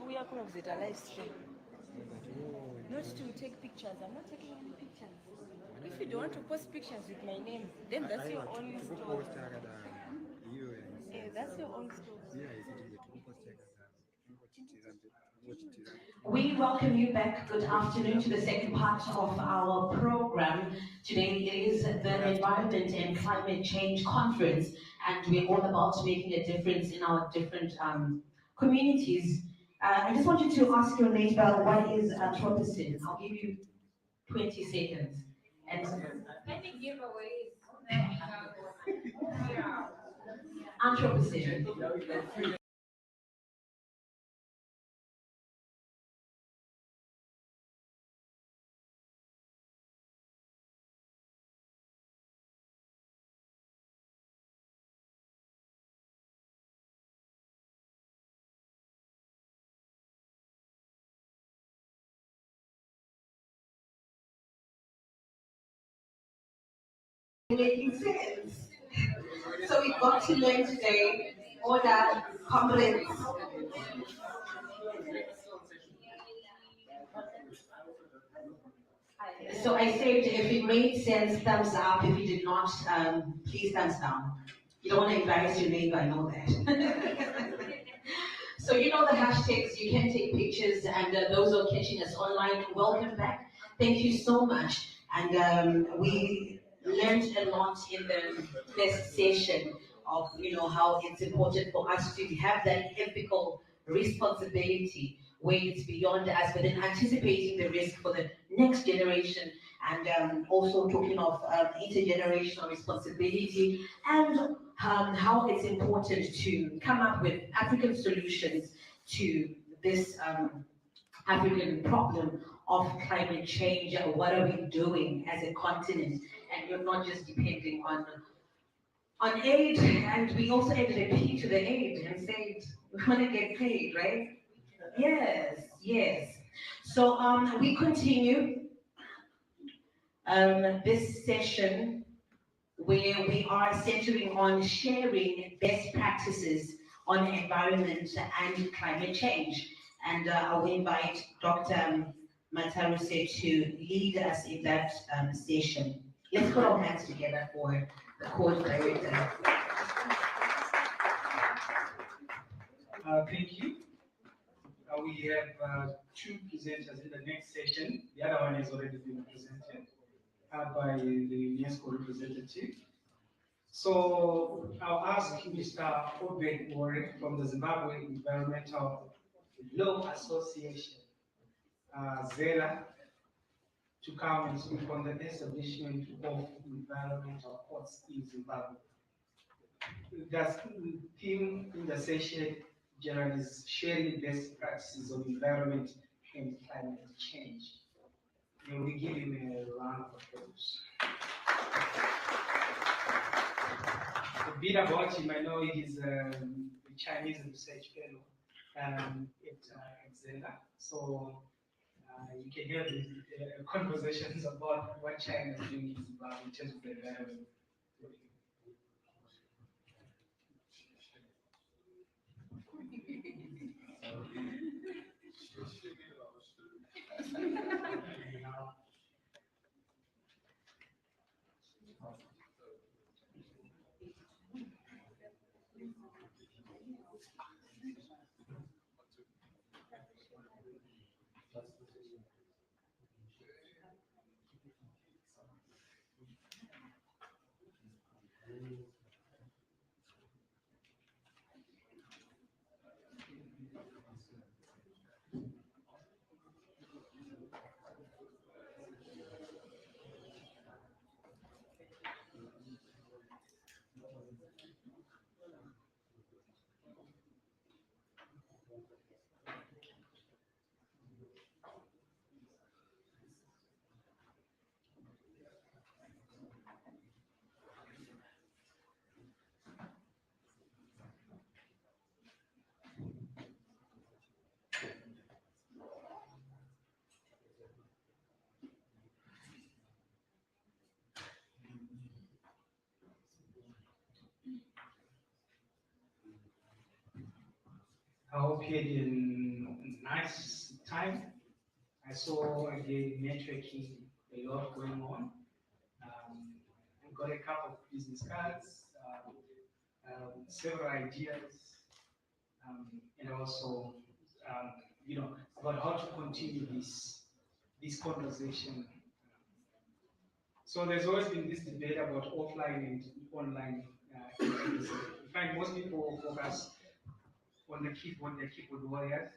We are going to a live stream. Not to take pictures. I'm not taking any pictures. If you don't want to post pictures with my name, then that's your own story. Yeah, that's your own story. We welcome you back. Good afternoon to the second part of our program. Today it is the Environment and Climate Change Conference, and we're all about making a difference in our different communities. I just wanted to ask your neighbor, what is Anthropocene? I'll give you 20 seconds. And any giveaways? Anthropocene. Making sense. So we got to learn today, order, comrades. So I said, if it made sense, thumbs up. If it did not, please thumbs down. You don't want to embarrass your neighbor, I know that. So you know the hashtags, you can take pictures, and those who are catching us online, welcome back. Thank you so much. And we learned a lot in the first session of how it's important for us to have that ethical responsibility where it's beyond us, but then anticipating the risk for the next generation, and also talking of intergenerational responsibility, and how it's important to come up with African solutions to this African problem of climate change. What are we doing as a continent? And you're not just depending on aid, and we also added a P to the aid and said we want to get paid, right? Yes, yes. So we continue this session where we are centering on sharing best practices on environment and climate change. And I will invite Dr. Mataruse to lead us in that session. Let's put our hands together for the course director. Thank you. We have two presenters in the next session. The other one has already been presented by the UNESCO representative. So I'll ask Mr. Obed Wore from the Zimbabwe Environmental Law Association, ZELA, to come and speak on the establishment of environmental courts in Zimbabwe. The theme in the session generally is sharing best practices of environment and climate change. And we give him a round of applause. A bit about him, I know he is a Chinese research fellow at ZELA. So you can have conversations about what China is doing in Zimbabwe in terms of the environment. I hope you had a nice time. I saw again networking, a lot going on. I got a couple of business cards, several ideas, and also, about how to continue this conversation. So there's always been this debate about offline and online. Activities. You find most people focus on the keyboard warriors.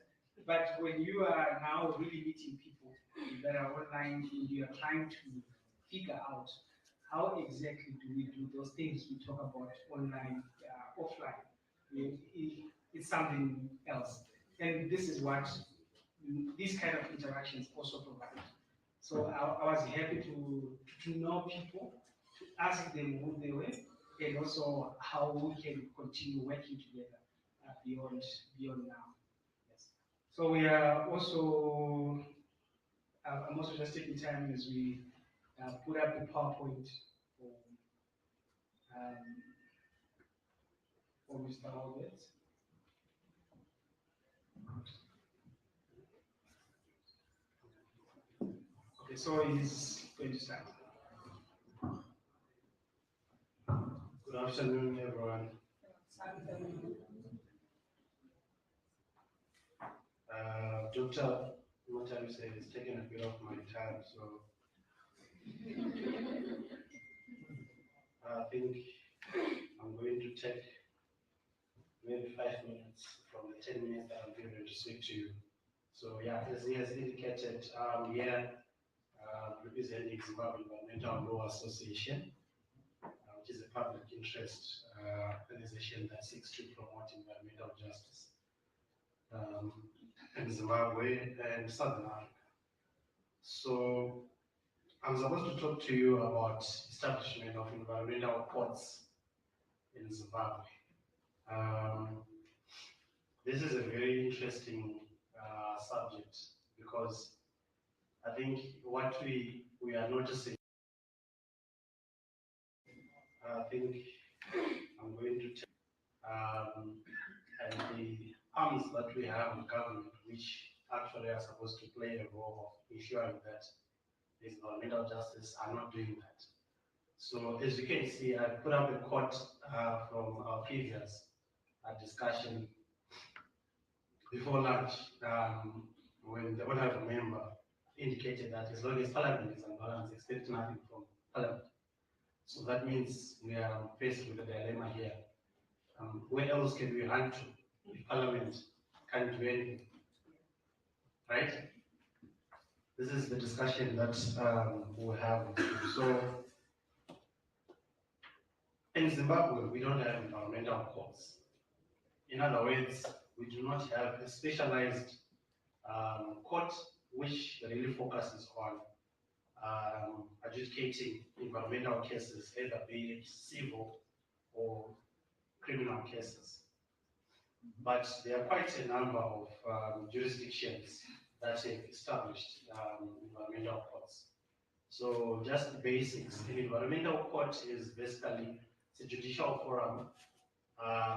But when you are now really meeting people that are online and you are trying to figure out how exactly do we do those things we talk about online, offline, it's something else. And this is what these kind of interactions also provide. So I was happy to know people, to ask them who they were, and also how we can continue working together beyond now. Yes. So we are also, I'm also just taking time as we put up the PowerPoint for Mr. Albert. Okay, so he's going to start. Good afternoon, everyone. Dr. Mavis said it's taken a bit of my time, so I think I'm going to take maybe 5 minutes from the 10 minutes that I'm going to speak to you. So yeah, as he has indicated, I'm here representing Zimbabwe Environmental Law Association, which is a public interest organization that seeks to promote environmental justice in Zimbabwe and Southern Africa. So I'm supposed to talk to you about establishment of environmental courts in Zimbabwe. This is a very interesting subject because I think what we are noticing, I think I'm going to tell, and the arms that we have in government, which actually are supposed to play a role of ensuring that the environmental justice are not doing that. So as you can see, I put up a quote from our previous discussion before lunch, when the honorable member indicated that as long as Parliament is unbalanced, expect nothing from Parliament. So that means we are faced with a dilemma here. Where else can we run to if Parliament can't do anything? Right? This is the discussion that we have. So in Zimbabwe, we don't have environmental courts. In other words, we do not have a specialized court which really focuses on adjudicating environmental cases, either be it civil or criminal cases. But there are quite a number of jurisdictions that have established environmental courts. So just the basics, an environmental court is basically a judicial forum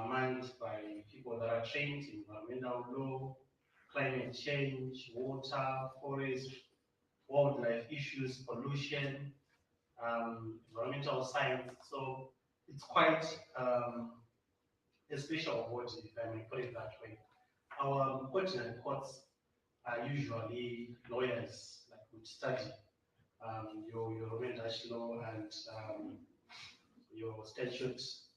manned by people that are trained in environmental law, climate change, water, forest, wildlife issues, pollution, environmental science. So it's quite a special body, if I may put it that way. Our ordinary courts are usually lawyers, like would study your Roman Dutch law and your statutes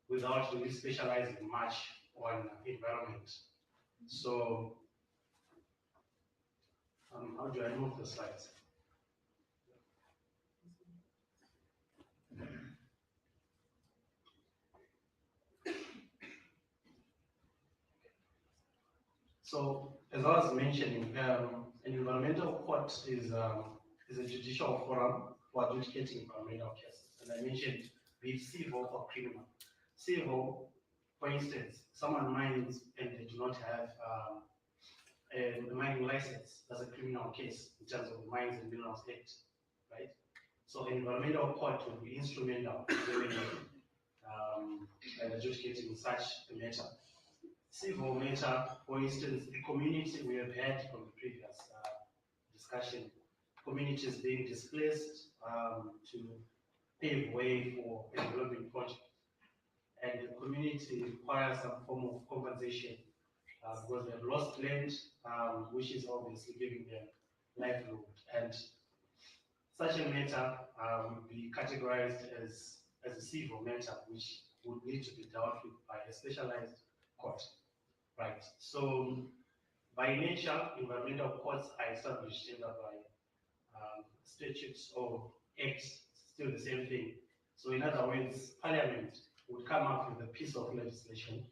without really specializing much on environment. So, how do I move the slides? So, as I was mentioning, an environmental court is a judicial forum for adjudicating environmental cases. And I mentioned be it civil or criminal. Civil, for instance, someone mines and they do not have a mining license. That's a criminal case in terms of the Mines and Minerals Act, right? So, an environmental court will be instrumental in adjudicating such a matter. Civil matter, for instance, the community we have had from the previous discussion, communities being displaced to pave way for a development project. And the community requires some form of compensation because they have lost land, which is obviously giving them livelihood. And such a matter would be categorized as a civil matter, which would need to be dealt with by a specialized court. Right. So, by nature, environmental courts are established either by statutes or acts, still the same thing. So, in other words, Parliament would come up with a piece of legislation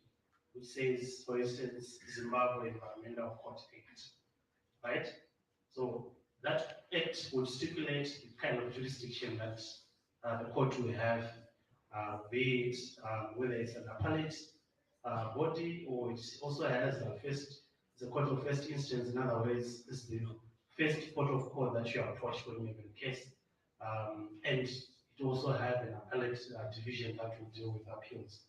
which says, for instance, Zimbabwe Environmental Court Act. Right? So, that act would stipulate the kind of jurisdiction that the court will have, be it whether it's an appellate body, or it also has the court of first instance. In other words, this is the first port of call that you approach when you have a case, and it also have an appellate division that will deal with appeals.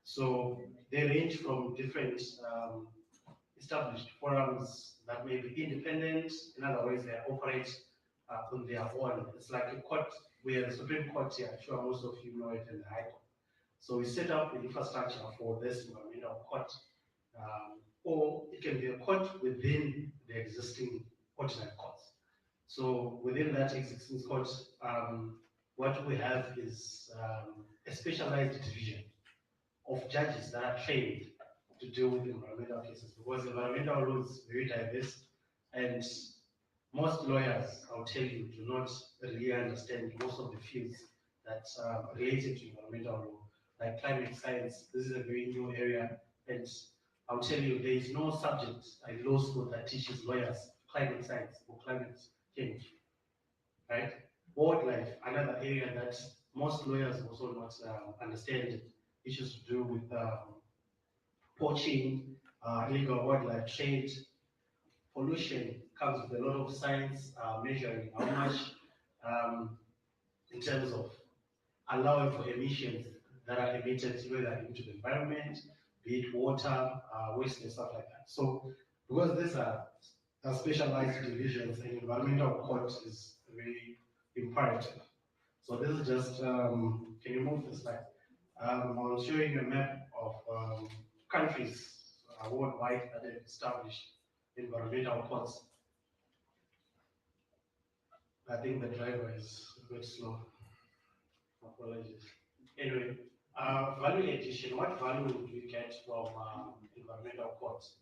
So they range from different established forums that may be independent. In other words, they operate on their own. It's like a court. We have the Supreme Court here. I'm sure most of you know it, and the High Court. So we set up the infrastructure for this environmental court, or it can be a court within the existing ordinary courts. So within that existing court, what we have is a specialized division of judges that are trained to deal with environmental cases, because environmental law is very diverse, and most lawyers, I'll tell you, do not really understand most of the fields that are related to environmental law. Like climate science, this is a very new area, and I'll tell you, there is no subject in law school that teaches lawyers climate science or climate change, right? Wildlife, another area that most lawyers also not understand, issues to do with poaching, illegal wildlife trade. Pollution comes with a lot of science, measuring how much in terms of allowing for emissions that are emitted whether into the environment, be it water, waste and stuff like that. So because these are specialized divisions, an environmental court is very imperative. So this is just, can you move the slide? I'm showing you a map of countries worldwide that have established environmental courts. I think the driver is a bit slow. Apologies. Anyway, value addition. What value would we get from environmental courts?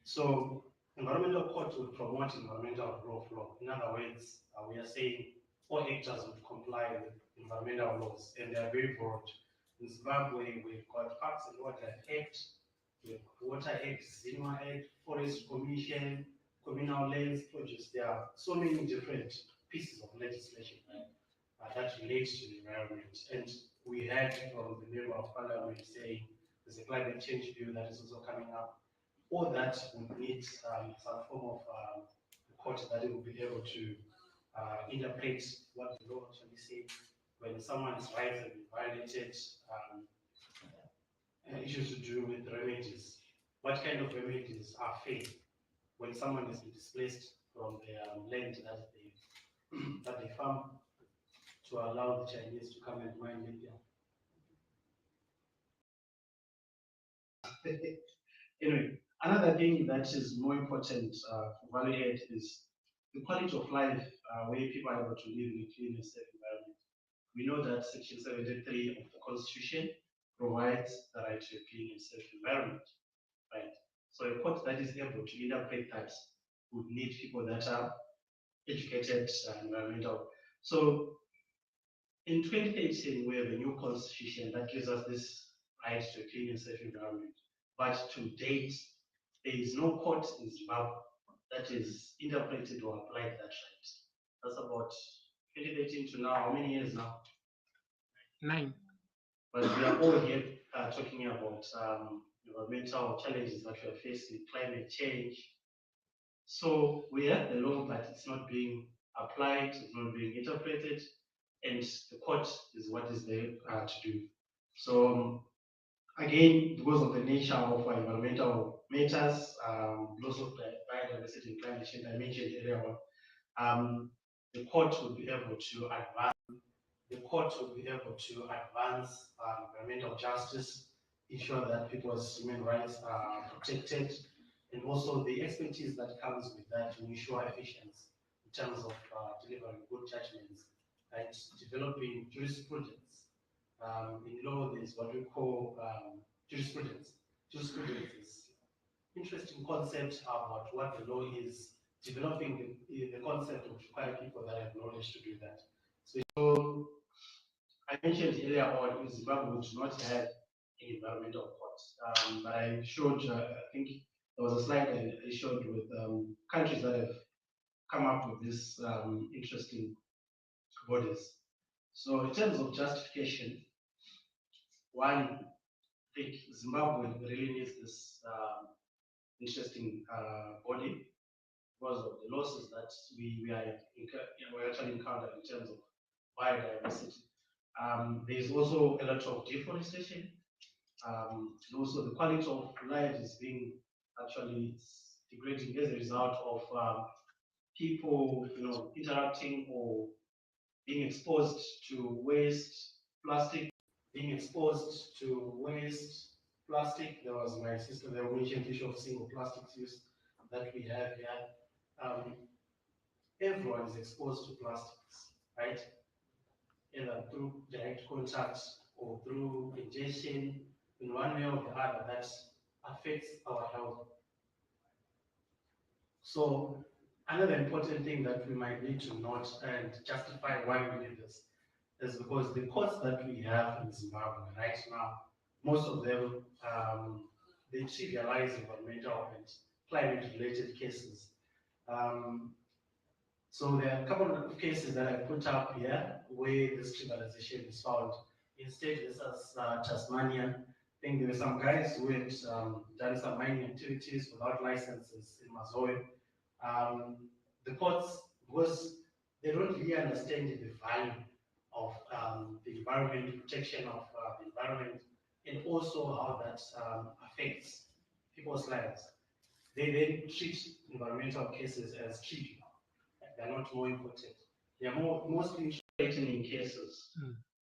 So, environmental courts would promote environmental rule of law. In other words, we are saying all actors would comply with environmental laws, and they are very broad. In Zimbabwe, we've got Parks and Water Act, we have Water Act, ZELA Act, Forest Commission, Communal Lands Projects. There are so many different pieces of legislation that relates to the environment. And we heard from the member of parliament saying there's a climate change bill that is also coming up. All that would need some form of court that will be able to interpret what the law actually says when someone's rights have been violated, issues to do with remedies. What kind of remedies are fair when someone has been displaced from their land that they that they farm to allow the Chinese to come and mine Libya? Anyway, another thing that is more important for value add is the quality of life where people are able to live in a clean and safe environment. We know that Section 73 of the Constitution provides the right to a clean and safe environment, right? So a court that is able to interpret that would need people that are educated environmental. So in 2018, we have a new constitution that gives us this right to a clean and safe environment. But to date, there is no court in Zimbabwe that is interpreted or applied that right. That's about 2018 to now. How many years now? 9. But we are all here talking about environmental challenges that we are facing, climate change. So we have the law, but it's not being applied, it's not being interpreted, and the court is what is there to do. So again, because of the nature of environmental matters, loss of biodiversity and climate change, I mentioned earlier on, the court will be able to advance. The court will be able to advance environmental justice, ensure that people's human rights are protected, and also the expertise that comes with that to ensure efficiency in terms of delivering good judgments and developing jurisprudence. In law, there's what we call jurisprudence. Jurisprudence is an interesting concept about what the law is, developing the concept of require people that have knowledge to do that. So I mentioned earlier on in Zimbabwe we do not have an environmental court, but I showed, I think there was a slide I showed with countries that have come up with this interesting bodies. So in terms of justification, one, I think Zimbabwe really needs this interesting body because of the losses that we actually encountered in terms of biodiversity. There's also a lot of deforestation. And also the quality of life is being actually degrading as a result of people, interacting or being exposed to waste, plastic, being exposed to waste, plastic. There was my sister, they mentioned the issue of single plastics use that we have here. Everyone is exposed to plastics, right? Either through direct contact or through ingestion in one way or the other that affects our health. So another important thing that we might need to note and justify why we did this is because the courts that we have in Zimbabwe right now, most of them, they trivialize environmental and climate-related cases. So there are a couple of cases that I put up here where this trivialization is found. Instead, this is Tasmania. I think there were some guys who had done some mining activities without licenses in Mazoe. The courts, because they don't really understand the value of the environment, protection of the environment, and also how that affects people's lives. They then treat environmental cases as trivial. They're not more important. They are mostly threatening cases.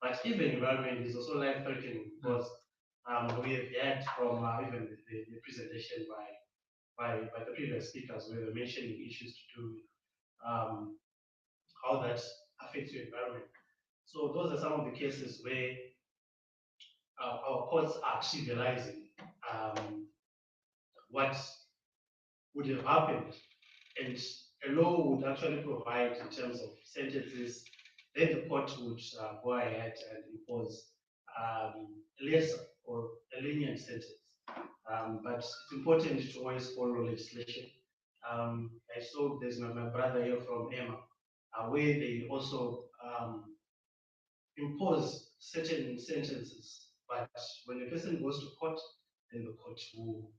But even environment is also life-threatening because we have heard from even the presentation by the previous speakers where they're mentioning issues to do with how that affects your environment. So those are some of the cases where our courts are trivializing what would have happened, and a law would actually provide in terms of sentences. Then the court would go ahead and impose a lesser or a lenient sentence. But it's important to always follow legislation. I saw there's my brother here from Emma, where they also impose certain sentences, but when a person goes to court, then the court will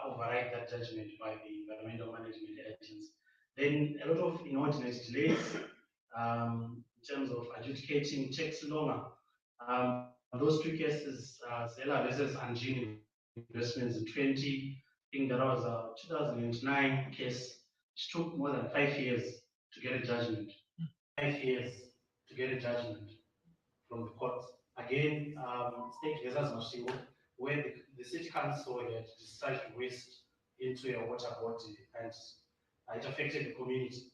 override that judgment by the environmental management agents. Then a lot of inordinate delays in terms of adjudicating takes longer. Those two cases, ZELA versus Angin Investments in 20, I think there was a 2009 case, which took more than 5 years to get a judgment. 5 years to get a judgment from the courts. Again, state versus Mashingo, where the city council had discharged waste into a water body and it affected the community.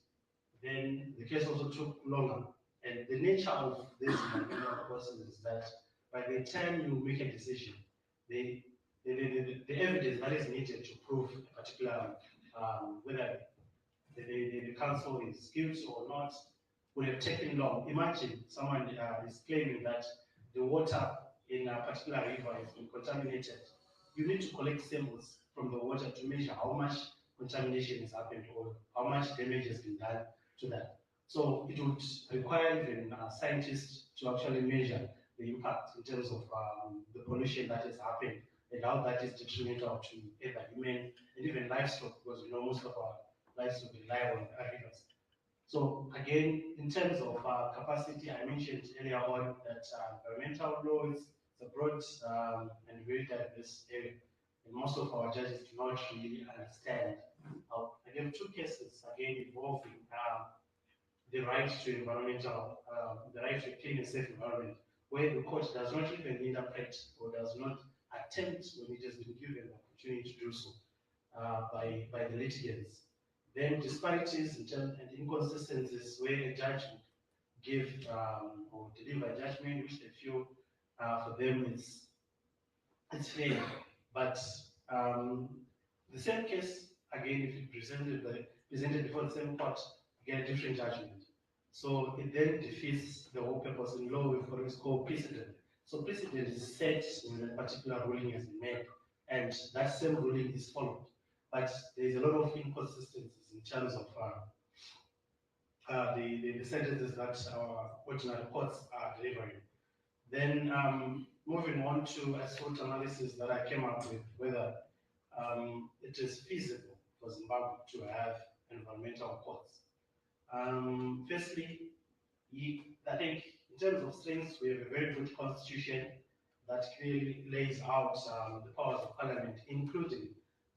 Then the case also took longer. And the nature of this process is that by the time you make a decision, the, the evidence that is needed to prove a particular whether the council is guilty or not would have taken long. Imagine someone is claiming that the water in a particular river has been contaminated. You need to collect samples from the water to measure how much contamination has happened or how much damage has been done to that. So it would require even scientists to actually measure the impact in terms of the pollution that has happened and how that is detrimental to either human and even livestock, because we know most of our livestock rely on rivers. So again, in terms of capacity, I mentioned earlier on that environmental law is a broad and very diverse area, and most of our judges do not really understand. I gave two cases again involving the right to environmental, the right to a clean and safe environment, where the court does not even interpret or does not attempt when it has been given the opportunity to do so by the litigants. Then disparities in terms and inconsistencies where a judge would give or deliver a judgment which they feel for them it's fair, but the same case again, if it presented before the same court, you get a different judgment. So it then defeats the whole purpose. In law, we've got what is called precedent. So precedent is set when a particular ruling has been made, and that same ruling is followed. But there's a lot of inconsistencies in terms of the sentences that our ordinary courts are delivering. Then moving on to a SWOT analysis that I came up with, whether it is feasible for Zimbabwe to have environmental courts. Firstly, I think in terms of strengths, we have a very good constitution that clearly lays out the powers of parliament, including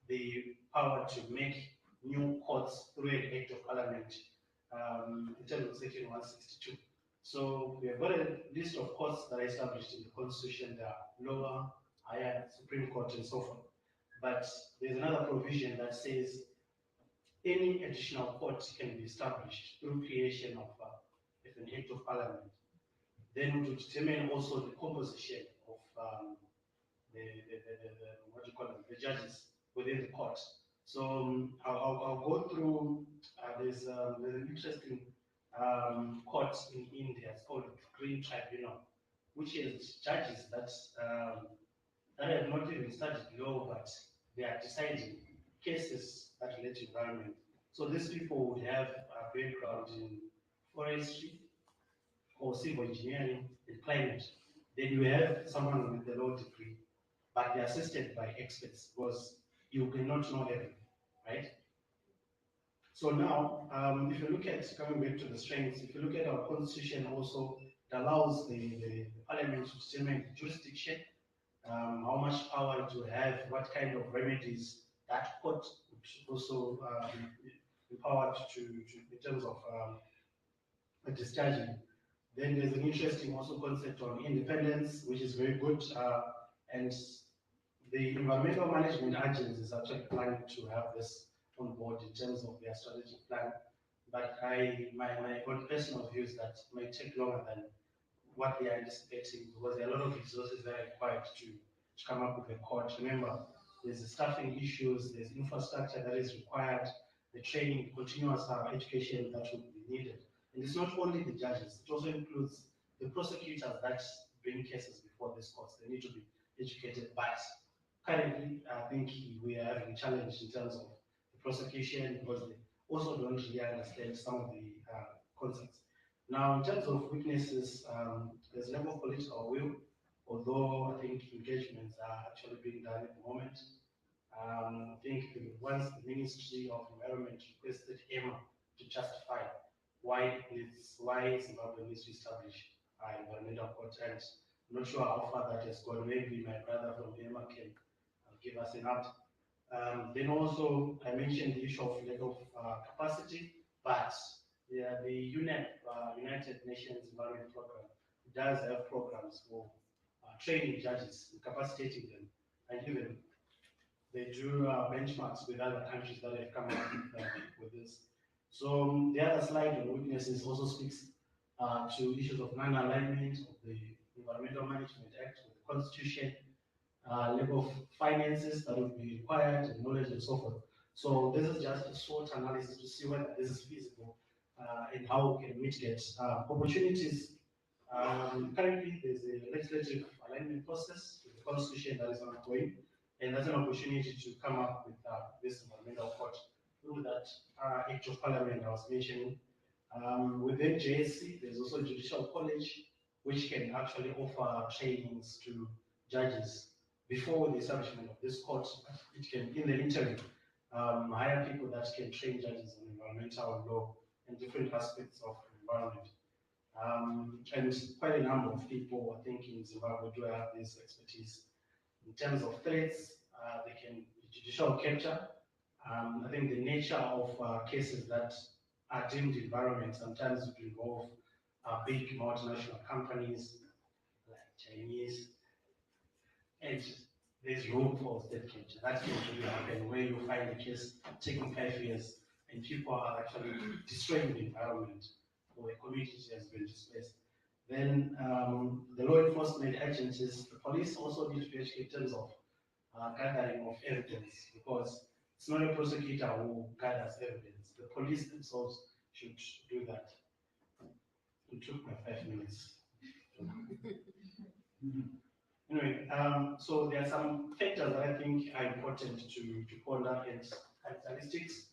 the power to make new courts through an act of parliament in terms of section 162. So we have got a list of courts that are established in the constitution. There are lower, higher, Supreme Court, and so forth. But there's another provision that says any additional court can be established through creation of an act of parliament. Then we will determine also the composition of what do you call them, the judges within the court. So I'll go through. There's an interesting court in India. It's called Green Tribunal, which is judges that have not even studied law, but they are deciding cases that relate to environment. So these people would have a background in forestry or civil engineering and climate. Then you have someone with a law degree, but they're assisted by experts because you cannot know everything, right? So now, if you look at, coming back to the strengths, if you look at our constitution also, it allows the parliament to determine the jurisdiction, how much power to have, what kind of remedies that court would also be empowered to in terms of discharging. Then there's an interesting also concept on independence, which is very good, and the environmental management agency is actually planning to have this on board in terms of their strategic plan. But my own personal view is that it might take longer than what they are anticipating because there are a lot of resources that are required to come up with a court. Remember, there's the staffing issues, there's infrastructure that is required, the training, continuous education that will be needed. And it's not only the judges, it also includes the prosecutors that bring cases before this court. They need to be educated. But currently, I think we are having a challenge in terms of the prosecution because they also don't really understand some of the concepts. Now, in terms of weaknesses, there's level of political will, although I think engagements are actually being done at the moment. I think once the Ministry of Environment requested EMA to justify why Zimbabwe needs to establish an environmental court, and Not sure how far that has gone. Maybe my brother from Myanmar can give us an update. Then also, I mentioned the issue of lack of capacity, but yeah, the United Nations Environment Program does have programs for training judges, capacitating them, and even they do benchmarks with other countries that have come up with this. So the other slide on weaknesses also speaks to issues of non-alignment of the Environmental Management Act with the Constitution, level of finances that would be required, and knowledge and so forth. So this is just a SWOT analysis to see whether this is feasible and how we can mitigate opportunities. Currently, there's a legislative alignment process with the Constitution that is ongoing, and that's an opportunity to come up with this environmental court through that Act of Parliament I was mentioning. Within JSC, there's also a Judicial College, which can actually offer trainings to judges before the establishment of this court. It can, in the interim, hire people that can train judges on environmental law and different aspects of environment. And quite a number of people, I think, in Zimbabwe do have this expertise. In terms of threats, they can judicial capture. I think the nature of cases that are deemed environment sometimes would involve big multinational companies like Chinese, and there's room for state capture. That can really happen where you find a case taking 5 years and people are actually destroying the environment or a community has been displaced. Then the law enforcement agencies, the police also need to be educated in terms of gathering of evidence, because it's not a prosecutor who gathers evidence. The police themselves should do that. It took my 5 minutes. Anyway, so there are some factors that I think are important to ponder and characteristics.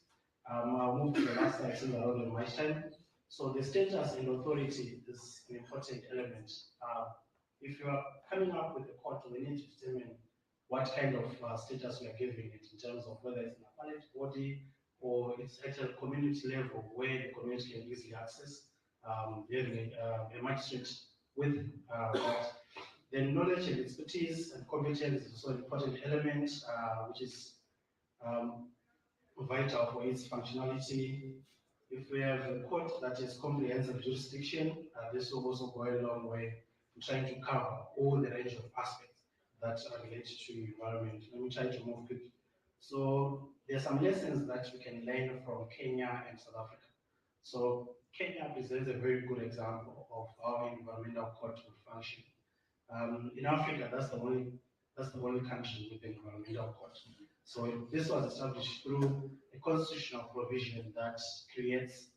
I'll move to the last slide since I don't have much time. So the status and authority is an important element. If you are coming up with a court, we need to determine what kind of status we are giving it in terms of whether it's an appellate body or it's at a community level where the community can easily access having a magistrate with that. Then knowledge and expertise and competence is also an important element, which is vital for its functionality. If we have a court that is comprehensive jurisdiction, this will also go a long way in trying to cover all the range of aspects that are related to environment. Let me try to move quickly. So there are some lessons that we can learn from Kenya and South Africa. So Kenya presents a very good example of how environmental court would function. In Africa, that's the only country with an environmental court. So this was established through a constitutional provision that creates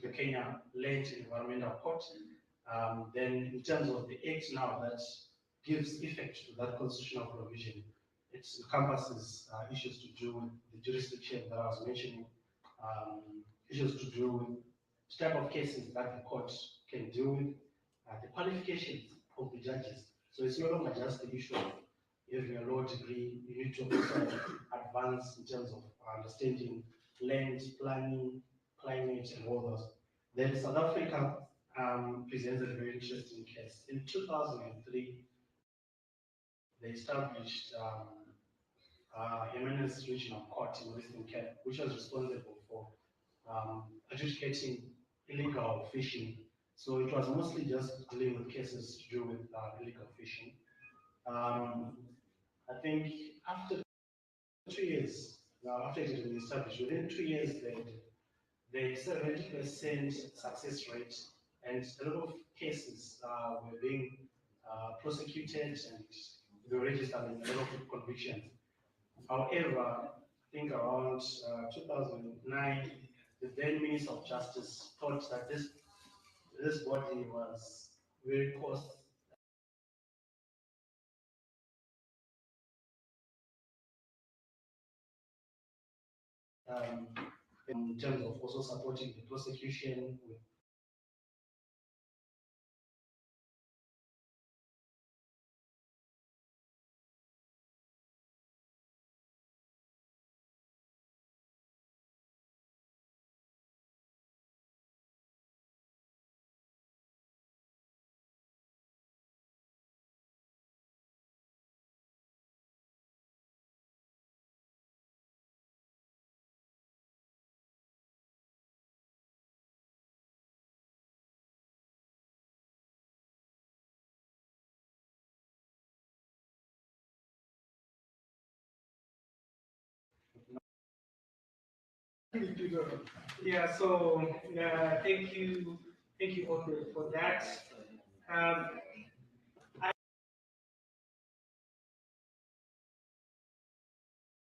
the Kenya Land Environmental Court. Then in terms of the act now that gives effect to that constitutional provision, it encompasses issues to do with the jurisdiction that I was mentioning, issues to do with the type of cases that the court can deal with, the qualifications of the judges. So it's no longer just the issue of having a law degree. You need to also advance in terms of understanding land, planning, climate, and all those. Then South Africa presents a very interesting case. In 2003, they established Eminence Regional Court in Western Cape, which was responsible for adjudicating illegal fishing. So it was mostly just dealing with cases to do with illegal fishing. I think after 2 years, after it had been established, within 2 years, the 70% success rate, and a lot of cases were being prosecuted and they were registered in a lot of convictions. However, I think around 2009, the then Minister of Justice thought that this body was very cost in terms of also supporting the prosecution with Yeah, so thank you all for that. Um,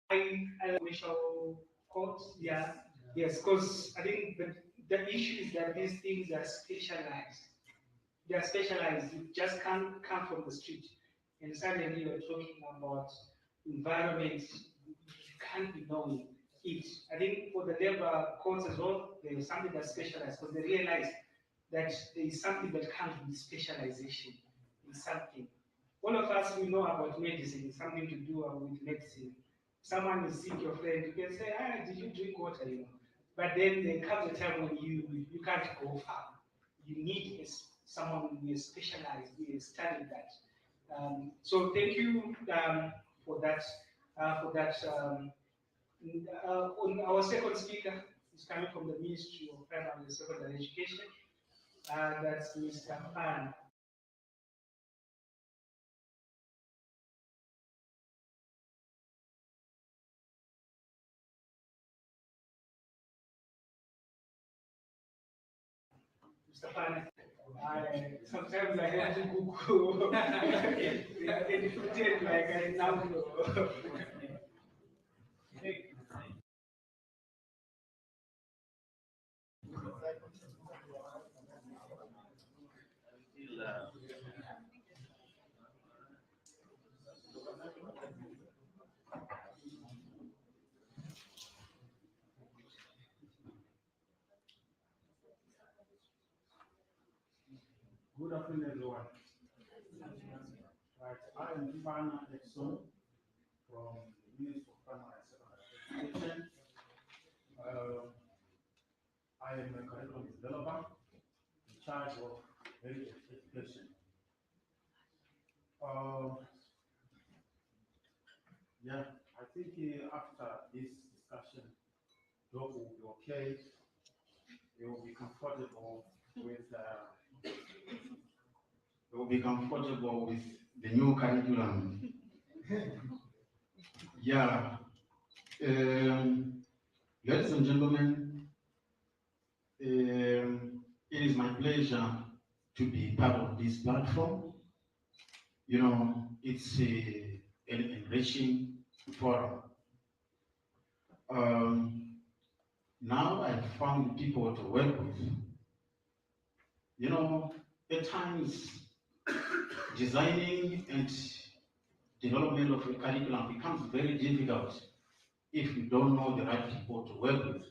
I initial quotes, yeah, yes, because I think the issue is that these things are specialized. They are specialized. You just can't come from the street. And suddenly you're talking about environment. You can't be knowing it. I think for the labor courts as well, there is something that's specialized because they realize that there is something that comes with specialization in something. All of us, we know about medicine, something to do with medicine. Someone is sick, your friend, you can say, did you drink water? But then there comes a time when you can't go far. You need someone who is specialized, who has studied that. So thank you for that. On our second speaker is coming from the Ministry of Primary and Secondary Education. That's Mr. Fana. Mr. Fana. Sometimes I have to Google and pretend like I now know. Good afternoon, everyone. Right, I am Edson from the Ministry of Primary and Secondary Education. I am a curriculum developer in charge of heritage education. Yeah, I think after this discussion, Doc will be okay. They will be comfortable with. They will be comfortable with the new curriculum. Yeah. Ladies and gentlemen, it is my pleasure to be part of this platform. It's an enriching forum. Now I've found people to work with. At times, designing and development of a curriculum becomes very difficult if you don't know the right people to work with.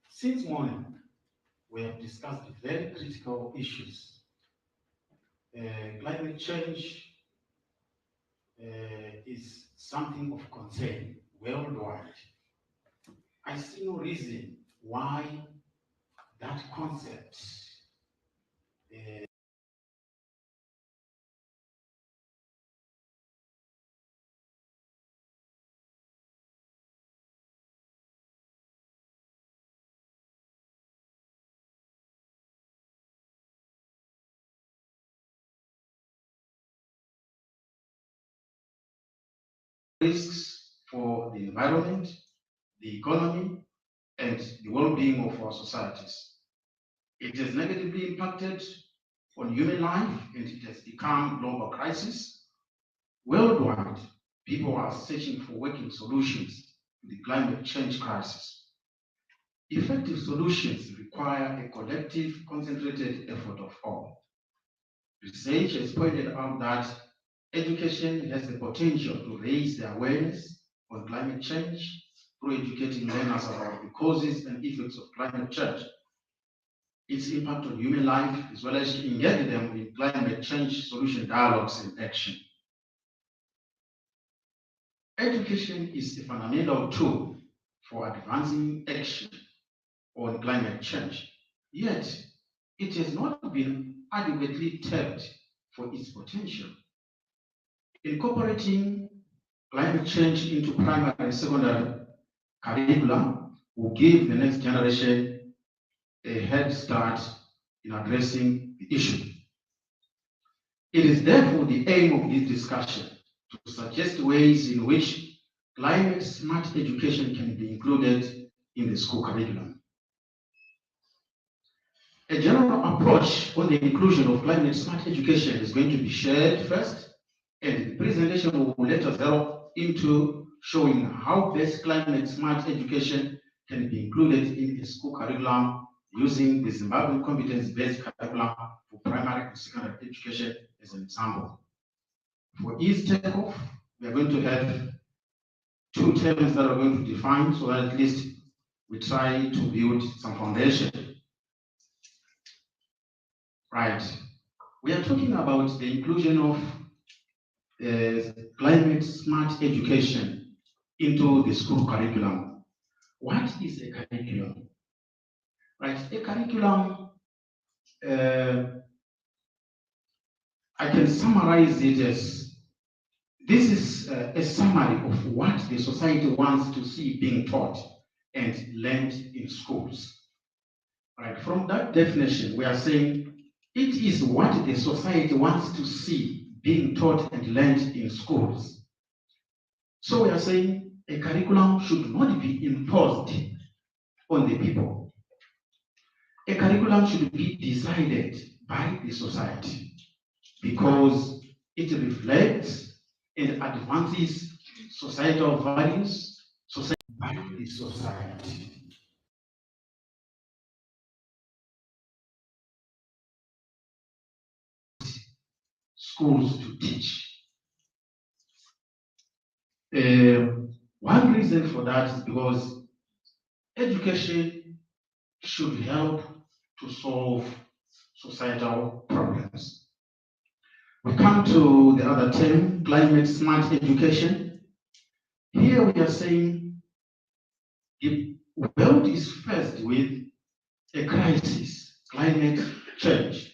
Since morning, we have discussed very critical issues. Climate change is something of concern worldwide. I see no reason why that concept risks for the environment, the economy, and the well-being of our societies. It has negatively impacted on human life, and it has become a global crisis. Worldwide, people are searching for working solutions to the climate change crisis. Effective solutions require a collective, concentrated effort of all. Research has pointed out that education has the potential to raise the awareness on climate change through educating learners about the causes and effects of climate change, its impact on human life, as well as to engage them in climate change solution dialogues and action. Education is a fundamental tool for advancing action on climate change, yet it has not been adequately tapped for its potential. Incorporating climate change into primary and secondary curricula will give the next generation a head start in addressing the issue. It is therefore the aim of this discussion to suggest ways in which climate smart education can be included in the school curriculum. A general approach on the inclusion of climate smart education is going to be shared first, and the presentation will later zero into showing how best climate smart education can be included in a school curriculum using the Zimbabwe competence-based curriculum for primary and secondary education as an example. For ease takeoff, we are going to have two terms that are going to define so that at least we try to build some foundation. Right. We are talking about the inclusion of climate smart education into the school curriculum. What is a curriculum? Right. A curriculum, I can summarize it as this is a summary of what the society wants to see being taught and learned in schools. Right. From that definition, we are saying it is what the society wants to see being taught and learned in schools. So we are saying a curriculum should not be imposed on the people. A curriculum should be decided by the society because it reflects and advances societal values, society by the society. Schools to teach. One reason for that is because education should help to solve societal problems. We come to the other term, climate smart education. Here we are saying the world is faced with a crisis, climate change.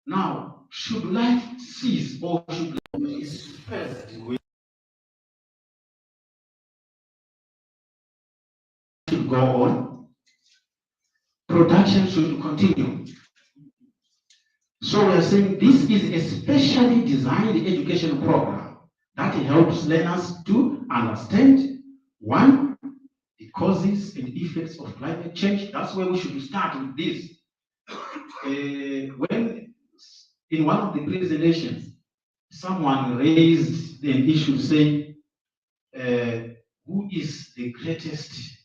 Now, should life cease or should life is faced with should go on? Production should continue. So we are saying this is a specially designed education program that helps learners to understand, one, the causes and effects of climate change. That's where we should start with this. When in one of the presentations, someone raised an issue saying, who is the greatest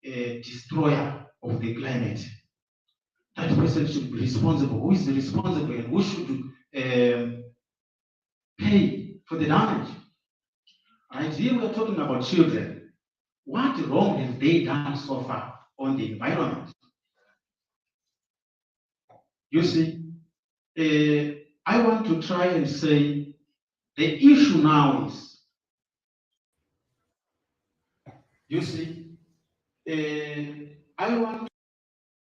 destroyer of the climate? That person should be responsible. Who is responsible and who should pay for the damage? Right here we are talking about children. What wrong have they done so far on the environment? You see, I want to try and say the issue now is, you see, I want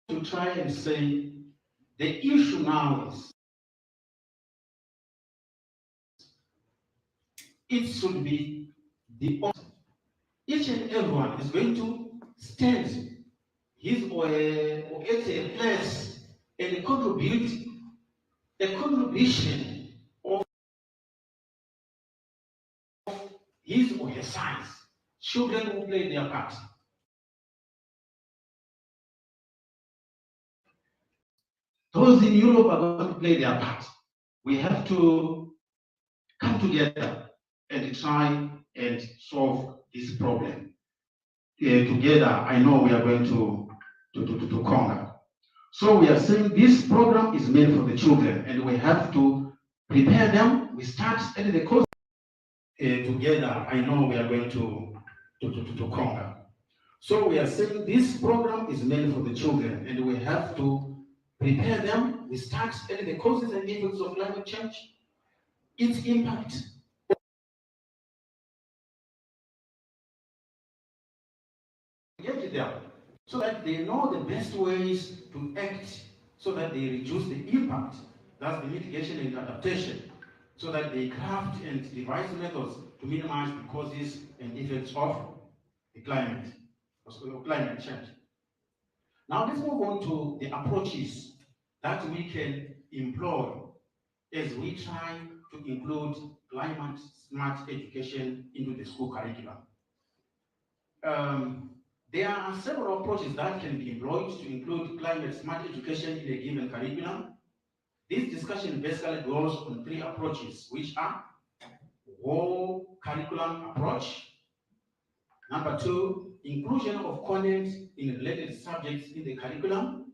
to try and say the issue now is, it should be the each and everyone is going to stand his or at a place and contribute a contribution of his or her size. Children will play their part. Those in Europe are going to play their part. We have to come together and try and solve this problem. Together, I know we are going to conquer. So we are saying this program is made for the children, and we have to prepare them. We start at the course. Together, I know we are going to conquer. So we are saying this program is made for the children, and we have to prepare them. We start at the causes and effects of climate change, its impact. Get them so that they know the best ways to act, so that they reduce the impact. That's the mitigation and adaptation, so that they craft and devise methods to minimize the causes and effects of the climate change. Now let's move on to the approaches that we can employ as we try to include climate smart education into the school curriculum. There are several approaches that can be employed to include climate smart education in a given curriculum. This discussion basically dwells on three approaches, which are whole curriculum approach. Number two, inclusion of content in related subjects in the curriculum.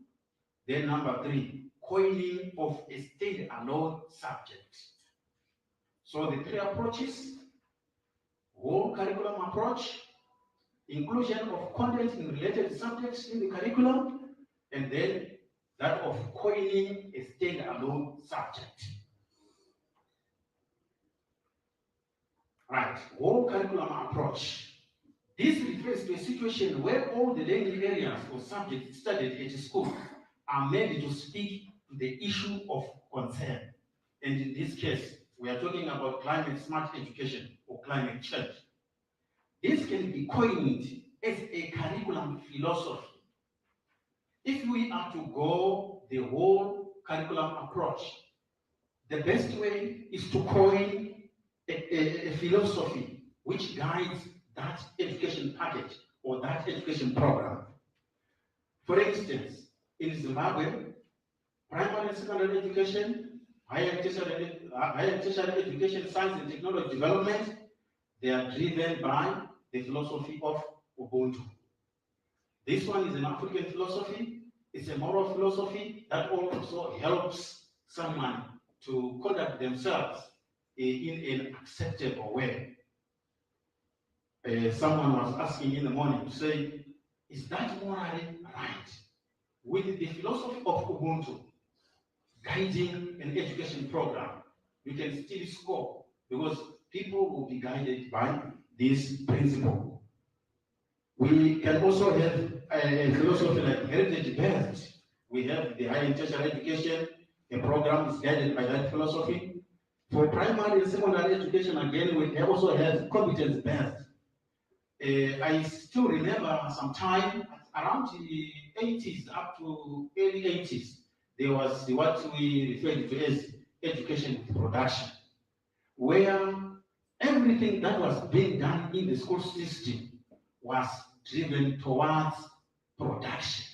Then number three, coining of a standalone subject. So the three approaches: whole curriculum approach, inclusion of content in related subjects in the curriculum, and then that of coining a standalone subject. Right, whole curriculum approach. This refers to a situation where all the learning areas or subjects studied at school are made to speak to the issue of concern. And in this case, we are talking about climate smart education or climate change. This can be coined as a curriculum philosophy. If we are to go the whole curriculum approach, the best way is to coin a philosophy which guides that education package or that education program. For instance, in Zimbabwe, primary and secondary education, higher tertiary education, science and technology development, they are driven by the philosophy of Ubuntu. This one is an African philosophy. It's a moral philosophy that also helps someone to conduct themselves in an acceptable way. Someone was asking in the morning to say, is that morally right? With the philosophy of Ubuntu guiding an education program, you can still score because people will be guided by this principle. We can also have a philosophy like heritage-based. We have the higher tertiary education, a program is guided by that philosophy. For primary and secondary education, again, we also have competence-based. I still remember some time around the 80s up to early 80s, there was what we referred to as education with production, where everything that was being done in the school system was driven towards production.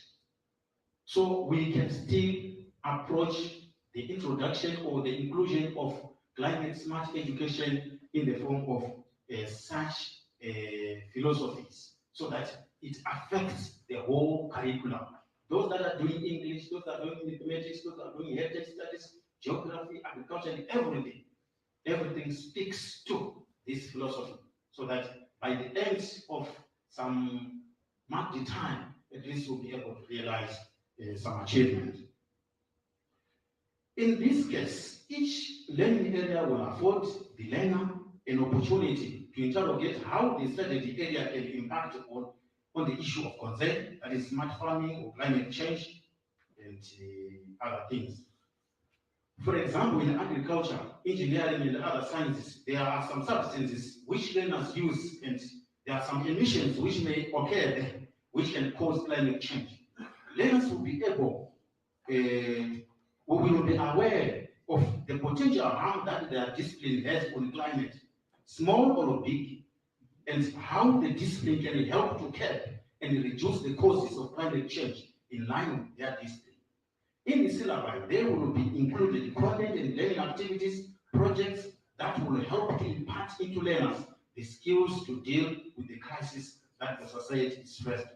So we can still approach the introduction or the inclusion of climate smart education in the form of such philosophies, so that it affects the whole curriculum. Those that are doing English, those that are doing mathematics, those that are doing heritage studies, geography, agriculture, and everything speaks to this philosophy, so that by the end of some marked time, at least we'll be able to realize some achievement. In this case, each learning area will afford the learner an opportunity to interrogate how the studied area can impact on the issue of concern, that is smart farming or climate change and other things. For example, in agriculture, engineering, and other sciences, there are some substances which learners use, and there are some emissions which may occur there, which can cause climate change. Learners will be able, we will be aware of the potential harm that their discipline has on climate, small or big, and how the discipline can help to curb and reduce the causes of climate change in line with their discipline. In the syllabi, there will be included content and learning activities, projects that will help to impart into learners the skills to deal with the crisis that the society is facing.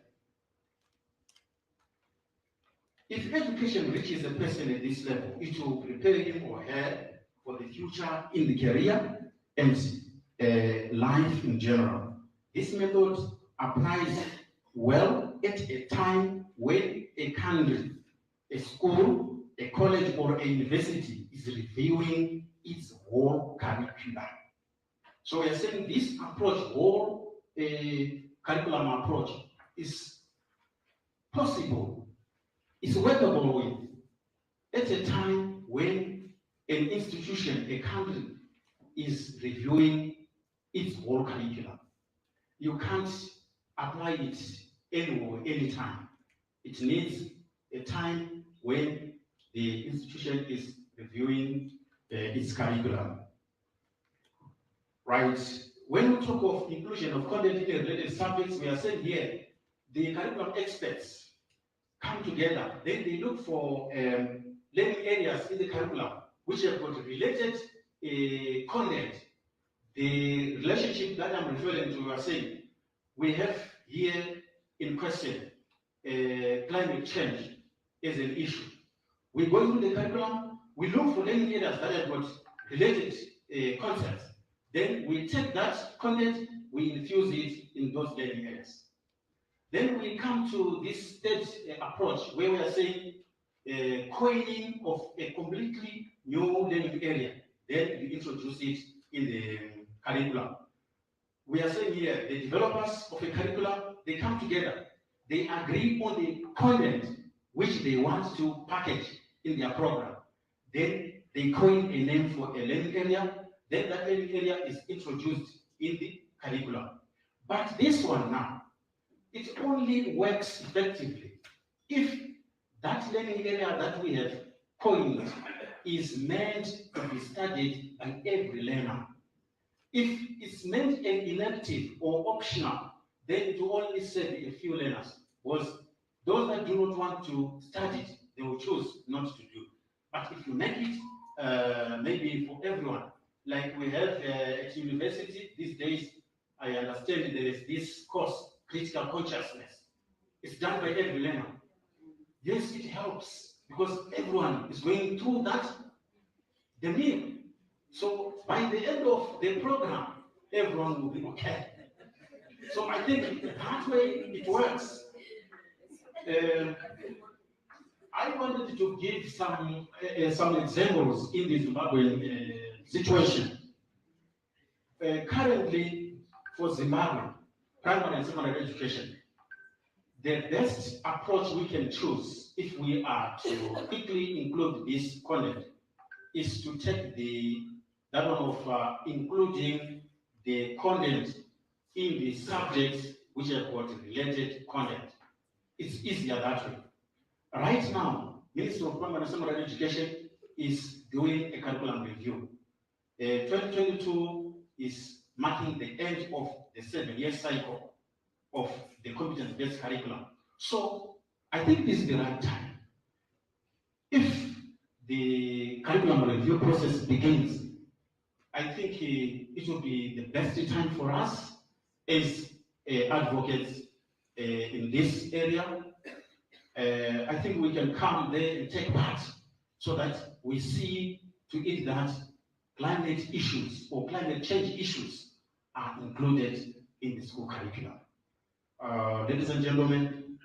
If education reaches a person at this level, it will prepare him or her for the future in the career and life in general. This method applies well at a time when a country, a school, a college, or a university is reviewing its whole curriculum. So we are saying this approach, whole curriculum approach, is possible, is workable with at a time when an institution, a country, is reviewing its whole curriculum. You can't apply it anywhere, anytime. It needs a time when the institution is reviewing its curriculum. right? When we talk of inclusion of content in related subjects, we are saying here, the curriculum experts come together, then they look for learning areas in the curriculum which have got related content. The relationship that I'm referring to, we are saying, we have here in question climate change as an issue. We go into the curriculum, we look for learning areas that have got related concepts. Then we take that content, we infuse it in those learning areas. Then we come to this third approach where we are saying coining of a completely new learning area. Then we introduce it in the curriculum. We are saying here, the developers of a curriculum, they come together, they agree on the content which they want to package in their program. Then they coin a name for a learning area, then that learning area is introduced in the curriculum. But this one now, it only works effectively if that learning area that we have coined is meant to be studied by every learner. If it's meant an elective or optional, then it will only serve a few learners. Because those that do not want to study it, they will choose not to do. But if you make it maybe for everyone, like we have at university these days, I understand there is this course, critical consciousness. It's done by every learner. Yes, it helps because everyone is going through that, the meal. So by the end of the program, everyone will be okay. So I think that way it works. I wanted to give some examples in the Zimbabwean situation. Currently, for Zimbabwe, primary and secondary education, the best approach we can choose if we are to quickly include this content is to take that one of including the content in the subjects which have got related content. It's easier that way. Right now, Ministry of Primary and Secondary Education is doing a curriculum review. 2022 is marking the end of the 7-year cycle of the competence-based curriculum. So I think this is the right time. If the curriculum review process begins, I think it will be the best time for us as advocates in this area. I think we can come there and take part so that we see to it that climate issues or climate change issues are included in the school curriculum. Ladies and gentlemen,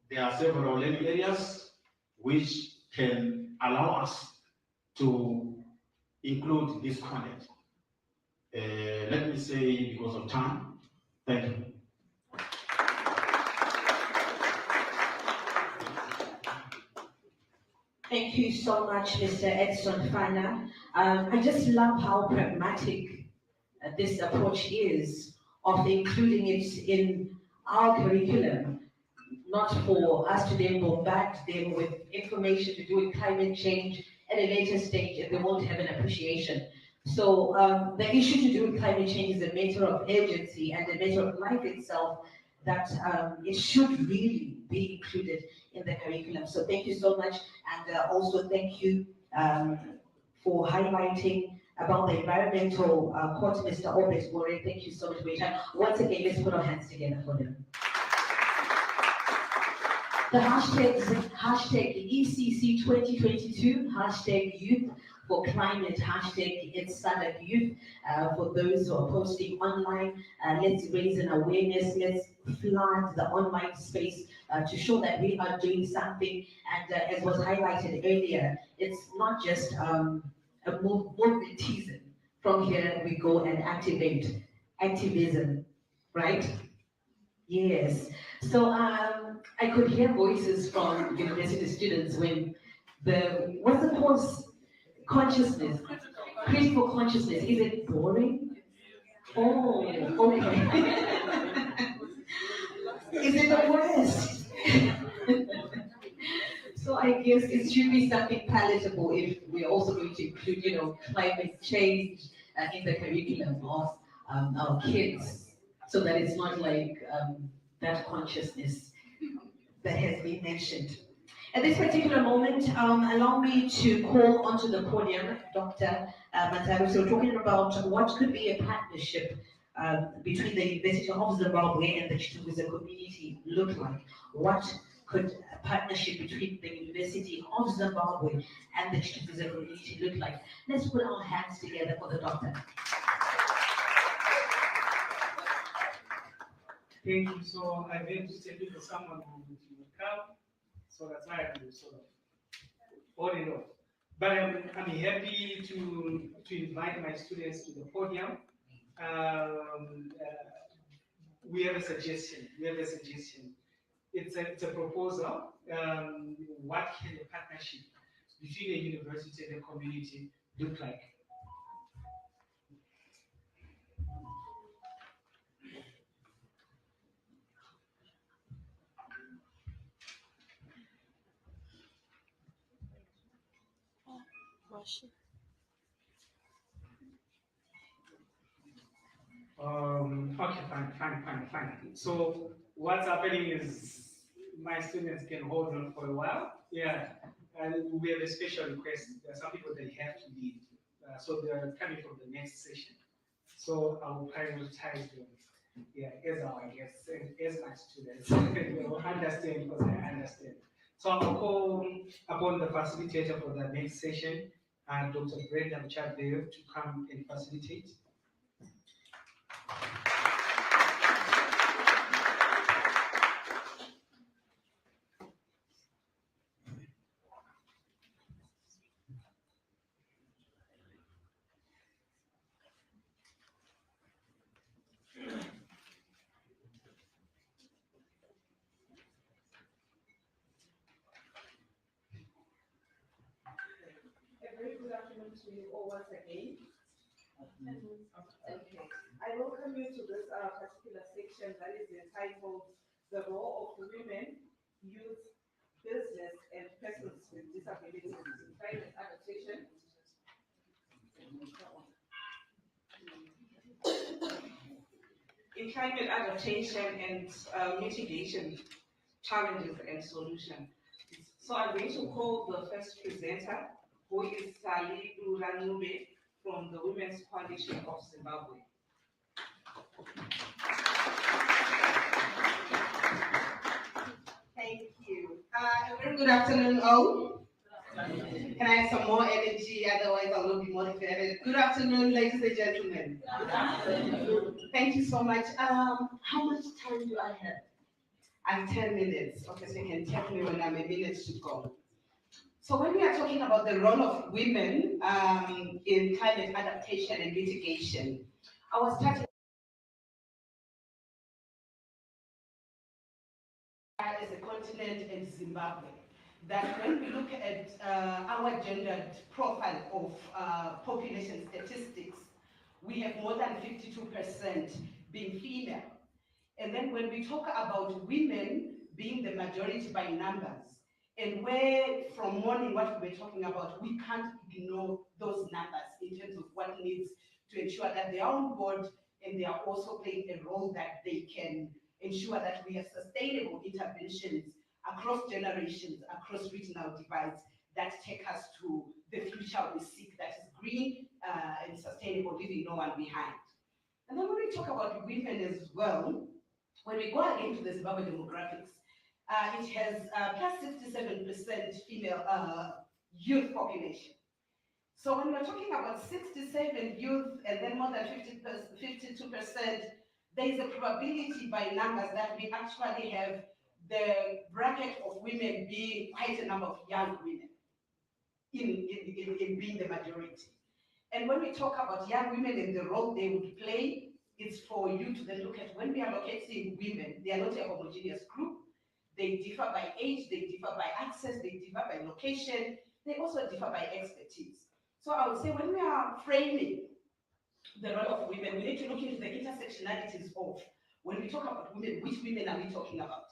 there are several learning areas which can allow us to include this content. Let me say, because of time, thank you. Thank you so much, Mr. Edson Fana. I just love how pragmatic this approach is of including it in our curriculum, not for us to then bombard them with information to do with climate change at a later stage and they won't have an appreciation. So the issue to do with climate change is a matter of urgency and a matter of life itself that it should really be included in the curriculum. So thank you so much, and also thank you for highlighting about the environmental court, Mr. Obes Bore. Thank you so much for your time. Once again, let's put our hands together for them. The hashtag ECC 2022, hashtag youth for climate, hashtag it's SADC youth. For those who are posting online, let's raise an awareness, let's flood the online space to show that we are doing something. And as was highlighted earlier, it's not just a movementism. From here we go and activate activism, right? Yes. So I could hear voices from university students when what's the course? Consciousness, critical consciousness. Is it boring? Oh, okay. Is it the worst? So I guess it should be something palatable if we're also going to include, climate change in the curriculum our kids, so that it's not like that consciousness that has been mentioned. At this particular moment, allow me to call onto the podium Dr. Mavis. We're talking about what could be a partnership between the University of Zimbabwe and the Chiware community look like. What could a partnership between the University of Zimbabwe and the Chiware community look like? Let's put our hands together for the doctor. Thank you. So I went to step in for someone who would come. So that's why I'm sort of on and off. But I'm happy to invite my students to the podium. We have a suggestion. It's a proposal. What can a partnership between a university and a community look like? Okay, fine. So what's happening is my students can hold on for a while. Yeah, and we have a special request. There are some people that have to leave, so they are coming from the next session. So I will prioritize them. Yeah, as our guests and as my students, they will understand because I understand. So I'll call upon the facilitator for the next session, Dr. Brenda Chanthalangsy, to come and facilitate. A very good afternoon to you all once again. Okay. I welcome you to this particular section that is entitled The Role of Women, Youth, Business, and Persons with Disabilities in Climate Adaptation. In climate adaptation and mitigation challenges and solutions. So I'm going to call the first presenter, who is Salidu Ranube from the Women's Coalition of Zimbabwe. Thank you. A very good afternoon, all. Can I have some more energy? Otherwise, I will not be motivated. Good afternoon, ladies and gentlemen. Good afternoon. Thank you so much. How much time do I have? I have 10 minutes. Okay, so you can tell me when I'm a minute to go. So when we are talking about the role of women in climate adaptation and mitigation, I was starting as a continent in Zimbabwe, that when we look at our gendered profile of population statistics, we have more than 52% being female. And then when we talk about women being the majority by numbers, and where from morning what we were talking about, we can't ignore those numbers in terms of what needs to ensure that they are on board and they are also playing a role that they can ensure that we have sustainable interventions across generations, across regional divides that take us to the future we seek, that is green and sustainable, leaving no one behind. And then when we talk about women as well, when we go again to the Zimbabwe demographics, it has plus 67% female youth population. So when we're talking about 67 youth and then more than 52%, there is a probability by numbers that we actually have the bracket of women being quite a number of young women in being the majority. And when we talk about young women and the role they would play, it's for you to then look at when we are locating women, they are not a homogeneous group. They differ by age, they differ by access, they differ by location, they also differ by expertise. So I would say when we are framing the role of women, we need to look into the intersectionalities of, when we talk about women, which women are we talking about?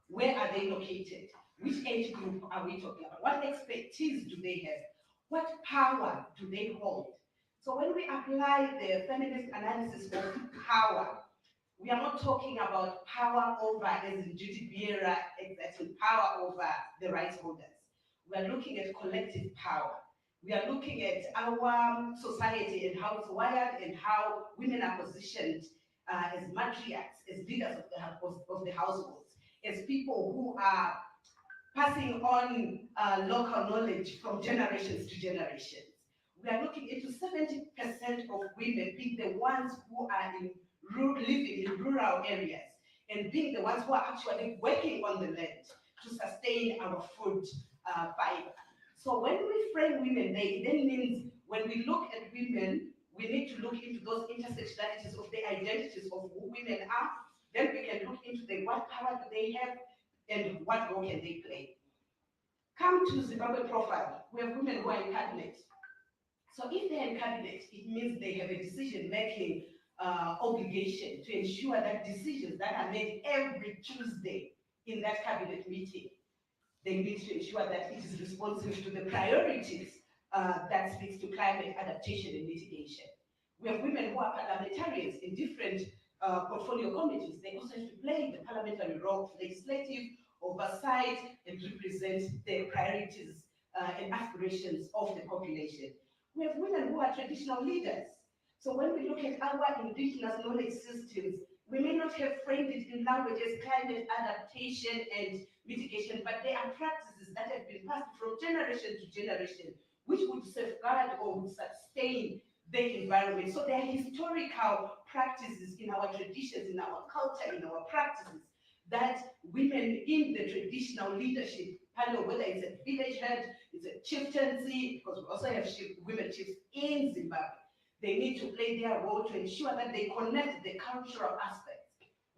Where are they located? Which age group are we talking about? What expertise do they have? What power do they hold? So when we apply the feminist analysis of power, we are not talking about power over as in duty bearer exerting power over the rights holders. We are looking at collective power. We are looking at our society and how it's wired and how women are positioned as matriarchs, as leaders of the households, as people who are passing on local knowledge from generations to generations. We are looking into 70% of women being the ones who are living in rural areas and being the ones who are actually working on the land to sustain our food fiber. So when we frame women, it then means when we look at women, we need to look into those intersectionalities of the identities of who women are. Then we can look into what power do they have and what role can they play. Come to Zimbabwe profile. We have women who are in cabinet. So if they're in cabinet, it means they have a decision-making obligation to ensure that decisions that are made every Tuesday in that cabinet meeting, they need to ensure that it is responsive to the priorities that speaks to climate adaptation and mitigation. We have women who are parliamentarians in different portfolio committees. They also have to play the parliamentary role of legislative oversight and represent the priorities and aspirations of the population. We have women who are traditional leaders. So when we look at our indigenous knowledge systems, we may not have framed it in language as climate adaptation and mitigation, but they are practices that have been passed from generation to generation, which would safeguard or would sustain the environment. So there are historical practices in our traditions, in our culture, in our practices, that women in the traditional leadership panel, whether it's a village head, it's a chieftaincy, because we also have women chiefs in Zimbabwe, they need to play their role to ensure that they connect the cultural aspects.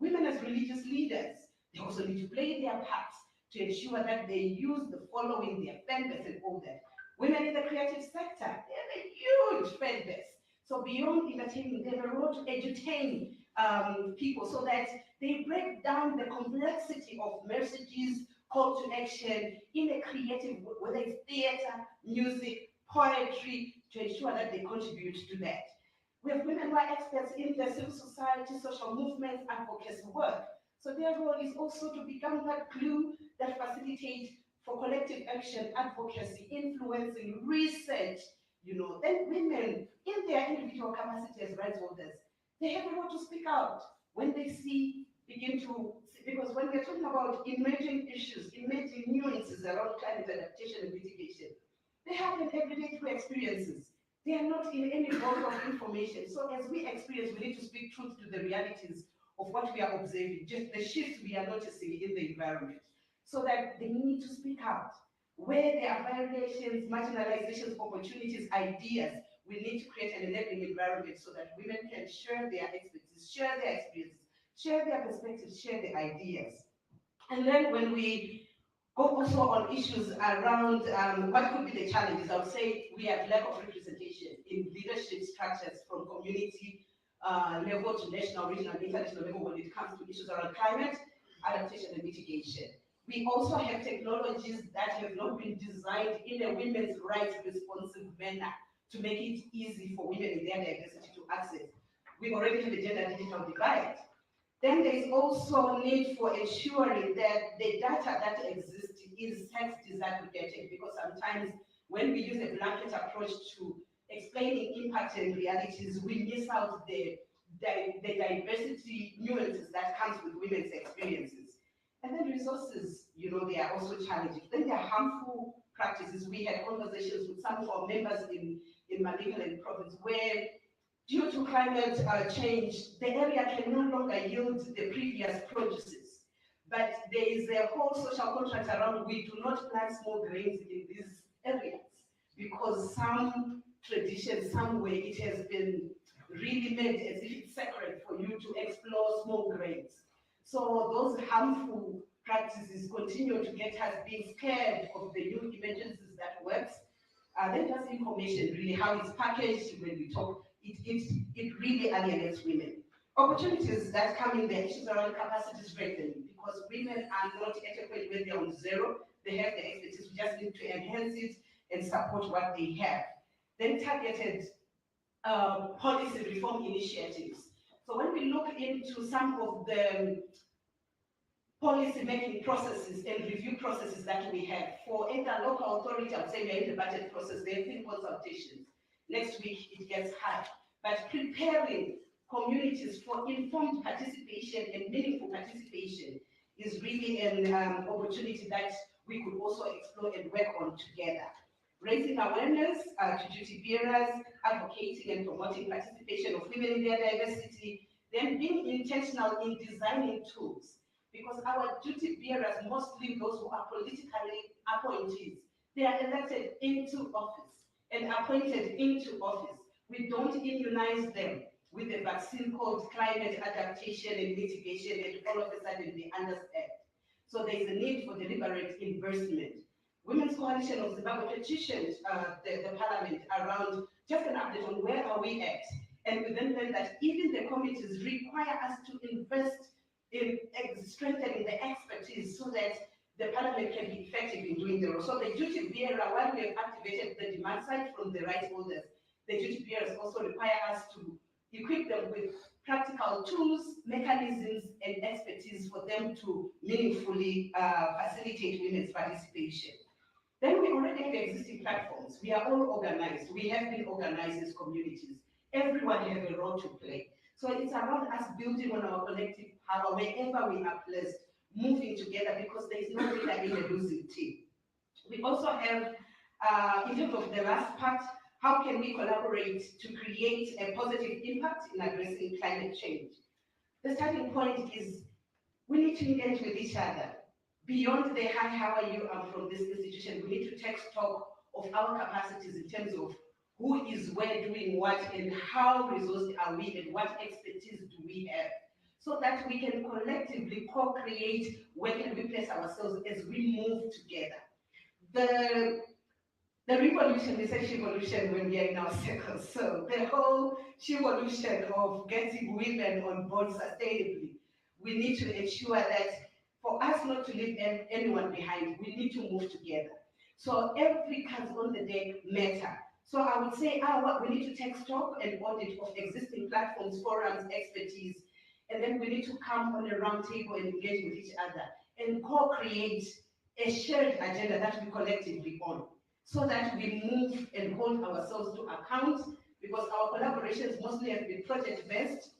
Women as religious leaders, they also need to play their parts to ensure that they use the following, their fan base and all that. Women in the creative sector, they have a huge fan base. So beyond entertainment, they have a role to edutain people so that they break down the complexity of messages, call to action in a creative, whether it's theater, music, poetry, to ensure that they contribute to that. We have women who are experts in the civil society, social movements, advocacy work. So their role is also to become that glue that facilitates for collective action, advocacy, influencing, research. Then women in their individual capacity as rights holders, they have a role to speak out when they because when we're talking about emerging issues, emerging nuances around climate adaptation and mitigation, they happen everyday through experiences. They are not in any vault of information. So as we experience, we need to speak truth to the realities of what we are observing, just the shifts we are noticing in the environment, so that they need to speak out. Where there are variations, marginalizations, opportunities, ideas, we need to create an enabling environment so that women can share their expertise, share their experiences, share their perspectives, share their ideas. And then when we go also on issues around what could be the challenges, I would say we have lack of representation in leadership structures from community level to national, regional, and international level when it comes to issues around climate, adaptation, and mitigation. We also have technologies that have not been designed in a women's rights responsive manner to make it easy for women in their diversity to access. We already have a gender digital divide. Then there is also need for ensuring that the data that exists is sex disaggregated, because sometimes when we use a blanket approach to explaining impact and realities, we miss out the diversity nuances that comes with women's experiences. And then resources, they are also challenging. Then there are harmful practices. We had conversations with some of our members in Manicaland province where, due to climate change, the area can no longer yield the previous produces. But there is a whole social contract around we do not plant small grains in these areas, because some tradition, somewhere, it has been really made as if it's sacred for you to explore small grains. So those harmful practices continue to get us being scared of the new emergencies that works. Then just information, really, how it's packaged when we talk, it really alienates women. Opportunities that come in, the issues around capacity strengthening, because women are not at a point where they're on zero, they have the expertise, we just need to enhance it and support what they have. Then targeted policy reform initiatives. So when we look into some of the policy making processes and review processes that we have, for either local authority, I would say we're in the budget process, there have been consultations. Next week it gets hard. But preparing communities for informed participation and meaningful participation is really an opportunity that we could also explore and work on together. Raising awareness to duty bearers, advocating and promoting participation of women in their diversity, then being intentional in designing tools. Because our duty bearers, mostly those who are politically appointees, they are elected into office and appointed into office. We don't immunize them with a vaccine called climate adaptation and mitigation, and all of a sudden they understand. So there is a need for deliberate investment. Women's Coalition of Zimbabwe petitioned the parliament around just an update on where are we at. And we then learned that even the committees require us to invest in strengthening the expertise so that the parliament can be effective in doing the role. So the duty bearer, while we have activated the demand side from the rights holders, the duty bearers also require us to equip them with practical tools, mechanisms, and expertise for them to meaningfully facilitate women's participation. Then we already have existing platforms. We are all organized. We have been organized as communities. Everyone has a role to play. So it's around us building on our collective power wherever we are placed, moving together, because there is no winner in a losing team. We also have, in terms of the last part, how can we collaborate to create a positive impact in addressing climate change? The starting point is we need to engage with each other. Beyond the hi, how are you, I'm from this institution, we need to take stock of our capacities in terms of who is where doing what and how resourced are we and what expertise do we have, so that we can collectively co-create where can we place ourselves as we move together. The revolution is a revolution when we are in our circles. So the whole revolution of getting women on board sustainably, we need to ensure that for us not to leave anyone behind, we need to move together. So every cards on the deck matter. So I would say we need to take stock and audit of existing platforms, forums, expertise, and then we need to come on a round table and engage with each other and co-create a shared agenda that we collectively own, so that we move and hold ourselves to account, because our collaborations mostly have been project-based,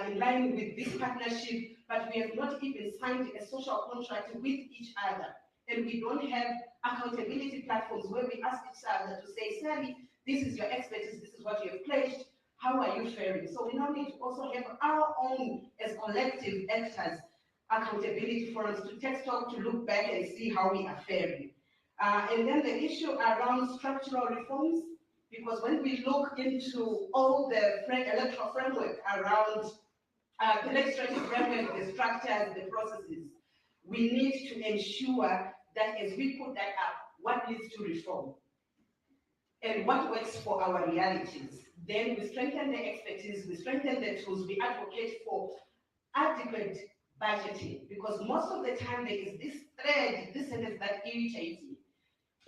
in line with this partnership, but we have not even signed a social contract with each other. And we don't have accountability platforms where we ask each other to say, Sally, this is your expertise, this is what you have pledged, how are you faring? So we now need to also have our own, as collective actors, accountability forums to take stock, to look back and see how we are faring. And then the issue around structural reforms, because when we look into all the electoral framework around the legislative framework, the structures, the processes, we need to ensure that as we put that up, what needs to reform and what works for our realities. Then we strengthen the expertise, we strengthen the tools, we advocate for adequate budgeting, because most of the time there is this thread, this sentence that irritates me,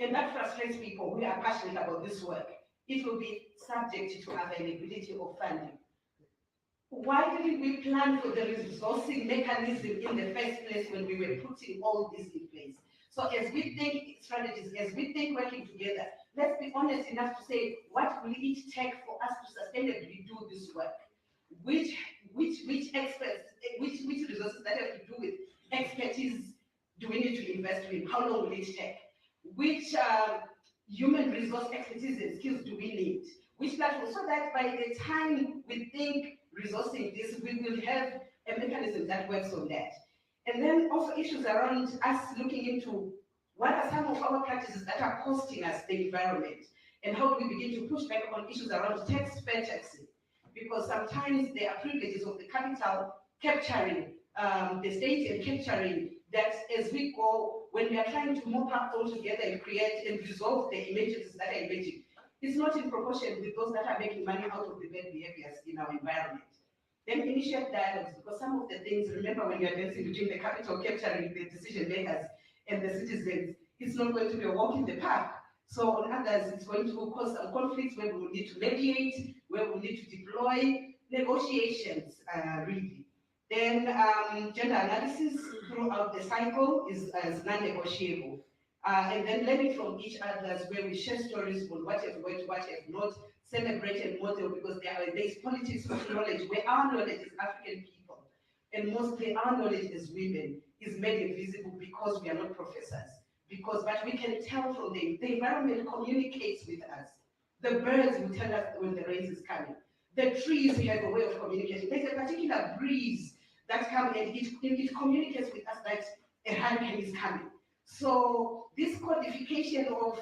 and that frustrates people who are passionate about this work. It will be subject to availability of funding. Why didn't we plan for the resourcing mechanism in the first place when we were putting all this in place? So as we think strategies, as we think working together, let's be honest enough to say, what will it take for us to sustainably do this work? Which experts, which resources that have to do with expertise do we need to invest in? How long will it take? Which human resource expertise and skills do we need? Which platform? So that by the time we think resourcing this, we will have a mechanism that works on that. And then also issues around us looking into what are some of our practices that are costing us the environment, and how do we begin to push back on issues around taxpayer taxing? Because sometimes there are privileges of the capital capturing the state and capturing that as we go, when we are trying to mop up all together and create and resolve the emergencies that are emerging, it's not in proportion with those that are making money out of the bad behaviors in our environment. Then initiate dialogues, because some of the things, remember when you're dancing between the capital capturing the decision makers and the citizens, it's not going to be a walk in the park. So on others, it's going to cause some conflicts where we will need to mediate, where we need to deploy negotiations, really. Then gender analysis throughout the cycle is non-negotiable. And then learning from each other where we share stories on what have worked, what have not, celebrate and model, because there's politics of knowledge, where our knowledge as African people, and mostly our knowledge as women, is made invisible because we are not professors. But we can tell from the environment communicates with us. The birds will tell us when the rain is coming. The trees have a way of communicating. There's a particular breeze that comes and it communicates with us that a hurricane is coming. So this codification of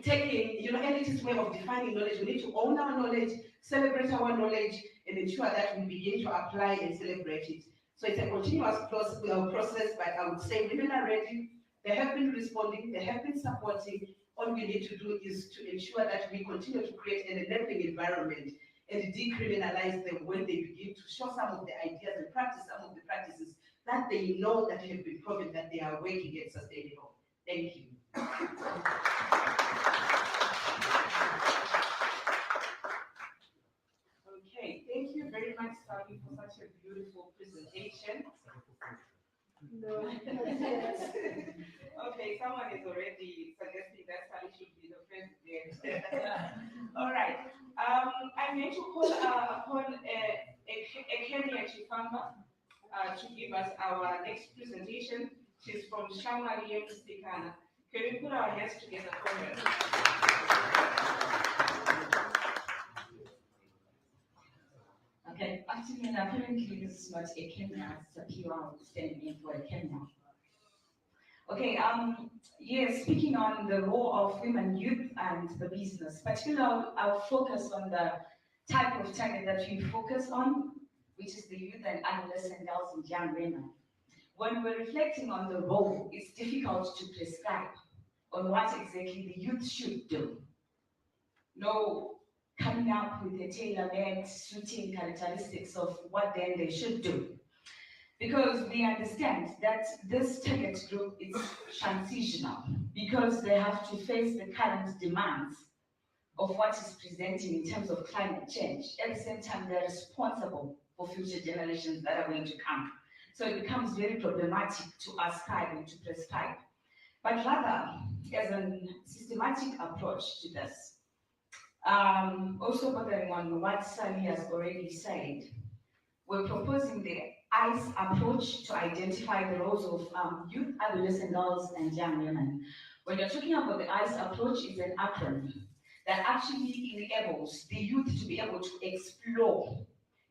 taking, elitist way of defining knowledge, we need to own our knowledge, celebrate our knowledge, and ensure that we begin to apply and celebrate it. So it's a continuous process, but I would say women are ready. They have been responding, they have been supporting. All we need to do is to ensure that we continue to create an enabling environment and decriminalize them when they begin to show some of the ideas and practice some of the practices that they know that have been proven that they are working and sustainable. Thank you. Okay, thank you very much, Sally, for such a beautiful presentation. No. Okay, someone is already suggesting that Sally should be the president. All right. I'm going to call upon Kenya Chifamba to give us our next presentation. She's from Chanthalangsy. Can we put our hands together for her? Okay, actually, apparently this is not a Kenya, it's a PR standing in for a Kenya. Okay, yes, speaking on the role of women, youth, and the business, particularly I'll focus on the type of target that we focus on, which is the youth and adolescent girls and young women. When we're reflecting on the role, it's difficult to prescribe on what exactly the youth should do. No coming up with a tailor-made suiting characteristics of what then they should do. Because we understand that this target group is transitional, because they have to face the current demands of what is presenting in terms of climate change. At the same time, they're responsible for future generations that are going to come. So it becomes very problematic to ascribe and to prescribe. But rather, as a systematic approach to this, also bordering on what Sally has already said, we're proposing the ICE approach to identify the roles of youth, adolescent girls, and young women. When you're talking about the ICE approach, it's an acronym that actually enables the youth to be able to explore,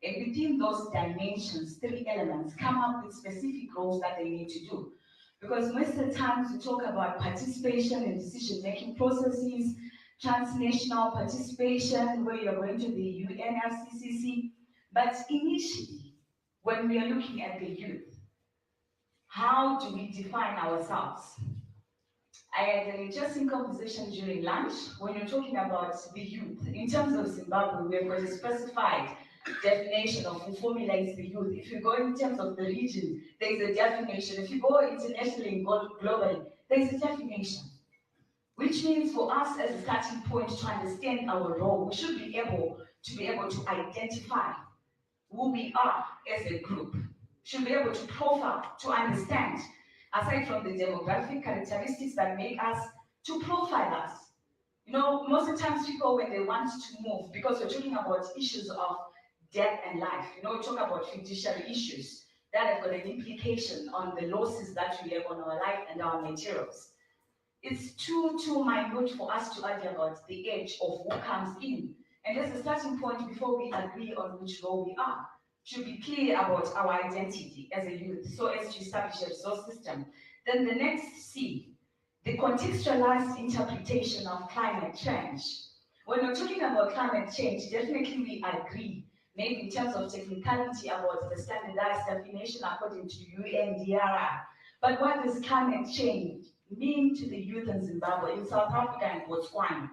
and within those dimensions, 3 elements, come up with specific roles that they need to do. Because most of the times we talk about participation in decision-making processes, transnational participation, where you're going to the UNFCCC, but initially, when we are looking at the youth, how do we define ourselves? I had an interesting conversation during lunch when you're talking about the youth. In terms of Zimbabwe, we have got a specified definition of who formulates the youth. If you go in terms of the region, there's a definition. If you go internationally and go globally, there's a definition. Which means for us as a starting point to understand our role, we should be able to identify who we are as a group. Should be able to profile, to understand, aside from the demographic characteristics that make us, to profile us. Most of the times people, when they want to move, because we're talking about issues of death and life, we talk about fiduciary issues that have got an implication on the losses that we have on our life and our materials. It's too minute for us to argue about the age of who comes in. And as a starting point, before we agree on which role we are, should be clear about our identity as a youth, so as to establish a resource system. Then the next C, the contextualized interpretation of climate change. When we're talking about climate change, definitely we agree, maybe in terms of technicality, about the standardized definition according to UNDRR. But what does climate change mean to the youth in Zimbabwe, in South Africa, and Botswana?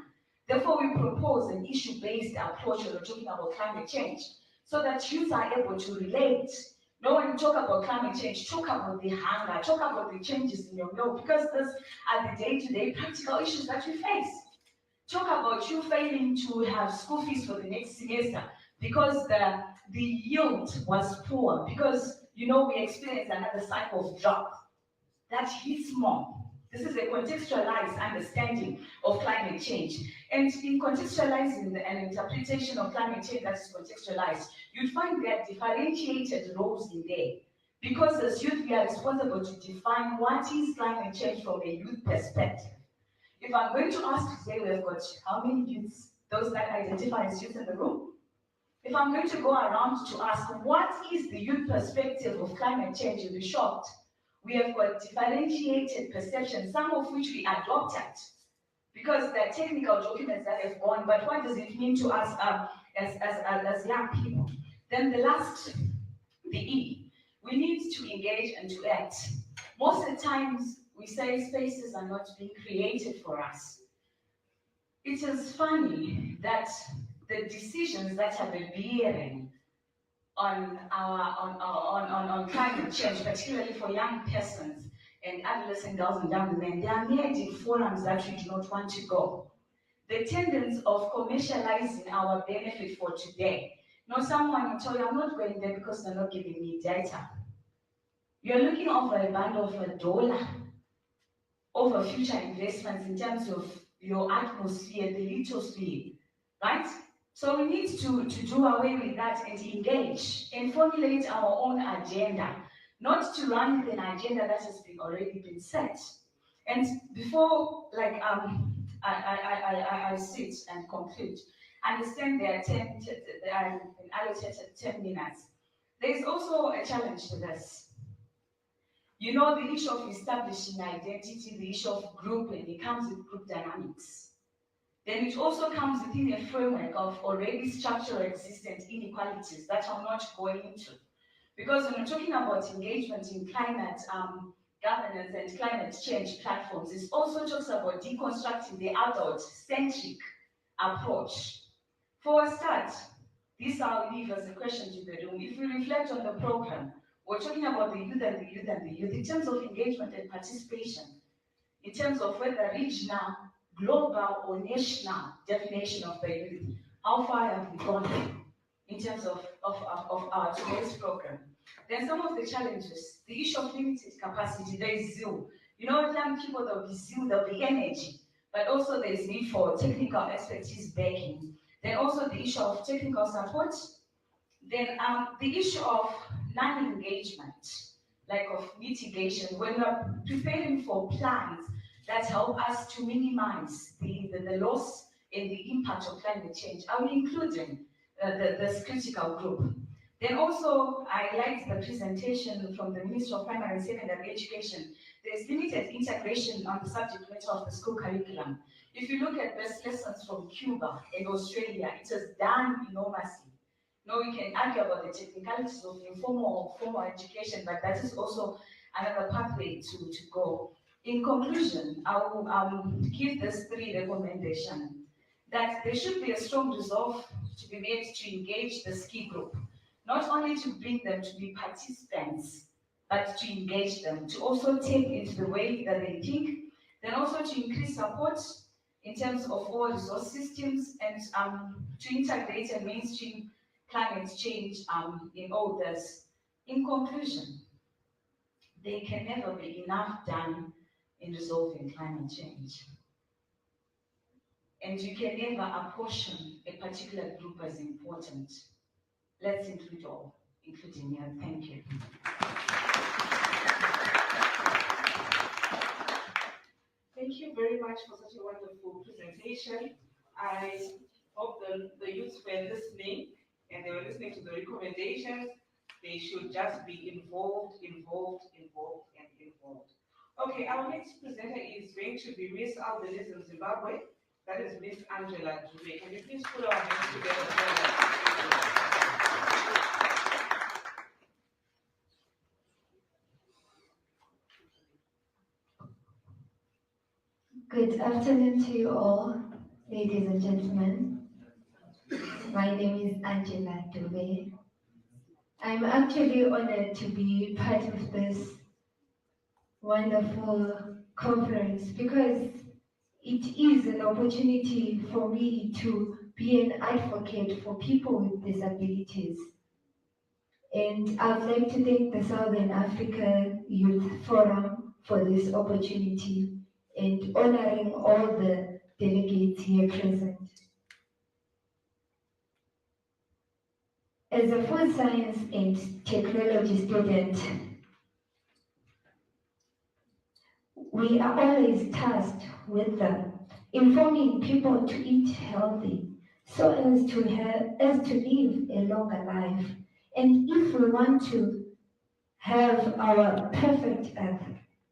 Therefore, we propose an issue-based approach when we're talking about climate change, so that youth are able to relate. When you talk about climate change, talk about the hunger, talk about the changes in your world, because those are the day-to-day practical issues that we face. Talk about you failing to have school fees for the next semester because the yield was poor, because we experienced another cycle of drought that hits more. This is a contextualized understanding of climate change. And in contextualizing an interpretation of climate change that is contextualized, you'd find there are differentiated roles in there. Because as youth, we are responsible to define what is climate change from a youth perspective. If I'm going to ask today, we've got how many youths, those that identify as youth in the room? If I'm going to go around to ask what is the youth perspective of climate change, you'll be shocked. We have got differentiated perceptions, some of which we adopted because they're technical documents that have gone, but what does it mean to us as young people? Then the last, the E, we need to engage and to act. Most of the times we say spaces are not being created for us. It is funny that the decisions that have a bearing on climate change, particularly for young persons and adolescent girls and young men, they are made in forums that we do not want to go. The tendency of commercializing our benefit for today. Someone will tell you, I'm not going there because they're not giving me data. You're looking over a bundle of $1 over future investments in terms of your atmosphere, the lithosphere, right? So we need to do away with that and engage and formulate our own agenda, not to run with an agenda that has already been set. And before, I sit and conclude, understand there are allocated 10 minutes. There is also a challenge to this. The issue of establishing identity, the issue of group, and it comes with group dynamics. Then it also comes within a framework of already structural existent inequalities that I'm not going into. Because when we're talking about engagement in climate governance and climate change platforms, it also talks about deconstructing the adult-centric approach. For a start, this I'll leave as a question to the room. If we reflect on the program, we're talking about the youth and the youth and the youth in terms of engagement and participation, in terms of whether regional, global, or national definition of the youth. How far have we gone in terms of our today's program? Then some of the challenges, the issue of limited capacity, there is zeal. Young people, there'll be zeal, there'll be energy, but also there's need for technical expertise backing. Then also the issue of technical support. Then the issue of non-engagement, like of mitigation, when we're preparing for plans that help us to minimize the loss and the impact of climate change, are we including this critical group? Then also, I liked the presentation from the Minister of Primary and Secondary Education. There's limited integration on the subject matter of the school curriculum. If you look at best lessons from Cuba and Australia, it has done enormously. We can argue about the technicalities of informal or formal education, but that is also another pathway to go. In conclusion, I will give this 3 recommendations. That there should be a strong resolve to be made to engage the ski group, not only to bring them to be participants, but to engage them, to also take into the way that they think, then also to increase support in terms of all resource systems and to integrate and mainstream climate change in all this. In conclusion, there can never be enough done in resolving climate change. And you can never apportion a particular group as important. Let's include all, including me. Thank you. Thank you very much for such a wonderful presentation. I hope the youths were listening and they were listening to the recommendations. They should just be involved. Okay, our next presenter is going to be Miss Albanese of Zimbabwe. That is Miss Angela Dube. Can you please put our hands together for her? Good afternoon to you all, ladies and gentlemen. My name is Angela Dube. I'm actually honored to be part of this wonderful conference because it is an opportunity for me to be an advocate for people with disabilities. And I'd like to thank the Southern Africa Youth Forum for this opportunity and honoring all the delegates here present. As a food science and technology student, we are always tasked with informing people to eat healthy so as to live a longer life. And if we want to have our perfect earth,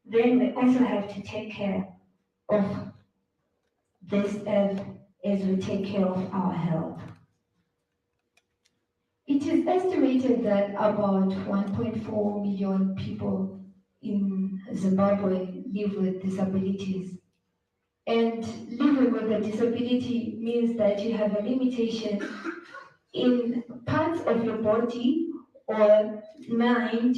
then we also have to take care of this earth as we take care of our health. It is estimated that about 1.4 million people in Zimbabwe live with disabilities. And living with a disability means that you have a limitation in parts of your body or mind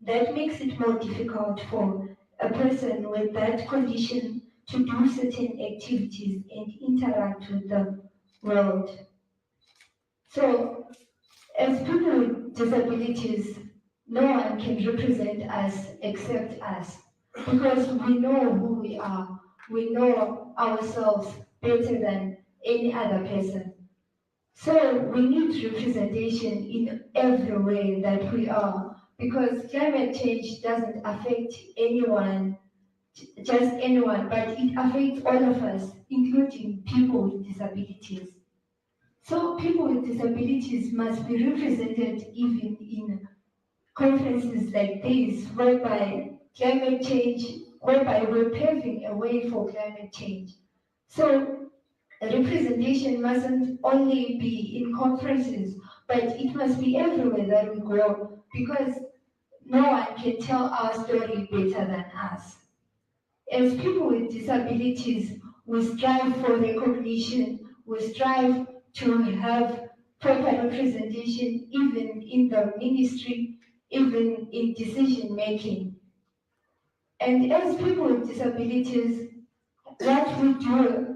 that makes it more difficult for a person with that condition to do certain activities and interact with the world. So, as people with disabilities, no one can represent us except us, because we know who we are. We know ourselves better than any other person. So we need representation in every way that we are, because climate change doesn't affect anyone, just anyone, but it affects all of us, including people with disabilities. So people with disabilities must be represented even in conferences like this, whereby we're paving a way for climate change. So representation mustn't only be in conferences, but it must be everywhere that we go, because no one can tell our story better than us. As people with disabilities, we strive for recognition, we strive to have proper representation even in the ministry, even in decision making. And as people with disabilities, what we do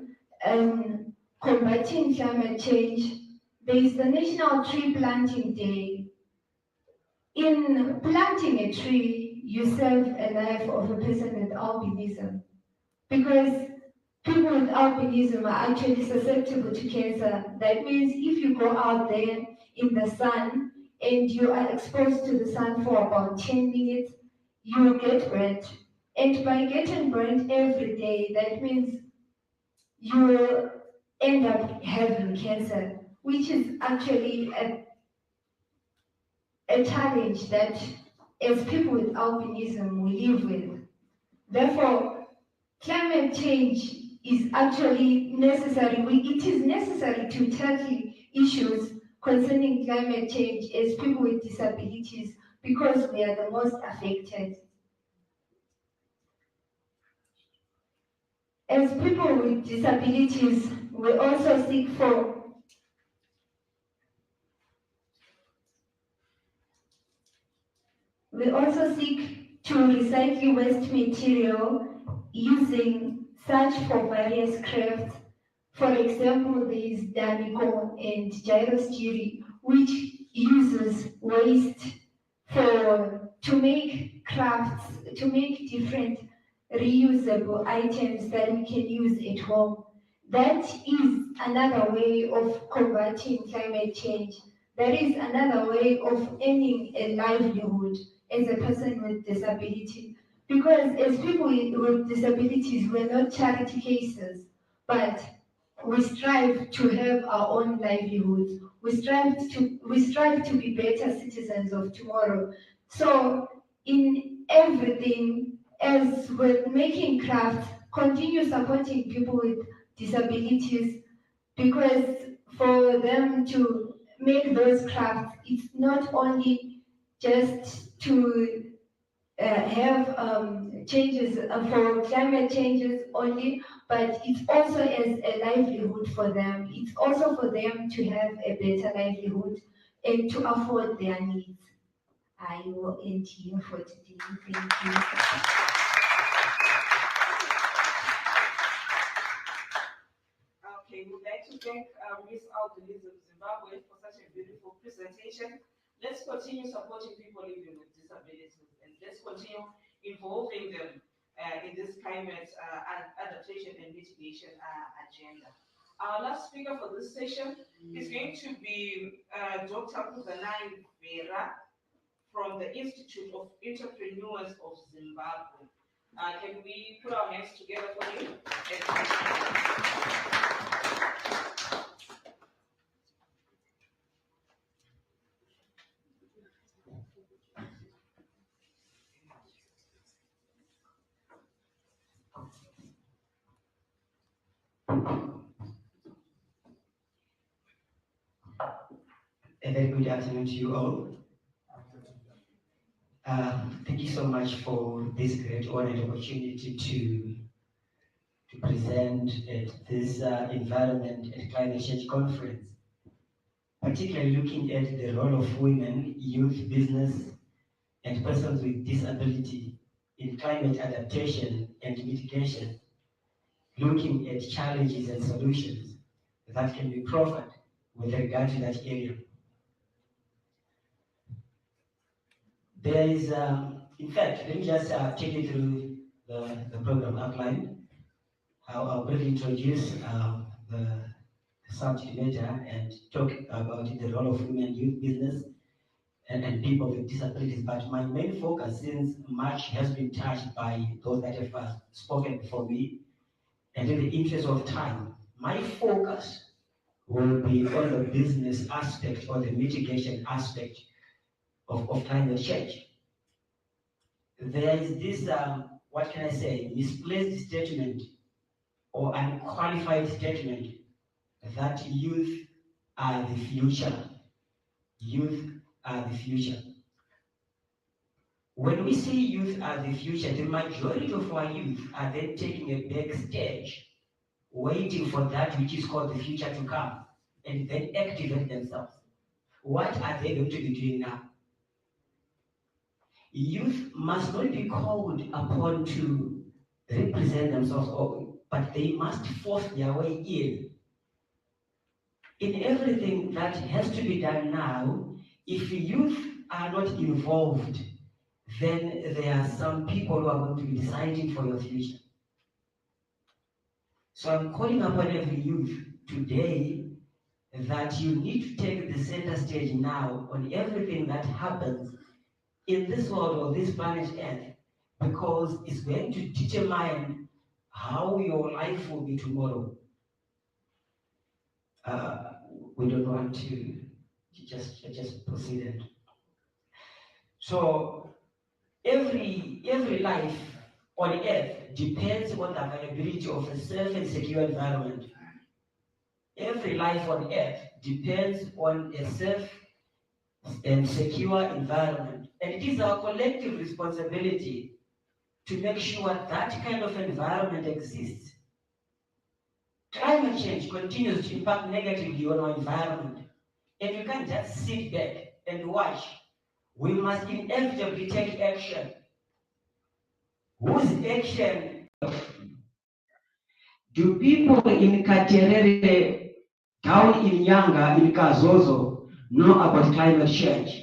combating climate change, there is the National Tree Planting Day. In planting a tree, you save a life of a person with albinism, because people with albinism are actually susceptible to cancer. That means if you go out there in the sun and you are exposed to the sun for about 10 minutes, you will get burnt. And by getting burnt every day, that means you will end up having cancer, which is actually a challenge that as people with albinism we live with. Therefore, climate change is actually necessary. It is necessary to tackle issues concerning climate change as people with disabilities, because we are the most affected. As people with disabilities, we also seek to recycle waste material using search for various crafts. For example, there is Danico and Gyrostiri, which uses waste to make crafts, to make different reusable items that we can use at home. That is another way of combating climate change. That is another way of earning a livelihood as a person with disability. Because as people with disabilities, we're not charity cases, but we strive to have our own livelihoods. We strive to be better citizens of tomorrow. So in everything, as with making crafts, continue supporting people with disabilities, because for them to make those crafts, it's not only just to have changes for climate changes only, but it's also as a livelihood for them. It's also for them to have a better livelihood and to afford their needs. I will end here for today. Thank you. like to thank Ms. Aldeniz of Zimbabwe for such a beautiful presentation. Let's continue supporting people living with disabilities, and let's continue involving them in this climate adaptation and mitigation agenda. Our last speaker for this session is going to be Dr. Kuzanani Vera from the Institute of Entrepreneurs of Zimbabwe. Can we put our hands together for him? A very good afternoon to you all. Thank you so much for this great honor and opportunity to present at this Environment and Climate Change Conference, particularly looking at the role of women, youth, business, and persons with disability in climate adaptation and mitigation, looking at challenges and solutions that can be proffered with regard to that area. There is, in fact, let me just take you through the program outline. I'll briefly introduce the subject matter and talk about the role of women, youth, business, and people with disabilities. But my main focus, since much has been touched by those that have spoken before me, and in the interest of time, my focus will be on the business aspect or the mitigation aspect of climate change. There is this, what can I say, misplaced statement or unqualified statement that youth are the future. Youth are the future. When we say youth are the future, the majority of our youth are then taking a backstage, waiting for that which is called the future to come, and then activate themselves. What are they going to be doing now? Youth must not be called upon to represent themselves, but they must force their way in. In everything that has to be done now, if youth are not involved, then there are some people who are going to be deciding for your future. So I'm calling upon every youth today that you need to take the center stage now on everything that happens in this world or this planet Earth, because it's going to determine how your life will be tomorrow. We don't want to just proceed it. So every life on Earth depends on the availability of a safe and secure environment. Every life on Earth depends on a safe and secure environment. And it is our collective responsibility to make sure that kind of environment exists. Climate change continues to impact negatively on our environment, and you can't just sit back and watch. We must inevitably take action. Whose action? Do people in Katerere, down in Yanga, in Kazozo, know about climate change?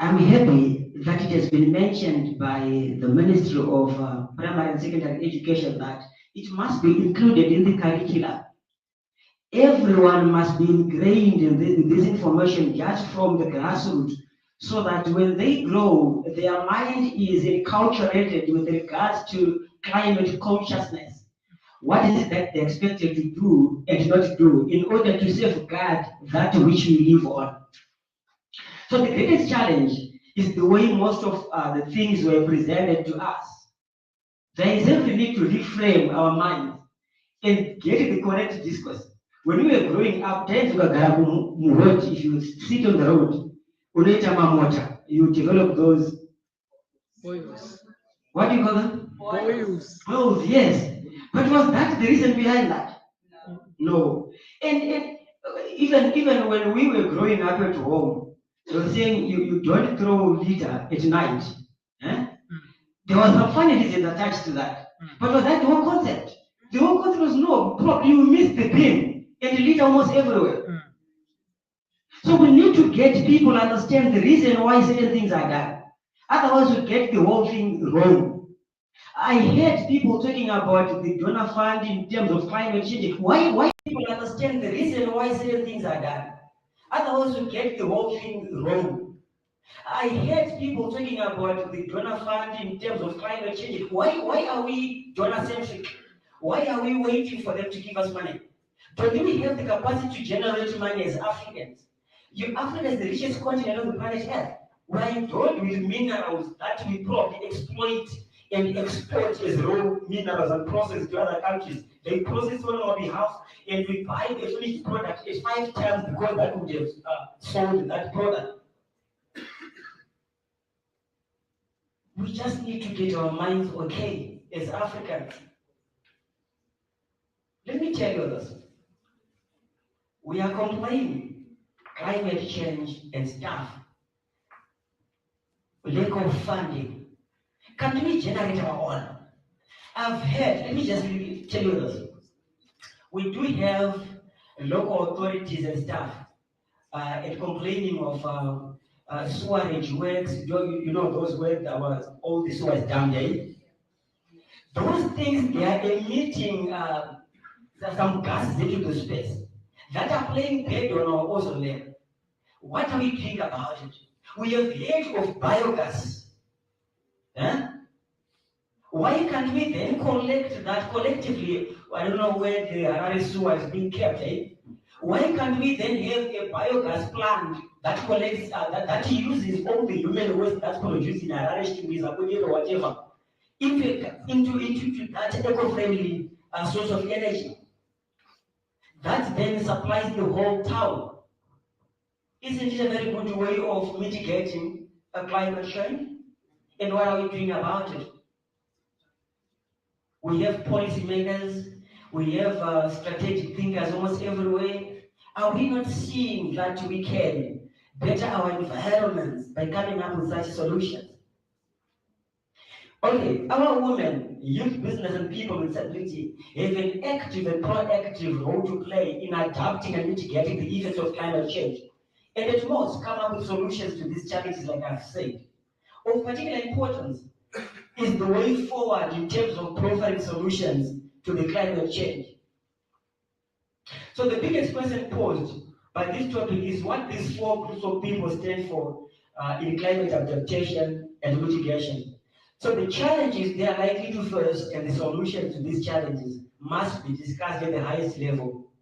I'm happy that it has been mentioned by the Ministry of Primary and Secondary Education that it must be included in the curricula. Everyone must be ingrained in this information just from the grassroots, so that when they grow, their mind is enculturated with regards to climate consciousness. What is it that they're expected to do and not do in order to safeguard that which we live on? So the greatest challenge is the way most of the things were presented to us. There is every need to reframe our minds and get the correct discourse. When we were growing up, if you sit on the road, you develop those Boils. What do you call them? Boils. Boils, yes. But was that the reason behind that? No. And even when we were growing up at home, they were saying you don't throw litter at night. Eh? There was some funny reason attached to that. But was that the whole concept? The whole concept was no, probably you missed the bin. and litter almost everywhere. So we need to get people to understand the reason why certain things are done. Otherwise, we get the whole thing wrong. I heard people talking about the donor fund in terms of climate change. Why people understand the reason why certain things are done? Otherwise, we get the whole thing wrong. I heard people talking about the donor fund in terms of climate change. Why are we donor centric? Why are we waiting for them to give us money? Don't we have the capacity to generate money as Africans? Africa is the richest continent on the planet Earth. We are endowed with minerals that we probably exploit and export as raw minerals and process to other countries. They process on our behalf and we buy the finished product at 5 times because that would have sold that product. We just need to get our minds okay as Africans. Let me tell you this. We are complaining climate change and stuff, lack of funding. Can we generate our own? I've heard, let me just tell you this. We do have local authorities and stuff and complaining of sewerage works, you know those where all the sewers down there. Those things, they are emitting some gases into the space that are playing bad on our ozone layer. What are we doing about it? We have heard of biogas. Huh? Why can't we then collect that collectively? I don't know where the Harare sewer is being kept. Why can't we then have a biogas plant that collects, that uses all the human waste that's produced in Harare, Zimbabwe, or whatever, into that eco-friendly source of energy that then supplies the whole town? Isn't it a very good way of mitigating climate change? And what are we doing about it? We have policymakers, we have strategic thinkers almost everywhere. Are we not seeing that we can better our environments by coming up with such solutions? Okay, our women, youth, business, and people with disability have an active and proactive role to play in adapting and mitigating the effects of climate change, and at most come up with solutions to these challenges, like I've said. Of particular importance is the way forward in terms of providing solutions to the climate change. So the biggest question posed by this topic is what these 4 groups of people stand for in climate adaptation and mitigation. So the challenges they are likely to face and the solutions to these challenges must be discussed at the highest level.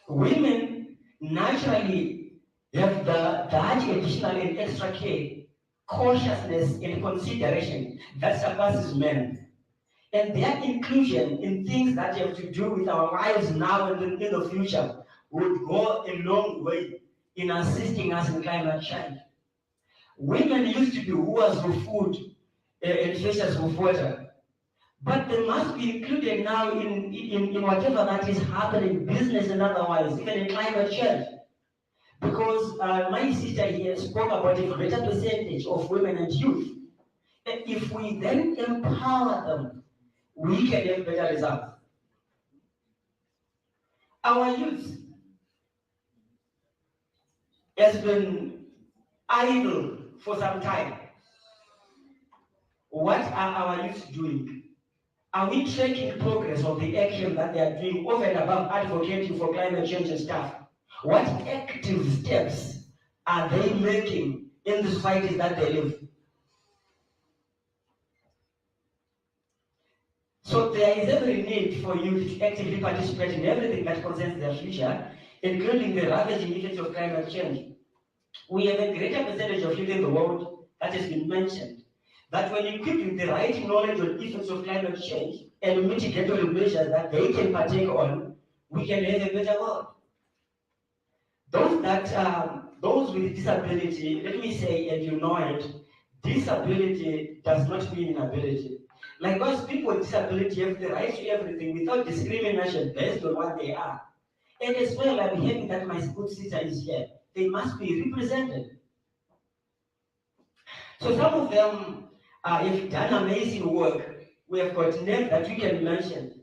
Women naturally have the additional and extra care, cautiousness, and consideration that surpasses men. And their inclusion in things that have to do with our lives now and in the future would go a long way in assisting us in climate change. Women used to be hooers of food and fetchers of water, but they must be included now in whatever that is happening, business and otherwise, even in climate change. Because my sister here spoke about a greater percentage of women and youth. And if we then empower them, we can have better results. Our youth has been idle for some time. What are our youth doing? Are we tracking progress of the action that they are doing over and above advocating for climate change and stuff? What active steps are they making in the societies that they live? So there is every need for youth to actively participate in everything that concerns their future, including the ravaging effects of climate change. We have a greater percentage of youth in the world that has been mentioned, that when equipped with the right knowledge on effects of climate change and mitigatory measures that they can partake on, we can have a better world. Those with disability, let me say, and you know it, disability does not mean inability. Likewise, people with disability have the right to everything without discrimination based on what they are. And as well, I'm happy that my good sister is here. They must be represented. So some of them have done amazing work. We have got names that we can mention.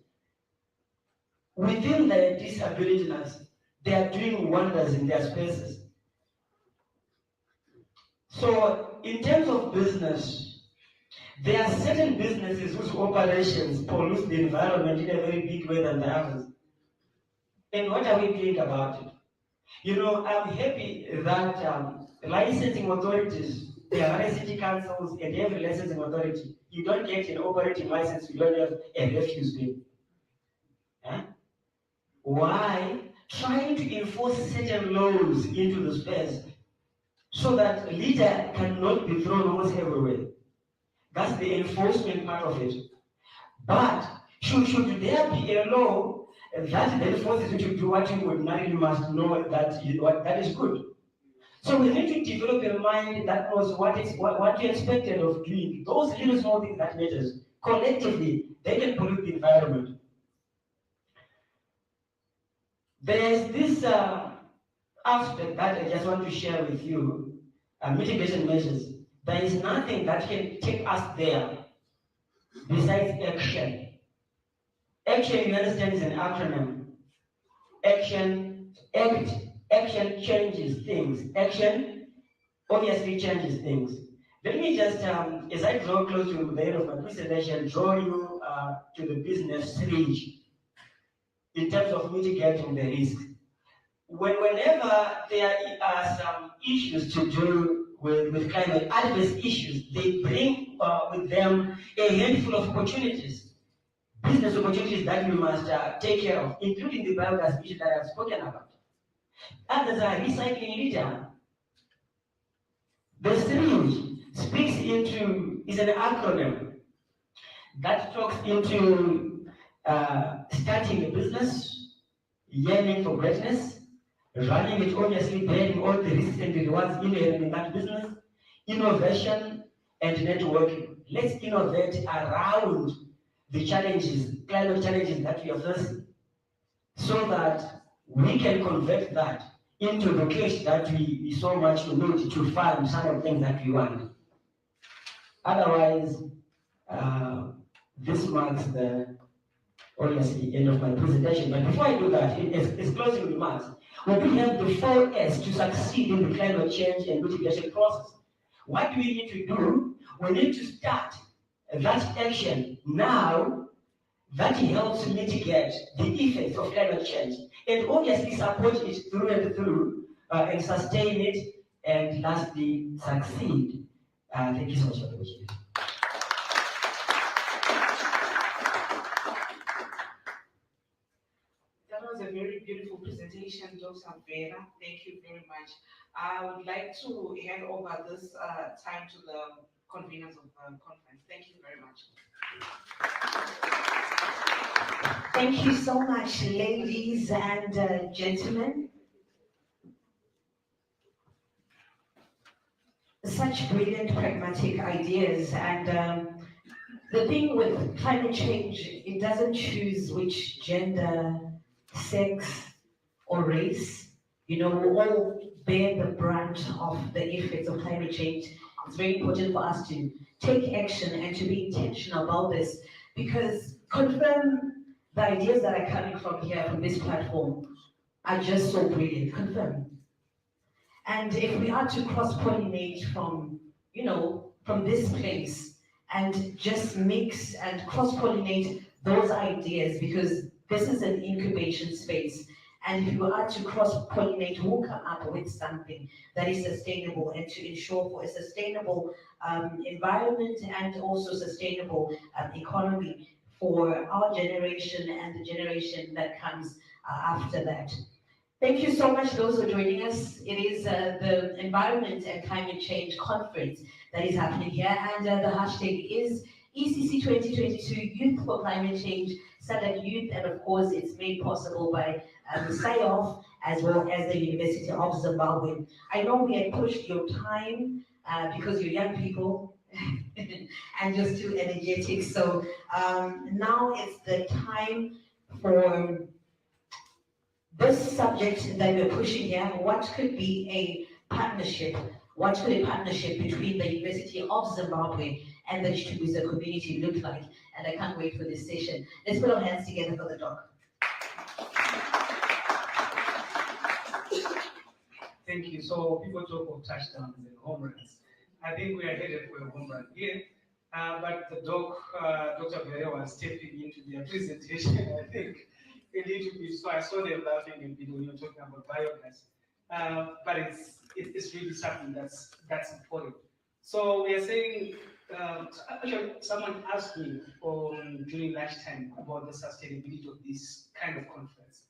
within the disabilities, they are doing wonders in their spaces. So in terms of business, there are certain businesses whose operations pollute the environment in a very big way than the others. And what are we doing about it? You know, I'm happy that licensing authorities, there are city councils and every licensing authority, you don't get an operating license, you don't have a refuse bin. Huh? Why? Trying to enforce certain laws into the space so that litter cannot be thrown almost everywhere. That's the enforcement part of it. But should there be a law that then forces you to do what you ordinarily must know that is good? So we need to develop a mind that knows what you expected of doing. Those little small things that matters. Collectively, they can pollute the environment. There's this aspect that I just want to share with you, mitigation measures. There is nothing that can take us there besides action. Action, you understand, is an acronym. Action changes things. Action obviously changes things. Let me just, as I draw close to the end of my presentation, draw you to the business stage in terms of mitigating the risk. Whenever there are some issues to do with climate, adverse issues, they bring with them a handful of opportunities, business opportunities that we must take care of, including the biogas issue that I've spoken about. Others are recycling litter. The STREAM speaks into, is an acronym that talks into starting a business, yearning for greatness, running it, obviously bearing all the risks and the rewards inherent in that business, innovation and networking. Let's innovate around the challenges, climate challenges that we are facing, so that we can convert that into the cash that we so much need to fund some of the things that we want. Otherwise, this marks the obviously end of my presentation. But before I do that, as closing remarks, we have the 4 S to succeed in the climate change and mitigation process. What do we need to do? We need to start that action now that helps mitigate the effects of climate change, and obviously support it through and through, and sustain it, and lastly succeed. Thank you so much for the opportunity. That was a very beautiful presentation, Dr. Fana. Thank you very much. I would like to hand over this time to the conveners of the conference. Thank you very much. Thank you so much, ladies and gentlemen. Such brilliant, pragmatic ideas. And the thing with climate change, it doesn't choose which gender, sex, or race. You know, we all bear the brunt of the effects of climate change. It's very important for us to take action and to be intentional about this, because confirm the ideas that are coming from here, from this platform, are just so brilliant. Confirm. And if we are to cross-pollinate from, you know, from this place and just mix and cross-pollinate those ideas, because this is an incubation space. And if you are to cross-pollinate, we'll come up with something that is sustainable and to ensure for a sustainable environment and also sustainable economy for our generation and the generation that comes after that. Thank you so much, those who are joining us. It is the Environment and Climate Change Conference that is happening here, and the hashtag is ECC 2022 Youth for Climate Change, SADC Youth, and of course it's made possible by Sayof as well as the University of Zimbabwe. I know we had pushed your time because you're young people and you're still energetic, so now it's the time for this subject that we're pushing here. What could be a partnership? What could a partnership between the University of Zimbabwe and the Chiware community look like? And I can't wait for this session. Let's put our hands together for the talk. Thank you. So people talk of touchdowns and home runs. I think we are headed for a home run here. But the Dr. Byron was stepping into their presentation. I think a little bit. So I saw them laughing a bit when you were talking about biogas. But it's really something that's important. So we are saying, actually, someone asked me during lunchtime about the sustainability of this kind of conference.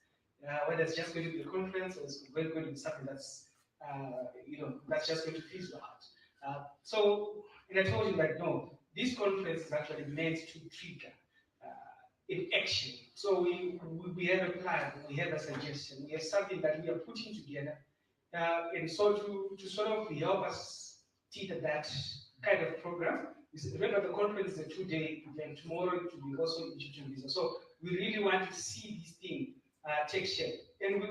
Whether it's just going to be a conference or it's going to be something that's, that's just going to feed the heart. And I told you that no, this conference is actually meant to trigger in action. So we have a plan, we have a suggestion, we have something that we are putting together. And so to sort of help us teeter that kind of program, remember the conference is a 2-day event, tomorrow it will be also in Chiware. So we really want to see this thing take shape. And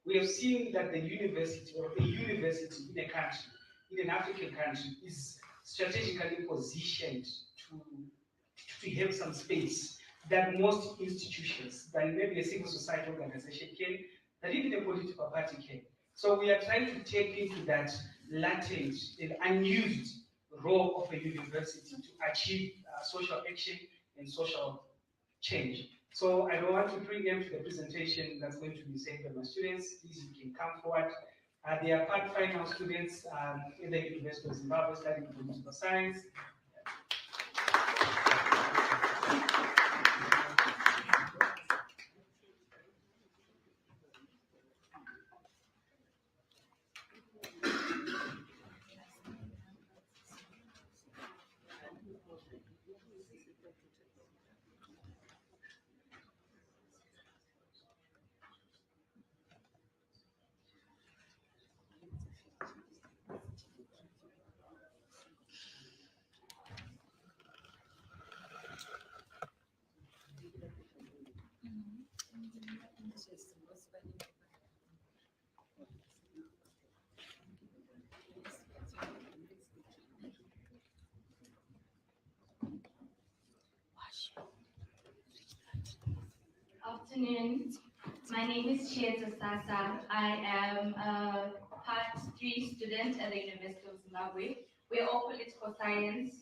we have seen that the university or a university in a country, in an African country, is strategically positioned to have some space that most institutions, that maybe a civil society organization can, that even a political party can. So we are trying to tap into that latent and unused role of a university to achieve social action and social change. So I don't want to preempt the presentation that's going to be said by my students. Please, you can come forward. They are part final students in the University of Zimbabwe studying political science. Afternoon. My name is Chanthalangsy. I am a Part 3 student at the University of Zimbabwe. We're all political science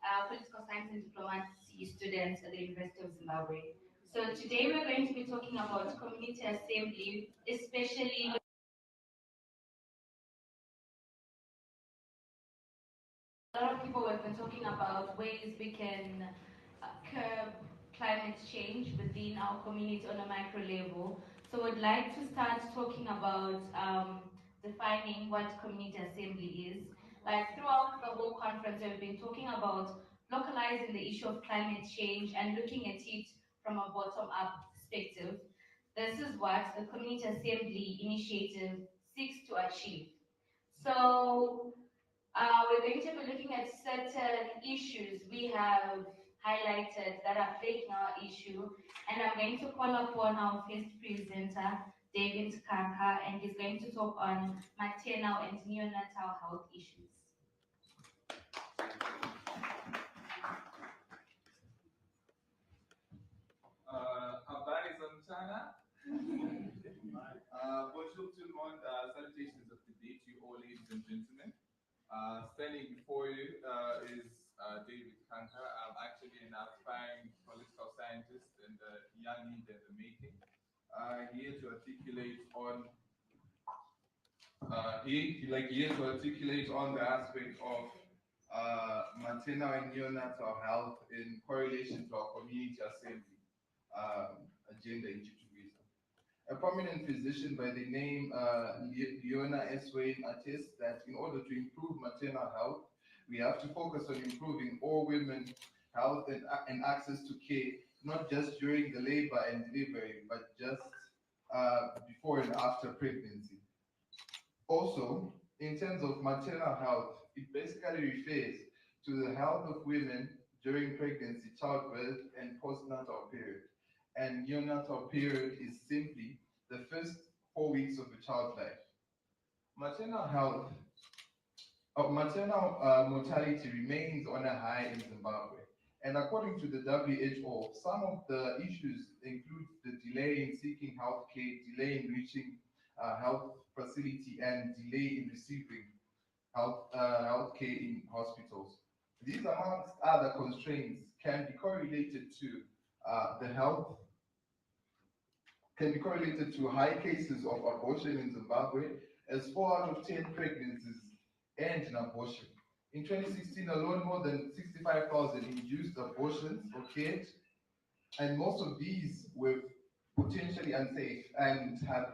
and diplomacy students at the University of Zimbabwe. So today we're going to be talking about community assembly, especially a lot of people have been talking about ways we can curb climate change within our community on a micro level. So I'd like to start talking about defining what community assembly is. Like throughout the whole conference, we've been talking about localizing the issue of climate change and looking at it from a bottom-up perspective. This is what the Community Assembly Initiative seeks to achieve. So we're going to be looking at certain issues we have highlighted that are plaguing our issue, and I'm going to call upon our first presenter, David Kaka, and he's going to talk on maternal and neonatal health issues. Habari za mchana. Bonjour tout le monde. Salutations of the day to you all, ladies and gentlemen. Standing before you is David Kaka. I'm actually an aspiring political scientist and a young leader in the making. Here to articulate on the aspect of maternal and neonatal health in correlation to our community assembly agenda in Chiware. A prominent physician by the name Leona S. Wayne attests that in order to improve maternal health, we have to focus on improving all women's health and access to care, not just during the labor and delivery, but just before and after pregnancy. Also, in terms of maternal health, it basically refers to the health of women during pregnancy, childbirth, and postnatal period. And neonatal period is simply the first 4 weeks of a child's life. Maternal mortality remains on a high in Zimbabwe. And according to the WHO, some of the issues include the delay in seeking health care, delay in reaching health facility and delay in receiving health care in hospitals. These, amongst other constraints, can be correlated to high cases of abortion in Zimbabwe, as 4 out of 10 pregnancies end in abortion. In 2016 alone, more than 65,000 induced abortions occurred, and most of these were potentially unsafe and have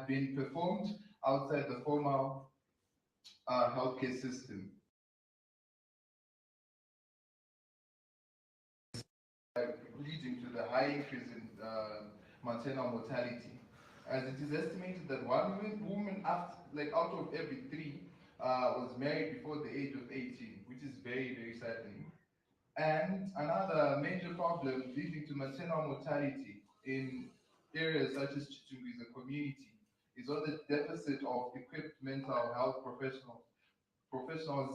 been performed outside the formal healthcare system, leading to the high increase in maternal mortality. As it is estimated that one woman out of every 3 was married before the age of 18, which is very, very saddening. And another major problem leading to maternal mortality in areas such as Chichunguiza community is on the deficit of equipped mental health professionals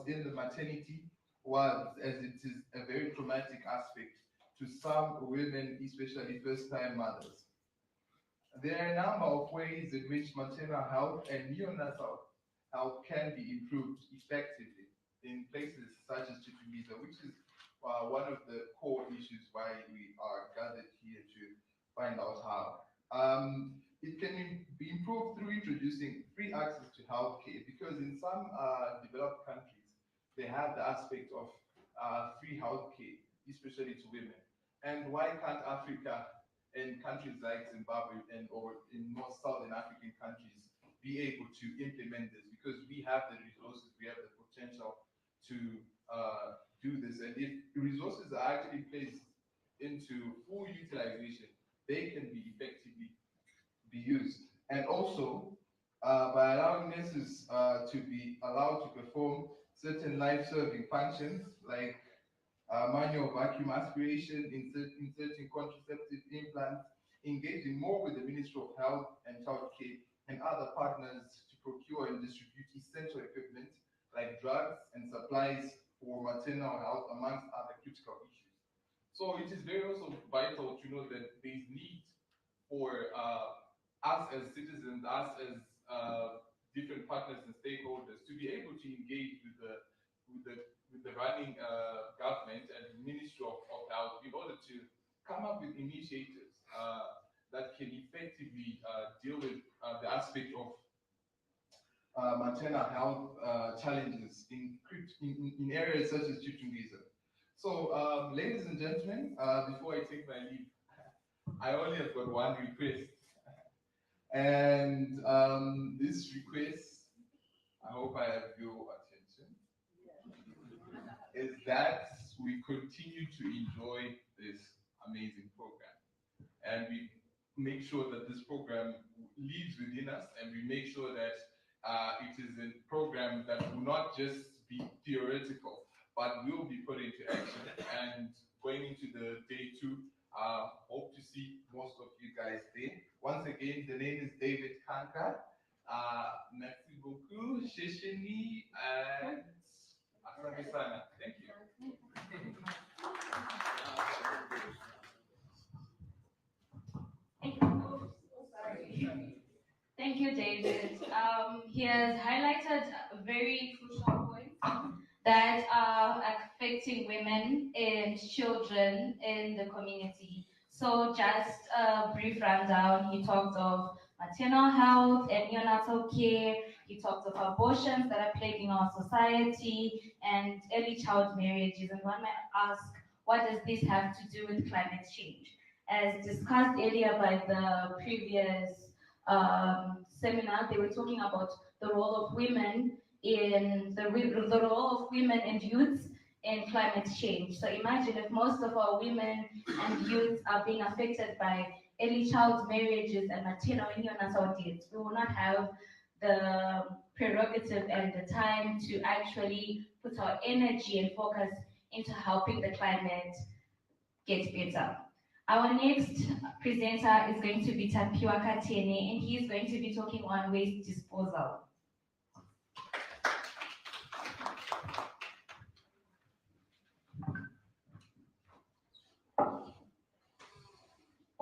in the maternity wards, as it is a very traumatic aspect to some women, especially first-time mothers. There are a number of ways in which maternal health and neonatal health can be improved effectively in places such as Chichunguiza, which is one of the core issues why we are gathered here to find out how. It can be improved through introducing free access to healthcare, because in some developed countries, they have the aspect of free healthcare, especially to women. And why can't Africa and countries like Zimbabwe or in most Southern African countries be able to implement this? Because we have the resources, we have the potential to do this. And if the resources are actually placed into full utilization, they can be effectively be used. And also, by allowing nurses to be allowed to perform certain life-serving functions like manual vacuum aspiration, inserting contraceptive implants, engaging more with the Ministry of Health and Child Care and other partners to procure and distribute essential equipment like drugs and supplies for maternal health, amongst other critical issues. So it is very also vital to know that there is need for us as citizens, us as different partners and stakeholders to be able to engage with the running government and the Ministry of Health in order to come up with initiatives that can effectively deal with the aspect of maternal health challenges in areas such as Chichunguiza. So, ladies and gentlemen, before I take my leave, I only have got one request. And this request, I hope I have your attention, is that we continue to enjoy this amazing program. And we make sure that this program lives within us, and we make sure that it is a program that will not just be theoretical, but will be put into action. And going into the day 2, hope to see most of you guys there. Once again, the name is David Kanka. Merci beaucoup, Shishini, and Asante Sana. Thank you. Thank you, David. He has highlighted very crucial points that are affecting women and children in the community. So just a brief rundown, he talked of maternal health and neonatal care, he talked of abortions that are plaguing our society and early child marriages. And one might ask, what does this have to do with climate change? As discussed earlier by the previous seminar, they were talking about the role of women in the role of women and youths in climate change. So imagine if most of our women and youths are being affected by early child marriages and maternal and neonatal deaths. We will not have the prerogative and the time to actually put our energy and focus into helping the climate get better. Our next presenter is going to be Tapiwa Katene, and he is going to be talking on waste disposal.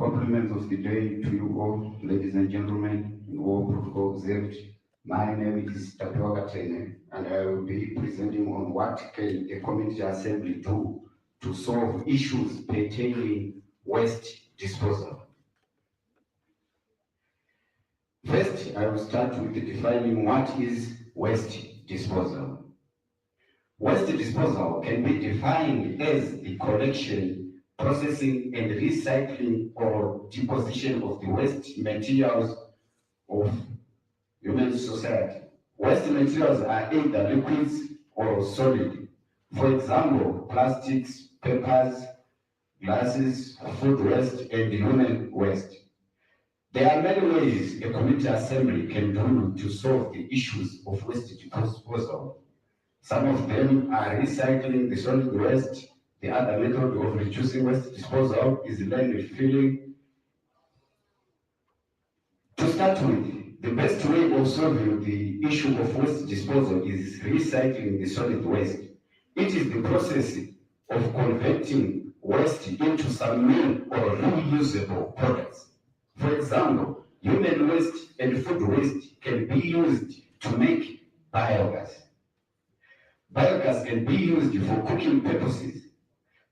Compliments of the day to you all, ladies and gentlemen, in all protocol observed. My name is Tapioca Tene, and I will be presenting on what can a community assembly do to solve issues pertaining waste disposal. First, I will start with defining what is waste disposal. Waste disposal can be defined as the collection, processing, and recycling or deposition of the waste materials of human society. Waste materials are either liquids or solid. For example, plastics, papers, glasses, food waste, and human waste. There are many ways a community assembly can do to solve the issues of waste disposal. Some of them are recycling the solid waste. The other method of reducing waste disposal is landfilling. To start with, the best way of solving the issue of waste disposal is recycling the solid waste. It is the process of converting waste into some new or reusable products. For example, human waste and food waste can be used to make biogas. Biogas can be used for cooking purposes.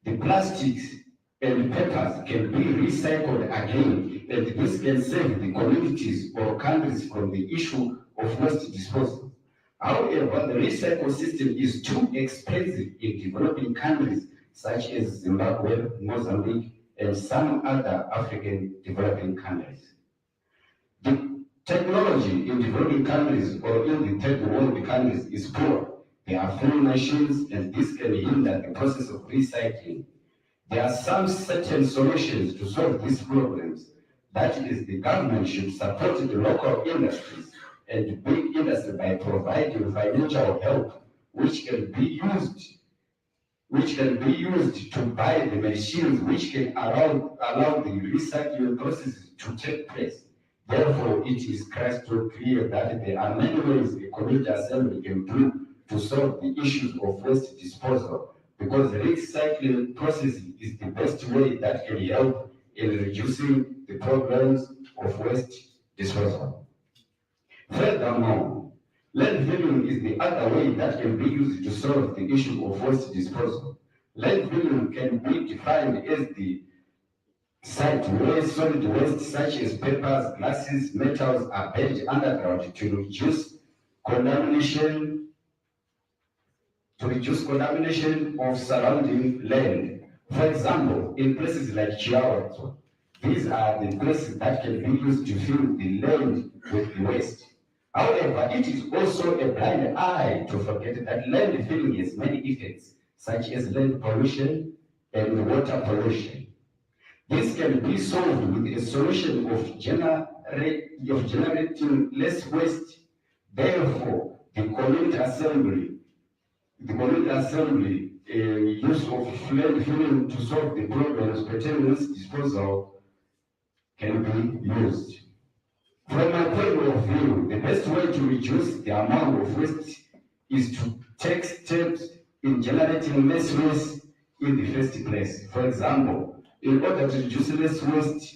The plastics and papers can be recycled again, and this can save the communities or countries from the issue of waste disposal. However, the recycle system is too expensive in developing countries such as Zimbabwe, Mozambique, and some other African developing countries. The technology in developing countries or in the third world countries is poor. There are few machines, and this can hinder the process of recycling. There are some certain solutions to solve these problems. That is, the government should support the local industries and big industry by providing financial help, which can be used to buy the machines which can allow the recycling process to take place. Therefore, it is crystal clear that there are many ways a community assembly can do to solve the issues of waste disposal, because the recycling process is the best way that can help in reducing the problems of waste disposal. Furthermore, landfilling is the other way that can be used to solve the issue of waste disposal. Landfilling can be defined as the site where solid waste such as papers, glasses, metals are buried underground to reduce contamination of surrounding land. For example, in places like Chiware, these are the places that can be used to fill the land with the waste. However, it is also a blind eye to forget that land filling has many effects, such as land pollution and water pollution. This can be solved with a solution of generating less waste. Therefore, the community assembly use of land filling to solve the problems pertaining to disposal can be used. From my point of view, the best way to reduce the amount of waste is to take steps in generating less waste in the first place. For example, in order to reduce less waste,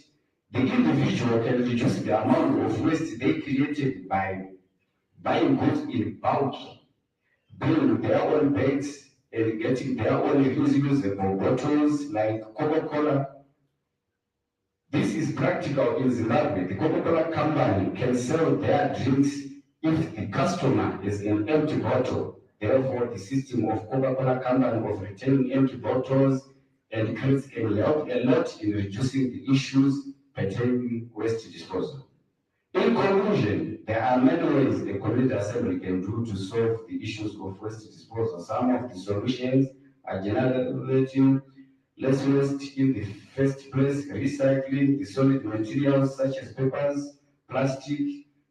the individual can reduce the amount of waste they created by buying goods in bulk, building their own bags, and getting their own reusable bottles like Coca-Cola. This is practical in Zimbabwe. The Coca-Cola company can sell their drinks if the customer is an empty bottle. Therefore, the system of Coca-Cola company of returning empty bottles and crates can help a lot in reducing the issues pertaining waste disposal. In conclusion, there are many ways a community assembly can do to solve the issues of waste disposal. Some of the solutions are generating less waste in the first place, recycling the solid materials such as papers, plastic.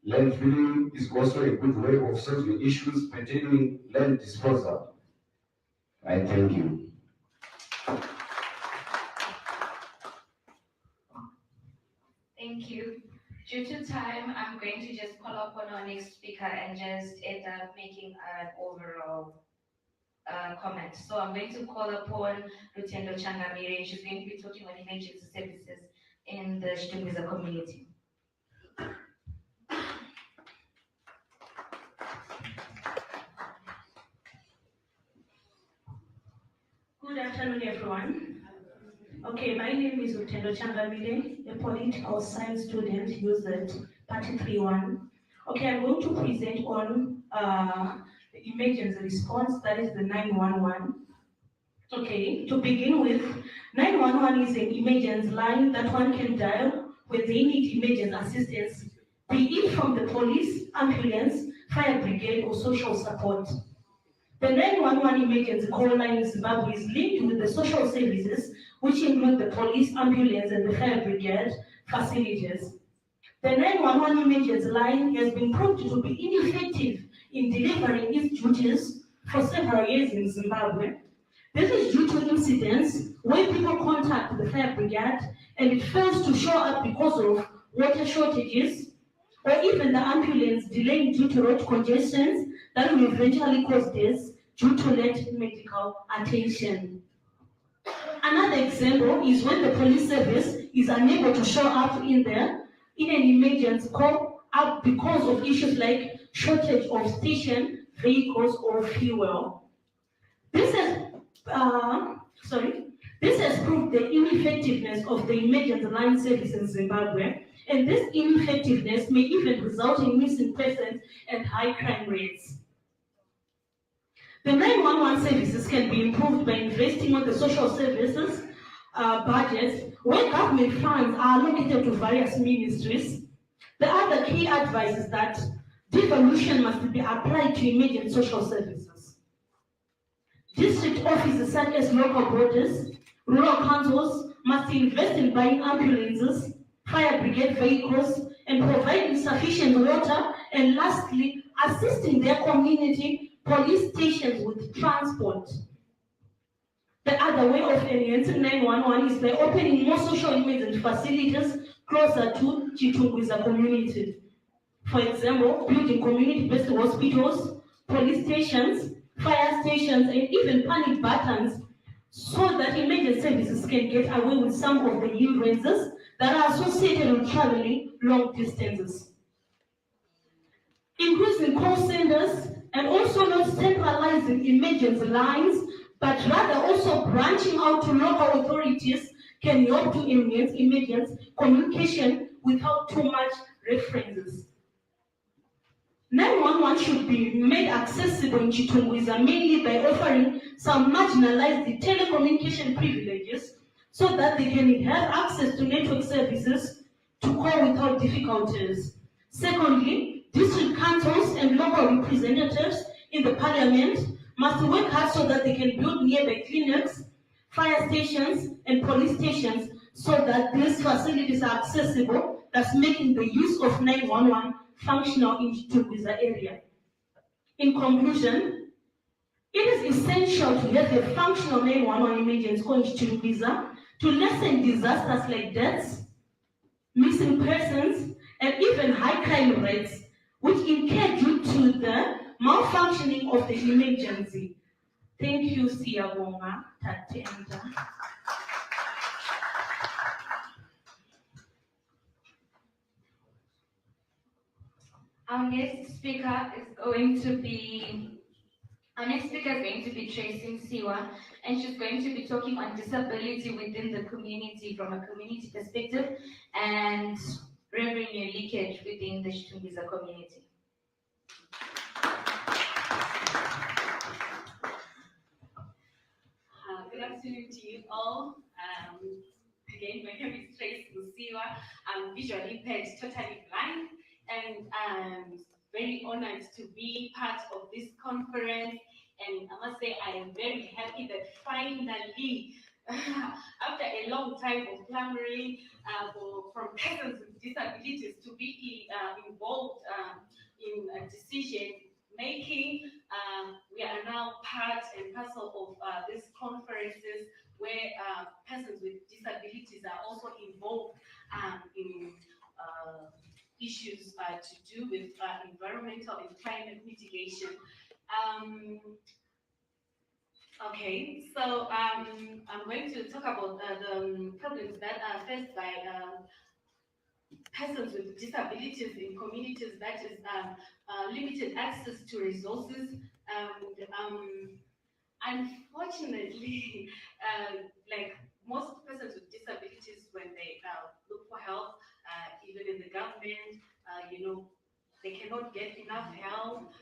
Landfilling is also a good way of solving issues pertaining land disposal. I thank you. Thank you. Due to time, I'm going to just call upon our next speaker and just end up making an overall comment. So I'm going to call upon Lieutenant Changamire, and she's going to be talking on emergency services in the Chiware community. Good afternoon, everyone. Okay, my name is Utendo Changamile, a political science student, UZ Party 31. Okay, I'm going to present on the emergency response, that is the 911. Okay, to begin with, 911 is an emergency line that one can dial when they need emergency assistance, be it from the police, ambulance, fire brigade, or social support. The 911 emergency call line in Zimbabwe is linked with the social services, which include the police, ambulance, and the fire brigade facilities. The 911 emergency line has been proved to be ineffective in delivering its duties for several years in Zimbabwe. This is due to incidents where people contact the fire brigade and it fails to show up because of water shortages, or even the ambulance delaying due to road congestions that will eventually cause deaths due to late medical attention. Another example is when the police service is unable to show up in an emergency call up because of issues like shortage of station vehicles or fuel. This has proved the ineffectiveness of the emergency line service in Zimbabwe, and this ineffectiveness may even result in missing persons and high crime rates. The 911 services can be improved by investing on the social services budgets where government funds are allocated to various ministries. The other key advice is that devolution must be applied to immediate social services. District offices such as local bodies, rural councils must invest in buying ambulances, fire brigade vehicles, and providing sufficient water, and lastly, assisting their community police stations with transport. The other way of enhancing 911 is by opening more social emergency facilities closer to Chiware community. For example, building community-based hospitals, police stations, fire stations, and even panic buttons, so that emergency services can get away with some of the hindrances that are associated with traveling long distances. Increasing call centers and also not centralizing emergency lines, but rather also branching out to local authorities can help to enhance emergency communication without too much references. 911 should be made accessible in Chiware mainly by offering some marginalized telecommunication privileges so that they can have access to network services to call without difficulties. Secondly, district councils and local representatives in the parliament must work hard so that they can build nearby clinics, fire stations, and police stations so that these facilities are accessible, thus making the use of 911 functional in Chiware area. In conclusion, it is essential to have a functional 911 emergency call in Chiware to lessen disasters like deaths, missing persons, and even high crime rates, which incur due to the malfunctioning of the emergency. Thank you, Siyabonga Tatenda. Our next speaker is going to be Tracy Msiwa, and she's going to be talking on disability within the community from a community perspective and revenue leakage within the Chiware community. Good afternoon to you all. Again, my name is Tracy Msiwa. I'm visually impaired, totally blind, and I'm very honored to be part of this conference. And I must say, I am very happy that finally, after a long time of clamoring from persons with disabilities to be involved in decision making, we are now part and parcel of these conferences where persons with disabilities are also involved in issues to do with environmental and climate mitigation. Okay, so I'm going to talk about the problems that are faced by persons with disabilities in communities, that is limited access to resources. Unfortunately, like most persons with disabilities, when they look for help, even in the government, they cannot get enough help.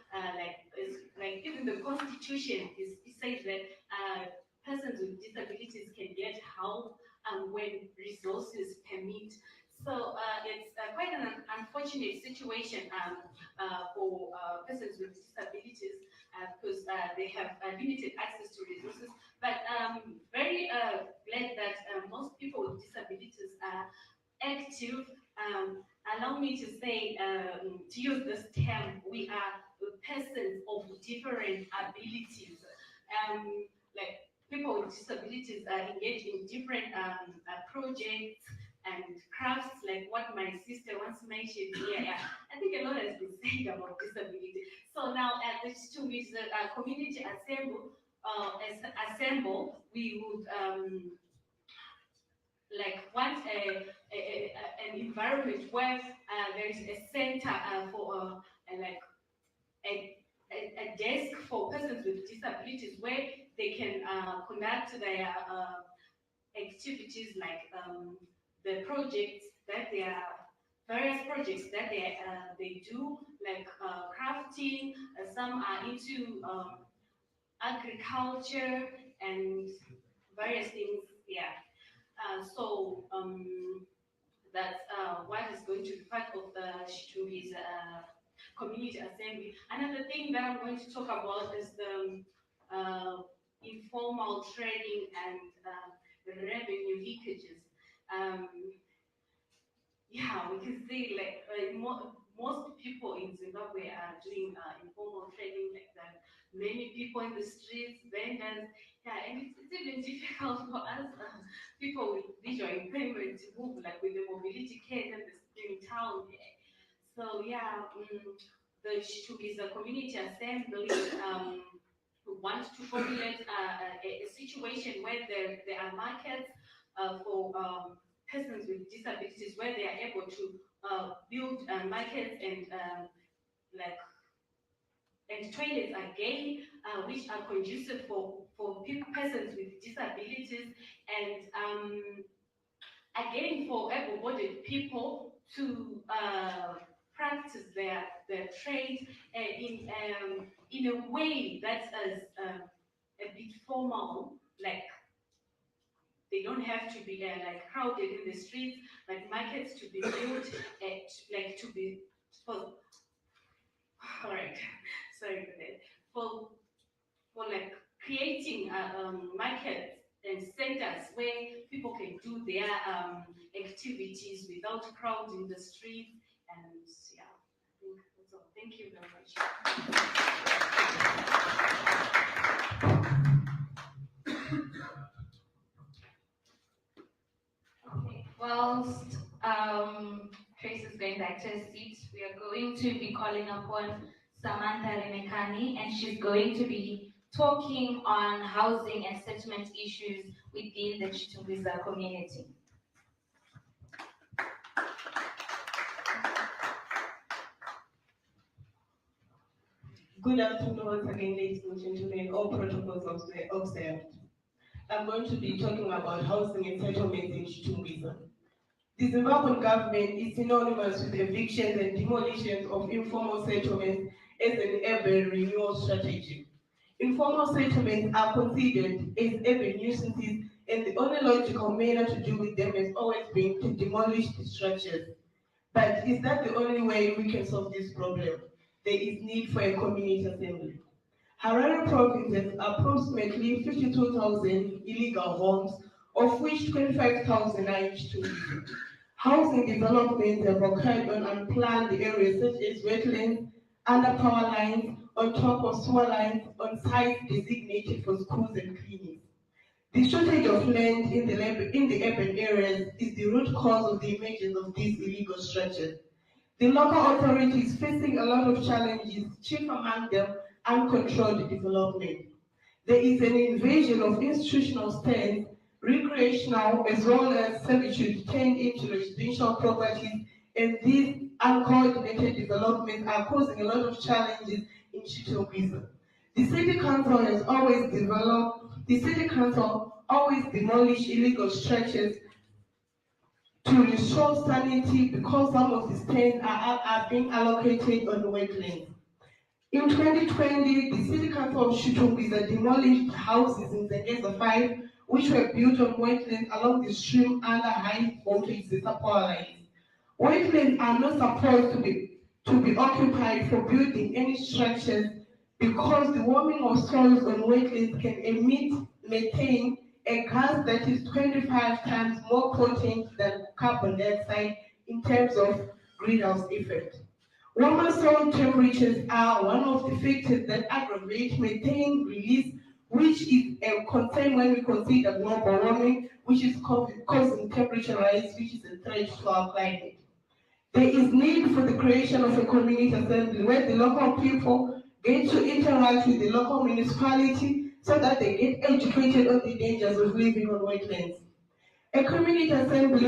Like even the constitution it says that persons with disabilities can get help when resources permit. So it's quite an unfortunate situation for persons with disabilities because they have limited access to resources. But very glad that most people with disabilities are active. Allow me to say, to use this term, we are persons of different abilities. Like people with disabilities are engaged in different projects and crafts, like what my sister once mentioned here. Yeah, I think a lot has been said about disability. So now at this two weeks, community assemble, we would like want an environment where there is a center for like a desk for persons with disabilities where they can conduct their activities like the projects that they are various projects that they do like crafting. Some are into agriculture and various things. Yeah. So that's what is going to be part of the Chitumbi's community assembly. Another thing that I'm going to talk about is the informal trading and revenue leakages. Yeah, we can see like most people in Zimbabwe are doing informal trading like that. Many people in the streets, vendors, yeah, and it's even difficult for us people with visual impairment to move like with the mobility care and in town. Yeah. So yeah, the Chitumbi's community assembly want to formulate a situation where there are markets for persons with disabilities where they are able to build markets and like and toilets again, which are conducive for persons with disabilities and again for able-bodied people to practice their trade in a way that is a bit formal, like they don't have to be like crowded in the streets, like markets to be built, like to be for. All right, sorry for that. For like creating markets and centers where people can do their activities without crowding the streets, and yeah, I think that's all. Thank you very much. Okay, whilst Trace is going back to her seat, we are going to be calling upon Samantha Remekani, and she's going to be talking on housing and settlement issues within the Chitumbiza community. Good afternoon once again, ladies and gentlemen, all protocols observed. I'm going to be talking about housing and settlements in Chitumbiza. The Zimbabwean government is synonymous with evictions and demolitions of informal settlements as an urban renewal strategy. Informal settlements are considered as urban nuisances, and the only logical manner to deal with them has always been to demolish the structures. But is that the only way we can solve this problem? There is need for a community assembly. Harare province has approximately 52,000 illegal homes, of which 25,000 are in Chitumbiza. Housing developments have occurred on unplanned areas such as wetlands, under power lines, on top of sewer lines, on sites designated for schools and clinics. The shortage of land in the urban areas is the root cause of the emergence of these illegal structures. The local authorities facing a lot of challenges, chief among them uncontrolled development. there is an invasion of institutional stands, recreational as well as servitude turned into residential properties, and these uncoordinated developments are causing a lot of challenges in Chitokwiza. The city council always demolish illegal structures to restore sanity because some of the stands are being allocated on wetlands. In 2020, the City Council of Chitokwiza demolished houses in Zengeza 5, which were built on wetlands along the stream under high voltage ZELA power lines. Wetlands are not supposed to be occupied for building any structures because the warming of soils on wetlands can emit methane, a gas that is 25 times more potent than carbon dioxide in terms of greenhouse effect. Warmer soil temperatures are one of the factors that aggravate methane release, which is a concern when we consider global warming, which is causing temperature rise, which is a threat to our climate. There is need for the creation of a community assembly where the local people get to interact with the local municipality so that they get educated on the dangers of living on wetlands. A community assembly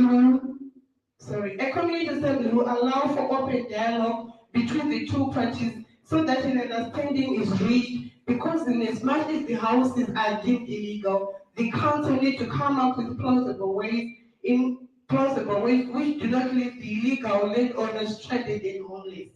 will allow for open dialogue between the two parties so that an understanding is reached, because in as much as the houses are deemed illegal, the council need to come up with plausible ways which do not leave the illegal landowners stranded and homeless.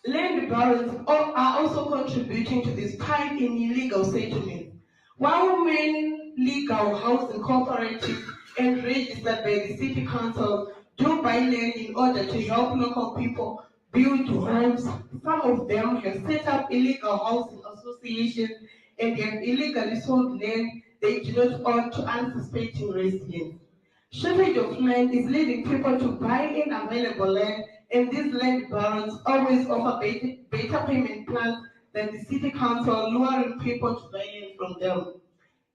Land barons are also contributing to this spike in illegal settlements. While many legal housing cooperatives and registered by the city council do buy land in order to help local people build homes, some of them have set up illegal housing associations and have illegally sold land they do not own to unsuspecting residents. Shortage of land is leading people to buy unavailable land, and these land barons always offer better payment plans than the city council, luring people to buy land from them.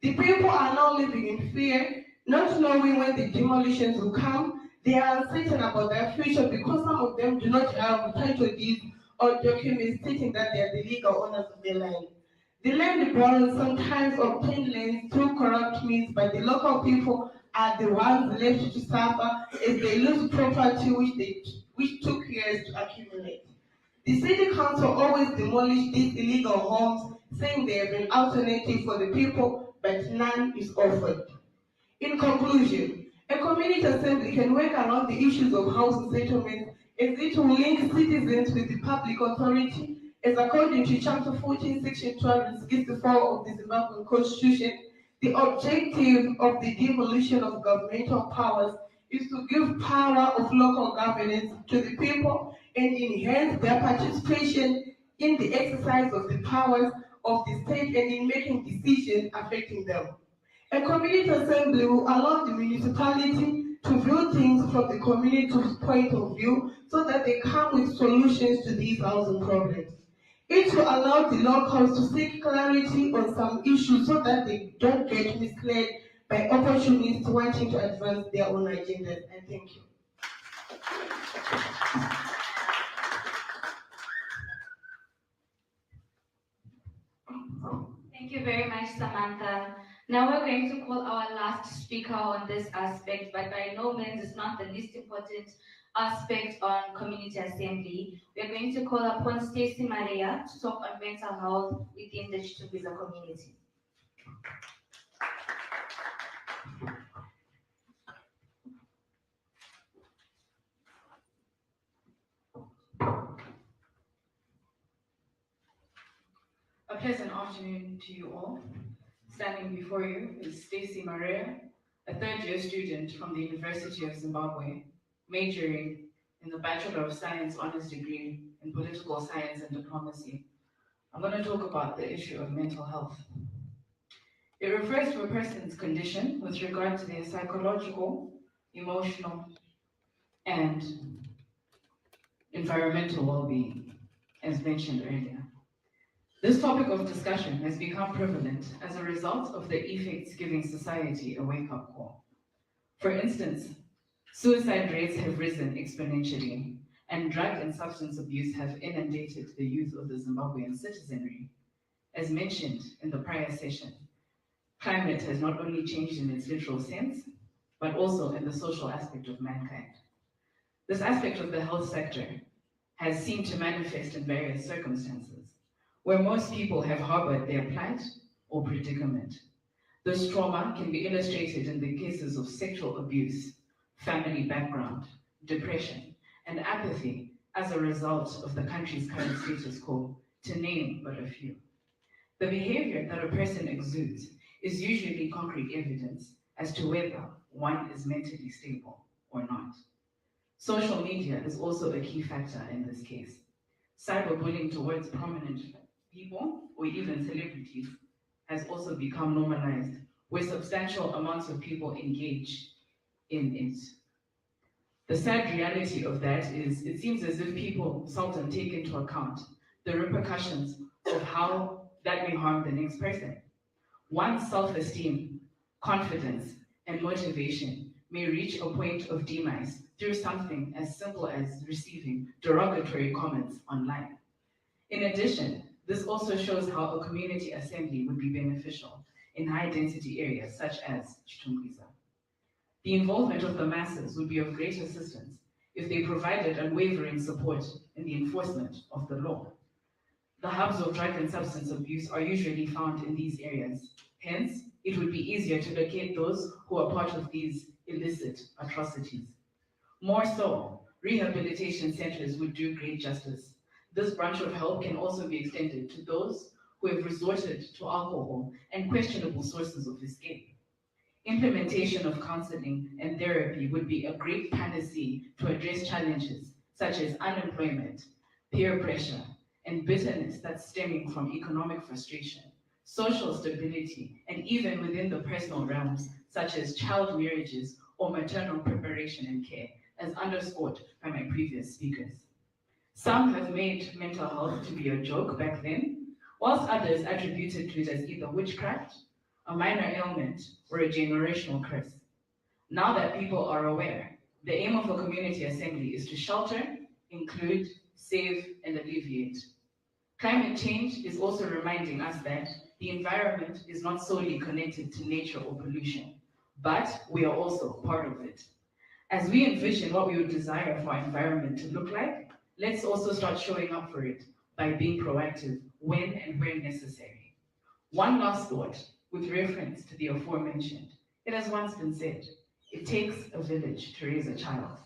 The people are now living in fear, not knowing when the demolitions will come. They are uncertain about their future because some of them do not have title deeds or documents stating that they are the legal owners of the land. The land barons sometimes obtain land through corrupt means, but the local people are the ones left to suffer as they lose property which took years to accumulate. The city council always demolish these illegal homes, saying they have an alternative for the people, but none is offered. In conclusion, a community assembly can work around the issues of housing settlement as it will link citizens with the public authority, as according to Chapter 14, Section 264 of the Zimbabwean Constitution, the objective of the devolution of governmental powers is to give power of local governance to the people and enhance their participation in the exercise of the powers of the state and in making decisions affecting them. A community assembly will allow the municipality to view things from the community's point of view so that they come with solutions to these housing problems. It will allow the locals to seek clarity on some issues so that they don't get misled by opportunists wanting to advance their own agendas. And thank you. Thank you very much, Samantha. Now we're going to call our last speaker on this aspect, but by no means is not the least important aspect on community assembly. We're going to call upon Stacey Maria to talk on mental health within the Chitokwiza community. A pleasant afternoon to you all. Standing before you is Stacey Maria, a third-year student from the University of Zimbabwe, majoring in the Bachelor of Science Honours degree in Political Science and Diplomacy. I'm going to talk about the issue of mental health. It refers to a person's condition with regard to their psychological, emotional, and environmental well-being, as mentioned earlier. This topic of discussion has become prevalent as a result of the effects giving society a wake-up call. For instance, suicide rates have risen exponentially, and drug and substance abuse have inundated the youth of the Zimbabwean citizenry. As mentioned in the prior session, climate has not only changed in its literal sense, but also in the social aspect of mankind. This aspect of the health sector has seemed to manifest in various circumstances, where most people have harbored their plight or predicament. This trauma can be illustrated in the cases of sexual abuse, family background, depression, and apathy as a result of the country's current status quo, to name but a few. The behavior that a person exudes is usually concrete evidence as to whether one is mentally stable or not. Social media is also a key factor in this case. Cyberbullying towards prominent people or even celebrities has also become normalized, where substantial amounts of people engage in it. The sad reality of that is it seems as if people seldom take into account the repercussions of how that may harm the next person. One's self-esteem, confidence, and motivation may reach a point of demise through something as simple as receiving derogatory comments online. In addition, this also shows how a community assembly would be beneficial in high-density areas such as Chitungwiza. The involvement of the masses would be of great assistance if they provided unwavering support in the enforcement of the law. The hubs of drug and substance abuse are usually found in these areas. Hence, it would be easier to locate those who are part of these illicit atrocities. More so, rehabilitation centers would do great justice. This branch of help can also be extended to those who have resorted to alcohol and questionable sources of escape. Implementation of counseling and therapy would be a great panacea to address challenges such as unemployment, peer pressure, and bitterness that's stemming from economic frustration, social stability, and even within the personal realms, such as child marriages or maternal preparation and care, as underscored by my previous speakers. Some have made mental health to be a joke back then, whilst others attributed to it as either witchcraft, a minor ailment, or a generational curse. Now that people are aware, the aim of a community assembly is to shelter, include, save, and alleviate. Climate change is also reminding us that the environment is not solely connected to nature or pollution, but we are also part of it. As we envision what we would desire for our environment to look like, let's also start showing up for it by being proactive when and where necessary. One last thought with reference to the aforementioned. It has once been said, it takes a village to raise a child.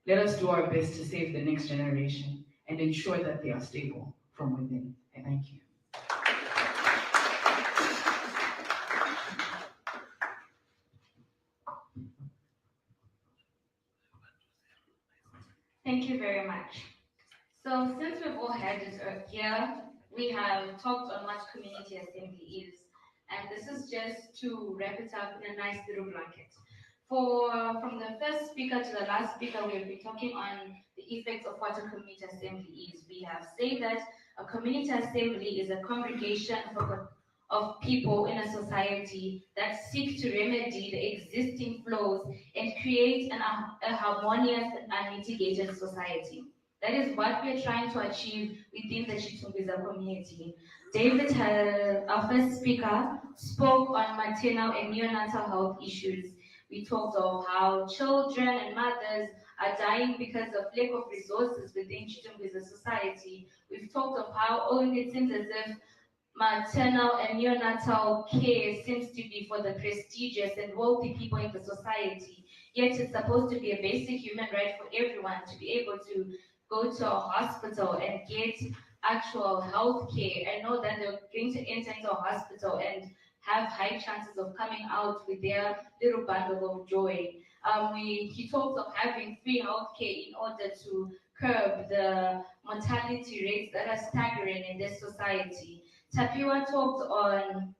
Let us do our best to save the next generation and ensure that they are stable from within. And thank you. Thank you very much. So since we've all had it here, we have talked on what community assembly is. And this is just to wrap it up in a nice little blanket. From the first speaker to the last speaker, we have been talking on the effects of what a community assembly is. We have said that a community assembly is a congregation of people in a society that seek to remedy the existing flaws and create a harmonious and unmitigated society. That is what we are trying to achieve within the Chitungwiza community. David, our first speaker, spoke on maternal and neonatal health issues. We talked of how children and mothers are dying because of lack of resources within Chitungwiza society. We've talked of how only it seems as if maternal and neonatal care seems to be for the prestigious and wealthy people in the society. Yet it's supposed to be a basic human right for everyone to be able to go to a hospital and get actual health care and know that they're going to enter into a hospital and have high chances of coming out with their little bundle of joy. He talked of having free health care in order to curb the mortality rates that are staggering in this society. Tapiwa talked on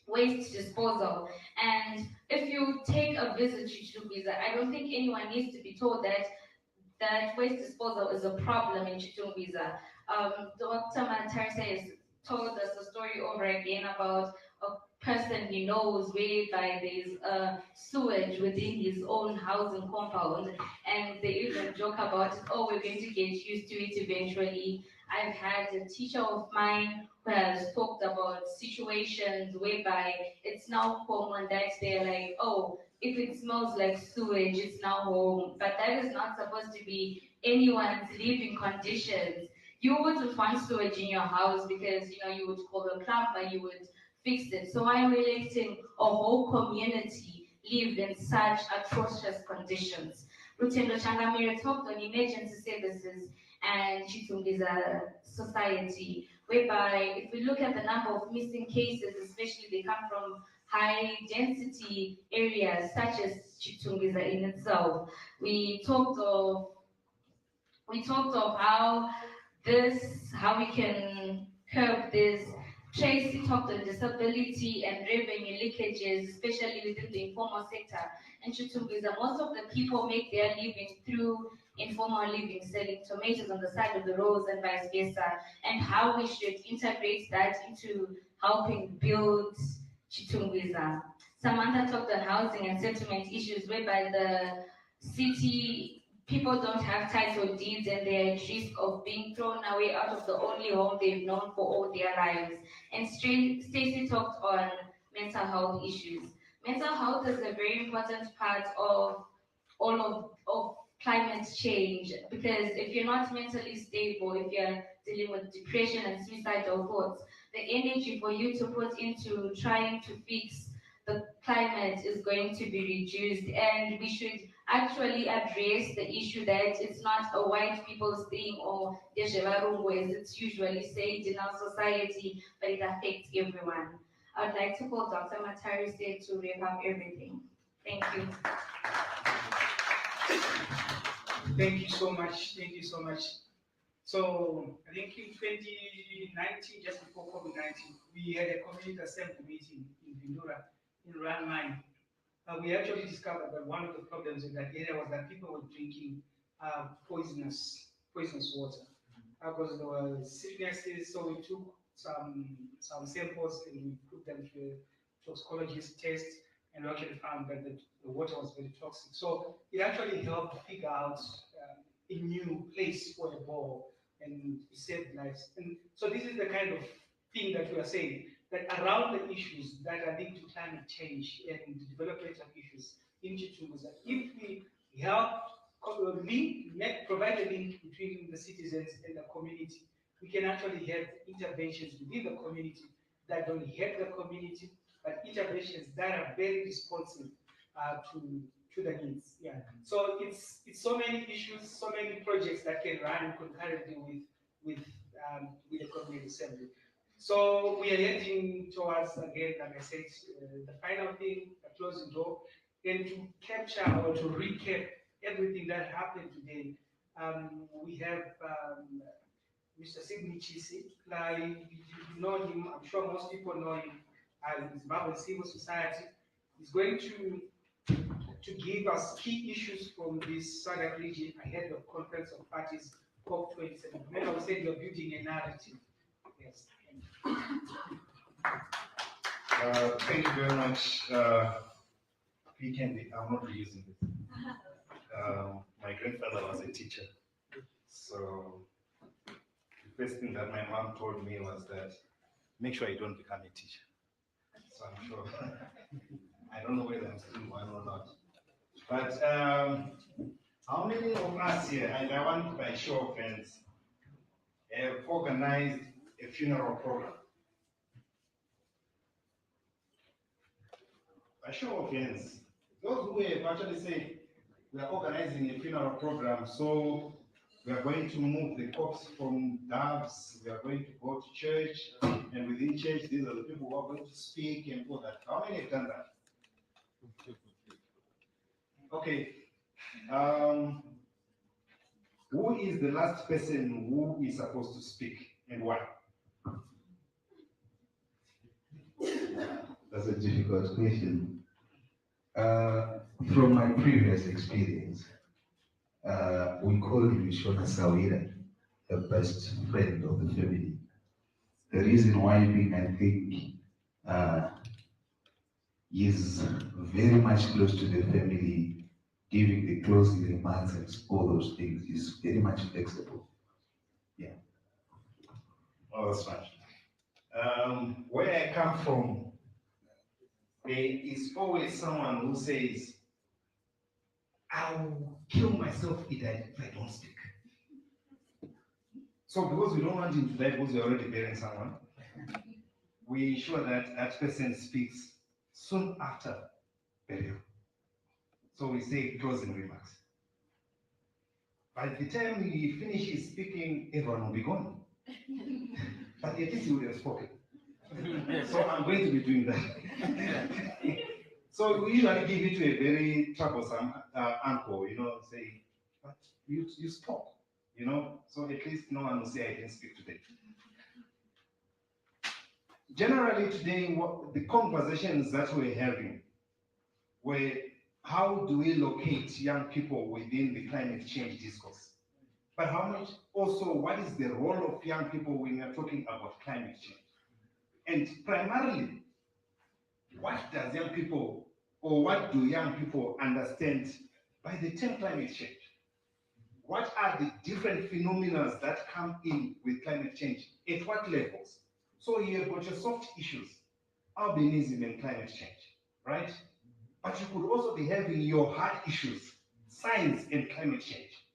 waste disposal, and if you take a visit to Chitungwiza, I don't think anyone needs to be told that waste disposal is a problem in Chitungwiza. Dr. Mantarse has told us the story over again about a person he knows whereby there's sewage within his own housing compound, and they even joke about it, oh, we're going to get used to it eventually. I've had a teacher of mine who has talked about situations whereby it's now common that they're like, oh, if it smells like sewage, it's now home. But that is not supposed to be anyone's living conditions. You wouldn't find sewage in your house because you would call a plumber, you would fix it. So I'm relating a whole community lived in such atrocious conditions. Rutendo Changamire talked on emergency services and Chitungiza society, whereby if we look at the number of missing cases, especially they come from high density areas such as Chitungiza in itself. We talked of how we can curb this. Tracy talked on disability and revenue leakages, especially within the informal sector. And Chitungiza, most of the people make their living through informal living, selling tomatoes on the side of the roads and vice versa, and how we should integrate that into helping build Chitungiza. Samantha talked on housing and settlement issues, whereby the city people don't have title deeds and they're at risk of being thrown away out of the only home they've known for all their lives. And Stacey talked on mental health issues. Mental health is a very important part of all of climate change, because if you're not mentally stable, if you're dealing with depression and suicidal thoughts, the energy for you to put into trying to fix the climate is going to be reduced, and we should actually address the issue that it's not a white people's thing or Dejevarungu as it's usually said in our society, but it affects everyone. I would like to call Dr. Matari to wrap up everything. Thank you. Thank you so much. Thank you so much. So I think in 2019, just before COVID-19, we had a community assembly meeting in Vindura, in Rand Mine. We actually discovered that one of the problems in that area was that people were drinking poisonous water. Because there were sicknesses, so we took some samples and we put them to a toxicologist test, and we actually found that the water was very toxic. So it actually helped figure out a new place for a bore, and it saved lives. And so this is the kind of thing that we are saying, that around the issues that are linked to climate change and developmental issues in Chitungiza, if we help provide a link between the citizens and the community, we can actually have interventions within the community that don't hurt the community, but interventions that are very responsive to the needs. Yeah. So it's so many issues, so many projects that can run concurrently with the community assembly. So we are heading towards, again, like I said, the final thing, the closing door, and to capture or to recap everything that happened today. We have Mr. Sidney Chisi. Like, you know him, I'm sure most people know him as Zimbabwe Civil Society. He's going to give us key issues from this SADC region ahead of Conference of Parties COP27. Remember, we said you're building a narrative. Yes. Thank you very much. I'm not reusing it. My grandfather was a teacher. So the first thing that my mom told me was that make sure you don't become a teacher. So I'm sure, I don't know whether I'm still one or not. But how many of us here, and I want by show of hands, have organized a funeral program? By show of hands, those who have actually said, we are organizing a funeral program, so we are going to move the corpse from doves, we are going to go to church, and within church, these are the people who are going to speak and all that. How many have done that? Okay. Who is the last person who is supposed to speak and why? That's a difficult question. From my previous experience, we call him Shona Sawira, the best friend of the family. The reason why being, I think, he's very much close to the family, giving the closing remarks and all those things. He's very much flexible. Yeah. Oh, that's fine. Where I come from, there is always someone who says, I'll kill myself if I don't speak. So because we don't want him to die because we're already burying someone, we ensure that that person speaks soon after burial. So we say closing remarks. By the time he finishes speaking, everyone will be gone. But at least he would have spoken. So I'm going to be doing that. So we usually give it to a very troublesome uncle, say, but you spoke, so at least no one will say I didn't speak today. Generally today, the conversations that we're having were how do we locate young people within the climate change discourse? But how much also, what is the role of young people when we're talking about climate change? And primarily, what does young people, or what do young people understand by the term climate change? What are the different phenomena that come in with climate change? At what levels? So you have got your soft issues, albinism and climate change, right? But you could also be having your hard issues, science and climate change.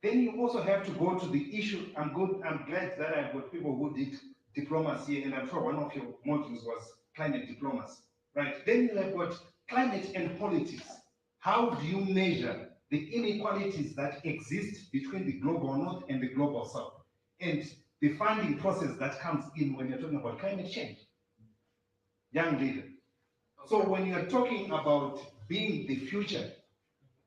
Then you also have to go to the issue. I'm glad that I've got people who did diplomacy, and I'm sure one of your modules was climate diplomacy, right? Then you have got climate and politics. How do you measure the inequalities that exist between the global north and the global south? And the funding process that comes in when you're talking about climate change. Young leader. So when you're talking about being the future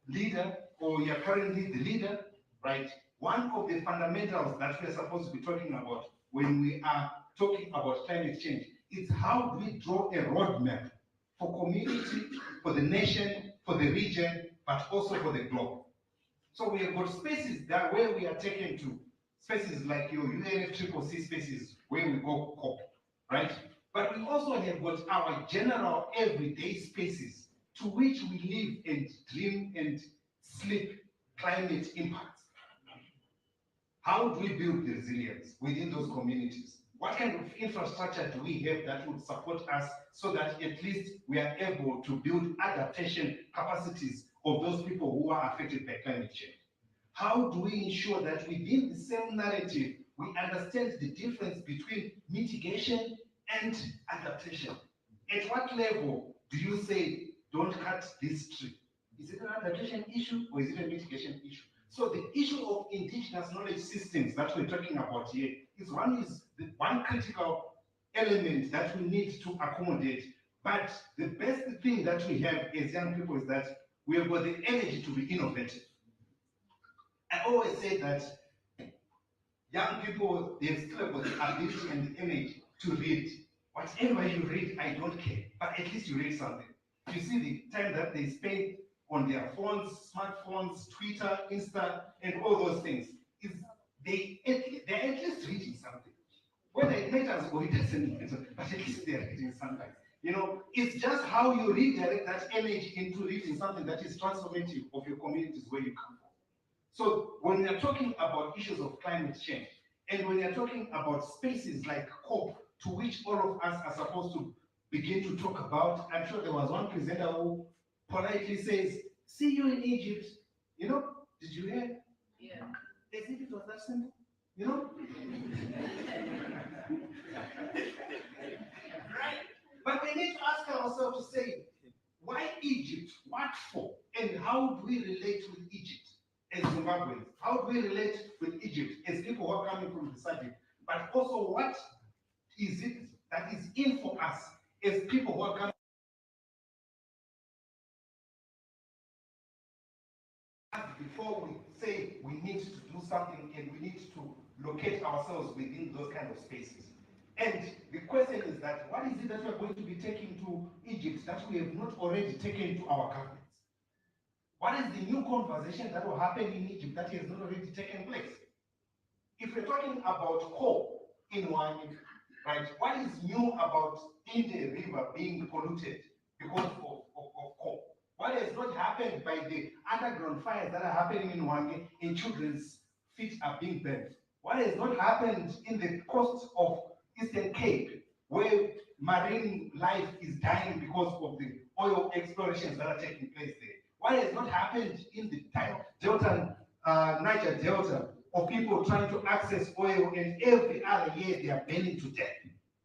leader, or you're currently the leader, right? One of the fundamentals that we're supposed to be talking about when we are talking about climate change is how do we draw a roadmap for community, for the nation, for the region, but also for the globe. So we have got spaces that where we are taken to, spaces like your UNFCCC spaces where we go COP, right? But we also have got our general everyday spaces to which we live and dream and sleep climate impacts. How do we build the resilience within those communities? What kind of infrastructure do we have that would support us so that at least we are able to build adaptation capacities of those people who are affected by climate change? How do we ensure that within the same narrative, we understand the difference between mitigation and adaptation? At what level do you say, don't cut this tree? Is it an adaptation issue or is it a mitigation issue? So the issue of indigenous knowledge systems that we're talking about here is the one critical element that we need to accommodate. But the best thing that we have as young people is that we have got the energy to be innovative. I always say that young people, they've still got the ability and the energy to read. Whatever you read, I don't care, but at least you read something. You see the time that they spend on their phones, smartphones, Twitter, Insta, and all those things, they're at least reading something. Whether it matters or it doesn't matter, but at least they're reading something. It's just how you redirect that energy into reading something that is transformative of your communities where you come from. So when we are talking about issues of climate change, and when we are talking about spaces like COP, to which all of us are supposed to begin to talk about, I'm sure there was one presenter who politely says, see you in Egypt. Did you hear? Yeah. As if it was that simple, Right? But we need to ask ourselves to say, why Egypt? What for? And how do we relate with Egypt as Zimbabweans? How do we relate with Egypt as people who are coming from the SADC? But also, what is it that is in for us as people who are coming? Before we say we need to do something and we need to locate ourselves within those kind of spaces. And the question is that what is it that we are going to be taking to Egypt that we have not already taken to our governments? What is the new conversation that will happen in Egypt that has not already taken place? If we're talking about coal in one, right, what is new about Inde River being polluted because of coal? What has not happened by the underground fires that are happening in Wange and children's feet are being burnt? What has not happened in the coast of Eastern Cape, where marine life is dying because of the oil explorations that are taking place there? Why has not happened in the Delta, Niger Delta, of people trying to access oil, and every other year they are burning to death?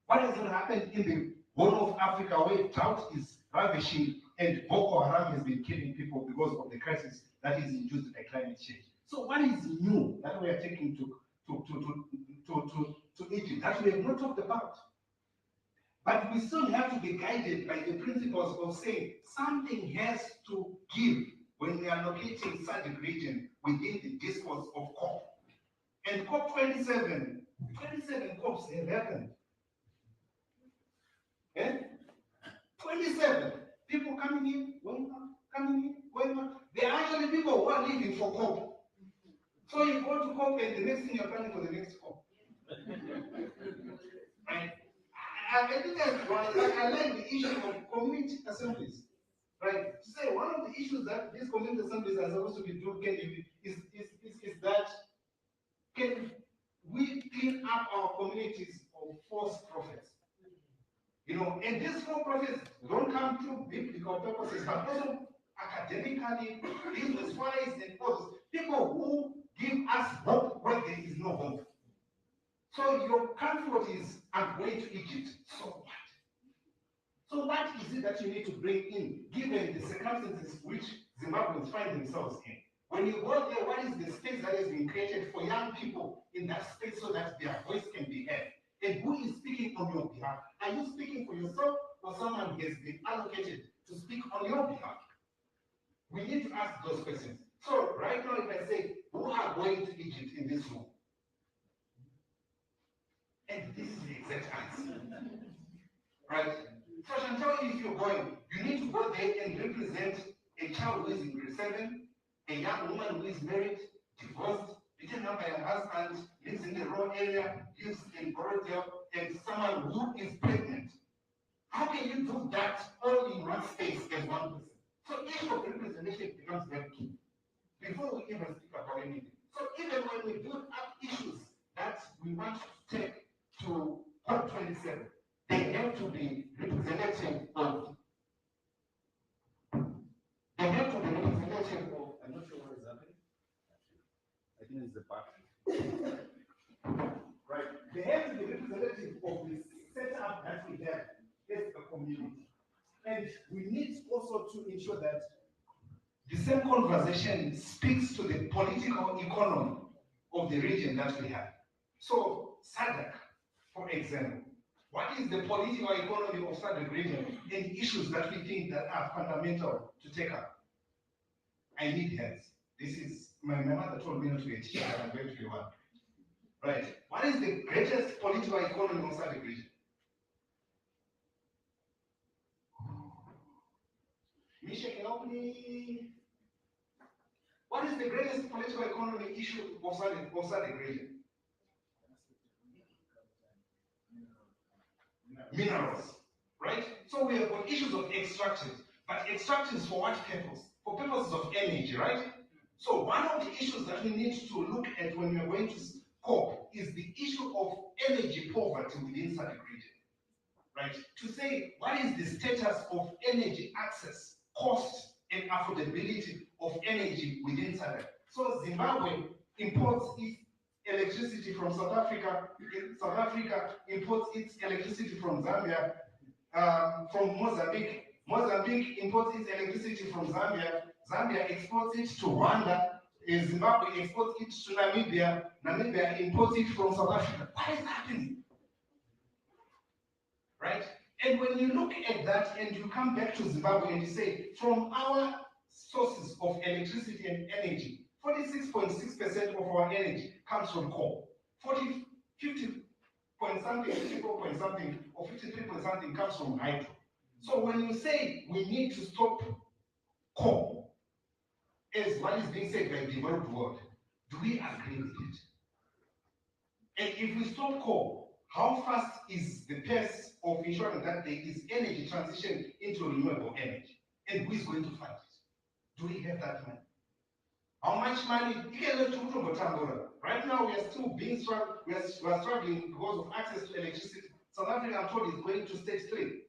Why has not happened in the Horn of Africa, where drought is ravishing and Boko Haram has been killing people because of the crisis that is induced by climate change? So what is new that we are taking to Egypt that we have not talked about? But we still have to be guided by the principles of saying something has to give when we are locating SADC region within the discourse of COP. And COP 27 COPs have happened. Eh? 27 people coming in, going out, coming in, going out. There are actually people who are living for COP. So you go to COP and the next thing you're planning for the next COP. Right? I think I like the issue of community assemblies. Right? To say one of the issues that these community assemblies are supposed to be doing is that can we clean up our communities of false prophets? You know, and these false prophets don't come through biblical purposes, but also academically, business-wise, and others. People who give us hope where there is no hope. So your comfort is, I'm going to Egypt. So what? So what is it that you need to bring in, given the circumstances which Zimbabweans find themselves in? When you go there, what is the space that has been created for young people in that space so that their voice can be heard? And who is speaking on your behalf? Are you speaking for yourself, or someone has been allocated to speak on your behalf? We need to ask those questions. So right now, if I say, who are going to Egypt in this room? And this is the exact answer. Right? So Chanthalangsy, if you're going, you need to go there and represent a child who is in grade 7, a young woman who is married, divorced, beaten up by her husband, lives in the rural area, lives in Borodale, and someone who is pregnant. How can you do that all in one space as one person? So issue of representation becomes very key before we even speak about anything. So even when we build up issues that we want to take to COP27, they have to be representative of. They have to be representative of. I'm not sure what is happening. I think it's the back. Right. They have to be representative of the setup that we have as a community. And we need also to ensure that the same conversation speaks to the political economy of the region that we have. So SADC, for example, what is the political economy of SADC region and issues that we think that are fundamental to take up? I need hands. This is, my mother told me not to be a teacher, but I'm going to be one. Right. What is the greatest political economy of SADC region? Misha, can you help me? What is the greatest political economy issue of SADC region? Minerals, right? So we have got issues of extractions, but extractions for what purpose? For purposes of energy, right? So one of the issues that we need to look at when we are going to COP is the issue of energy poverty within SADC region, right? To say what is the status of energy access, cost, and affordability of energy within SADC. So Zimbabwe imports its electricity from South Africa. South Africa imports its electricity from Zambia, from Mozambique. Mozambique imports its electricity from Zambia. Zambia exports it to Rwanda. Zimbabwe exports it to Namibia. Namibia imports it from South Africa. What is happening? Right? And when you look at that and you come back to Zimbabwe and you say, from our sources of electricity and energy, 46.6% of our energy comes from coal. 50 point something, 54 point something, or 53 point something comes from hydro. So when you say we need to stop coal, as what is being said by the developed world, do we agree with it? And if we stop coal, how fast is the pace of ensuring that there is energy transition into renewable energy? And who is going to fund it? Do we have that money? How much money? Right now, we are still being struggling. We are struggling because of access to electricity. South Africa, I'm told, is going to stage 3,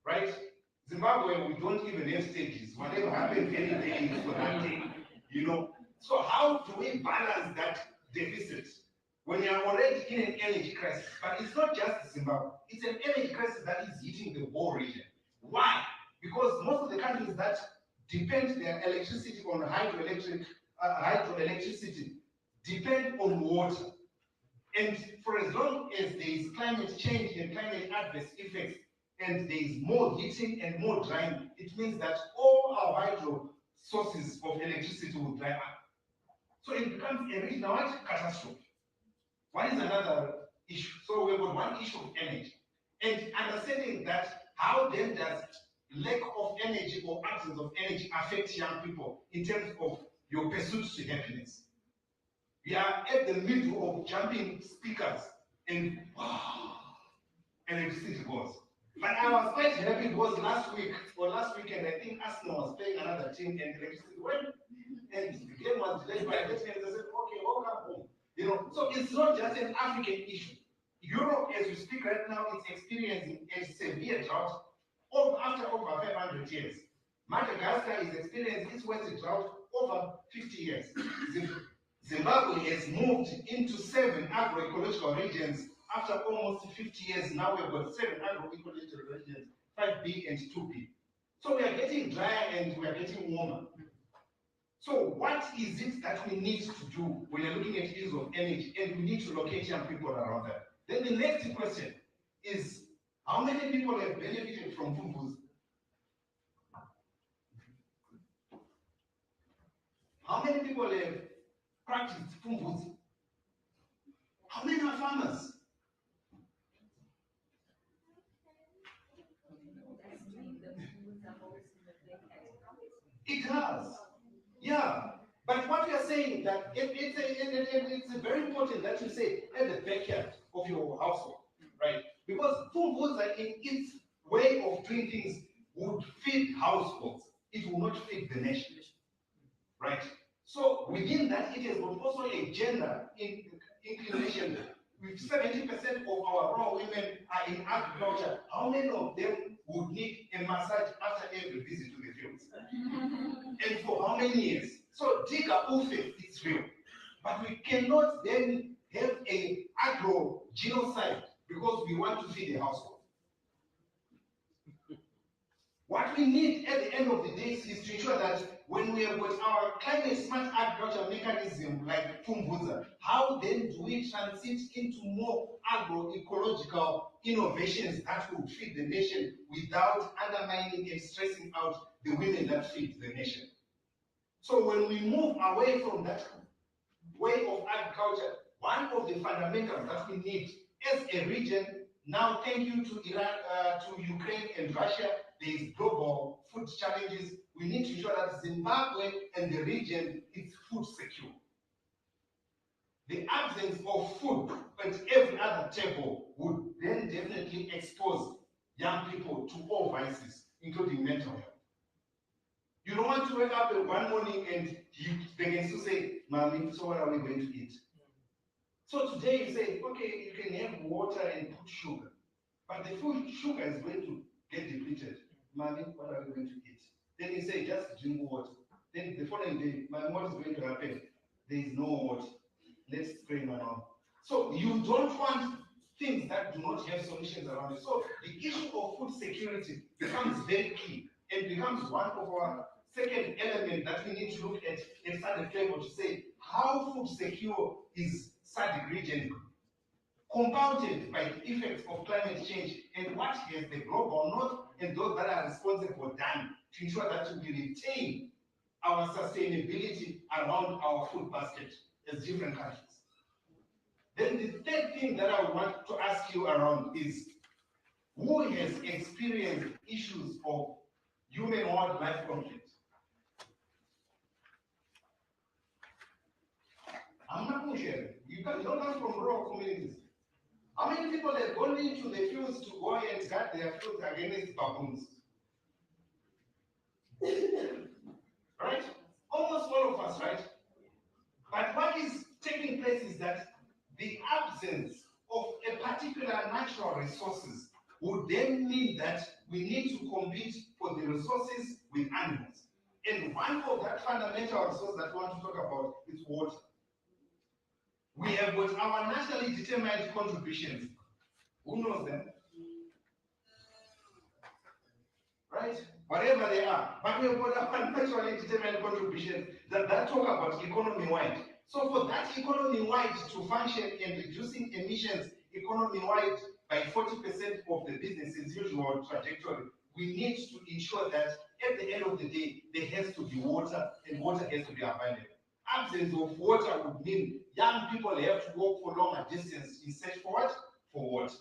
right? Zimbabwe, we don't even have stages. Whatever happens any day is for that day, you know. So how do we balance that deficit when you are already in an energy crisis? But it's not just Zimbabwe. It's an energy crisis that is hitting the whole region. Why? Because most of the countries that depend their electricity on hydroelectricity depend on water. And for as long as there is climate change and climate adverse effects, and there is more heating and more drying, it means that all our hydro sources of electricity will dry up. So it becomes a regional catastrophe. What is another issue? So we've got one issue of energy. And understanding that, how then does lack of energy or absence of energy affect young people in terms of your pursuit to happiness? We are at the middle of jumping speakers and electricity goes. But I was quite happy because last weekend, I think Arsenal was playing another team and electricity went. And the game was delayed by 30 minutes. I said, okay, welcome home. You know, so it's not just an African issue. Europe, as we speak right now, is experiencing a severe drought after over 500 years. Madagascar is experiencing its worst drought over 50 years. Zimbabwe has moved into 7 agroecological regions after almost 50 years. Now we've got 7 agroecological regions, 5B and 2B. So we are getting drier and we are getting warmer. So what is it that we need to do when you're looking at use of energy, and we need to locate young people around that? Then the next question is, how many people have benefited from Fumbuzi? How many people have practiced Fumbuzi? How many are farmers? It has. Yeah. But what we are saying that it's very important that you say at the backyard of your household, right? Because Fumbuzi in its way of doing things would feed households. It will not feed the nation, right? So within that, it has got also a gender inclination. With 70% of our raw women are in agriculture, how many of them would need a massage after every visit to the fields? And for how many years? So Diga Ufe is real. But we cannot then have a agro genocide because we want to feed the household. What we need at the end of the day is to ensure that when we have got our climate smart agriculture mechanism like Fumbuzi, how then do we transit into more agroecological innovations that will feed the nation without undermining and stressing out the women that feed the nation? So when we move away from that way of agriculture, one of the fundamentals that we need as a region, now thank you to Iran, to Ukraine and Russia, there is global food challenges. We need to ensure that Zimbabwe and the region is food secure. The absence of food at every other table would then definitely expose young people to all vices, including mental health. You don't want to wake up one morning and they can still say, Mommy, so what are we going to eat? So today you say, okay, you can have water and put sugar. But the food sugar is going to get depleted. Mommy, what are we going to eat? Then you say, just drink water. Then the following day, Mommy, what is going to happen? There is no water. Let's pray, my mom. So you don't want things that do not have solutions around it. So the issue of food security becomes very key and becomes one of our second element that we need to look at in SADC level to say how food secure is SADC region compounded by the effects of climate change, and what has the global north and those that are responsible done to ensure that we retain our sustainability around our food basket as different countries. Then the third thing that I want to ask you around is, who has experienced issues of human-wildlife conflict? I'm not going to share it. You don't come from rural communities. How many people have gone into the fields to go and guard their fields against baboons? Right? Almost all of us, right? But what is taking place is that the absence of a particular natural resources would then mean that we need to compete for the resources with animals. And one of that fundamental resource that we want to talk about is water. We have got our nationally determined contributions. Who knows them? Right? Whatever they are. But we have got our nationally determined contributions that talk about economy-wide. So for that economy-wide to function and reducing emissions economy-wide by 40% of the business as usual trajectory, we need to ensure that at the end of the day, there has to be water, and water has to be available. Absence of water would mean young people have to walk for longer distance in search for what? For water.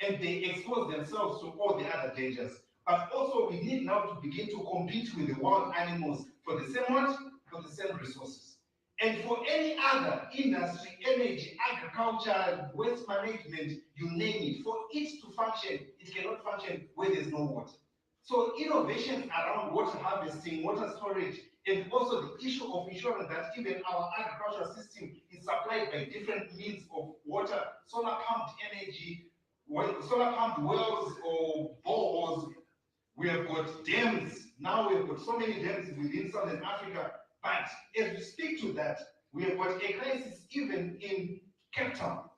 And they expose themselves to all the other dangers. But also we need now to begin to compete with the wild animals for the same what? For the same resources. And for any other industry, energy, agriculture, waste management, you name it, for it to function, it cannot function where there's no water. So innovations around water harvesting, water storage, and also the issue of ensuring that even our agricultural system is supplied by different means of water, solar pumped energy, solar pumped wells or boreholes. We have got dams. Now we have got so many dams within Southern Africa. But as we speak to that, we have got a crisis even in Cape Town,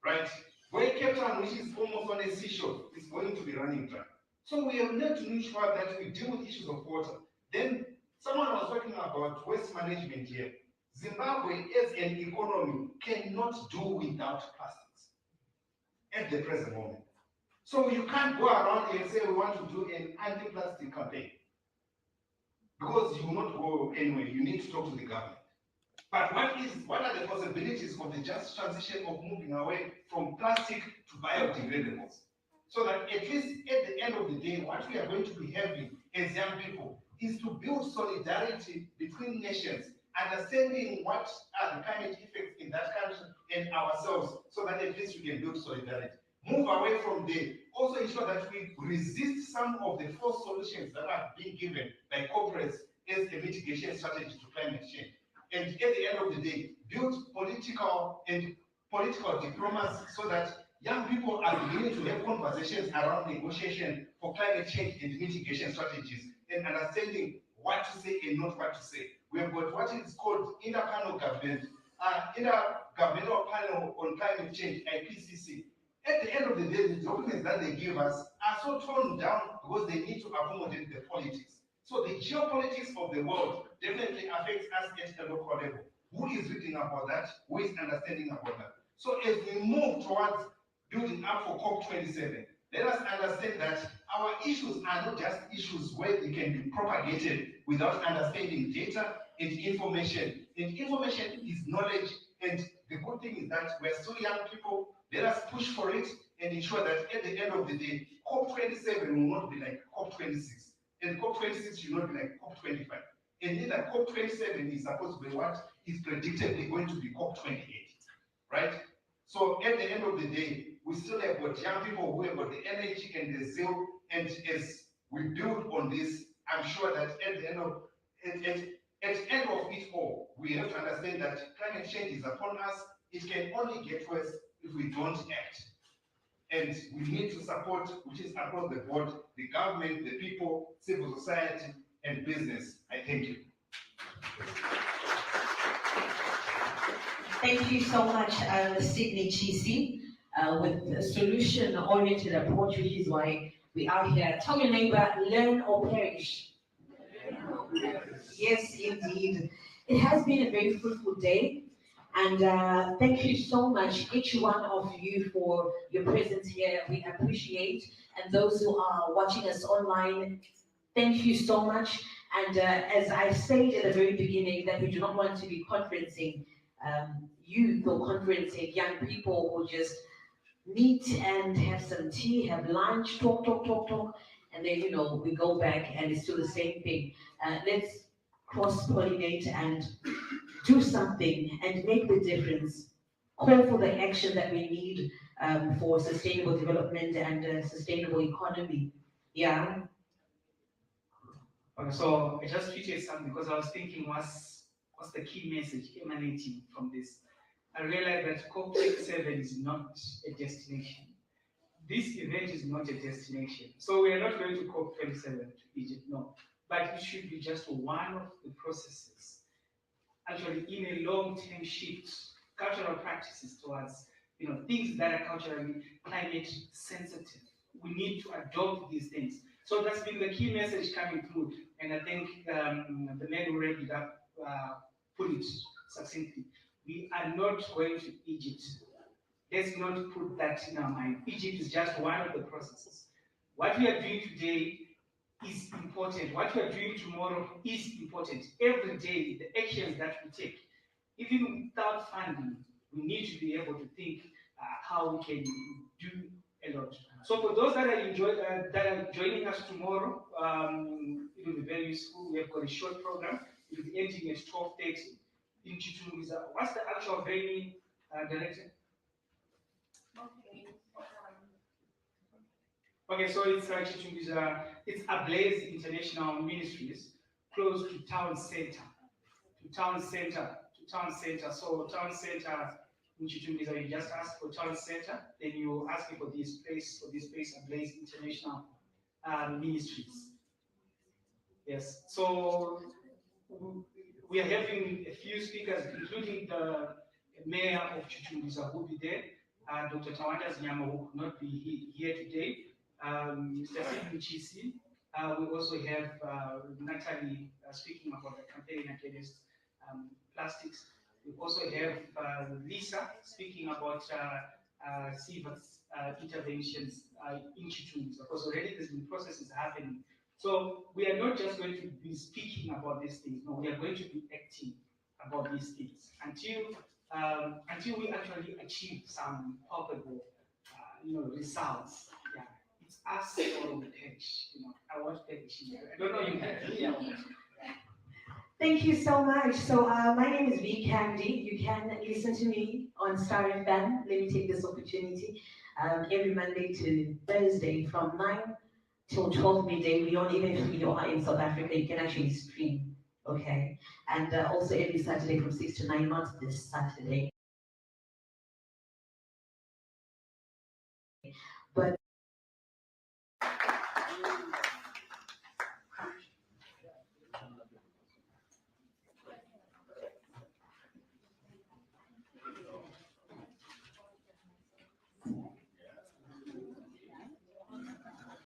right? Where Cape Town, which is almost on a seashore, is going to be running dry. So we have need to ensure that we deal with issues of water. Then someone was talking about waste management here. Zimbabwe as an economy cannot do without plastics at the present moment. So you can't go around and say we want to do an anti-plastic campaign, because you will not go anywhere. You need to talk to the government. But what are the possibilities of the just transition of moving away from plastic to biodegradables? So that at least at the end of the day, what we are going to be having as young people is to build solidarity between nations, understanding what are the climate effects in that country and ourselves, so that at least we can build solidarity. Move away from there. Also ensure that we resist some of the false solutions that are being given by corporates as a mitigation strategy to climate change. And at the end of the day, build political diplomacy so that young people are beginning to have conversations around negotiation for climate change and mitigation strategies, and understanding what to say and not what to say. We have got what is called intergovernmental panel on climate change, IPCC. At the end of the day, the documents that they give us are so toned down because they need to accommodate the politics. So the geopolitics of the world definitely affects us at a local level. Who is reading about that? Who is understanding about that? So as we move towards building up for COP27, let us understand that our issues are not just issues where they can be propagated without understanding data and information. And information is knowledge, and the good thing is that we're still young people. Let us push for it and ensure that at the end of the day, COP27 will not be like COP26. And COP26 should not be like COP25. And neither COP27 is supposed to be what is predictably going to be COP28, right? So at the end of the day, we still have got young people who have got the energy and the zeal, and as we build on this, I'm sure that at the end of it all, we have to understand that climate change is upon us. It can only get worse if we don't act. And we need to support, which is across the board, the government, the people, civil society, and business. I thank you. Thank you so much, Sydney Chisi, with a solution-oriented approach, which is why we are here. Tell your neighbor, learn or perish. Yes, indeed. It has been a very fruitful day. And thank you so much, each one of you, for your presence here. We appreciate. And those who are watching us online, thank you so much. And as I said at the very beginning, that we do not want to be conferencing youth or conferencing young people who just meet and have some tea, have lunch, talk, and then, you know, we go back and it's still the same thing. Let's cross-pollinate and do something and make the difference. Call for the action that we need for sustainable development and a sustainable economy. Yeah. Okay, so I just tweeted something because I was thinking once what's the key message emanating from this? I realized that COP27 is not a destination. This event is not a destination. So we are not going to COP27 to Egypt, no. But it should be just one of the processes, actually in a long-term shift, cultural practices towards things that are culturally climate sensitive. We need to adopt these things. So that's been the key message coming through, and I think the men who read it up put it succinctly. We are not going to Egypt. Let's not put that in our mind. Egypt is just one of the processes. What we are doing today is important. What we are doing tomorrow is important. Every day, the actions that we take, even without funding, we need to be able to think how we can do a lot. So for those that are joining us tomorrow, it will be very useful. We have got a short program. It will be ending at 12:30 in Chichunguza. What's the actual venue, Director? Okay, so it's Chichunguza. It's Ablaze International Ministries, close to town center. So town center in Chichunguza, you just ask for town center, then you ask for this place, Ablaze International Ministries. Yes, so we are having a few speakers, including the mayor of Chichunguza who will be there, Dr. Tawanda Zinyama, who could not be here today, Mr. Stephen Chisi. We also have Natalie speaking about the campaign against plastics. We also have Lisa speaking about CVA's interventions in Chichunguza, because already there's been processes happening. So we are not just going to be speaking about these things, no, we are going to be acting about these things until we actually achieve some palpable results. Yeah. It's us or the page. I want page. I don't know you. Thank you so much. So my name is V Candy. You can listen to me on Star FM. Let me take this opportunity. Every Monday to Thursday from 9 till 12 midday. We don't even, if you are in South Africa, you can actually stream. Okay. And also every Saturday from 6 to 9, not this Saturday. But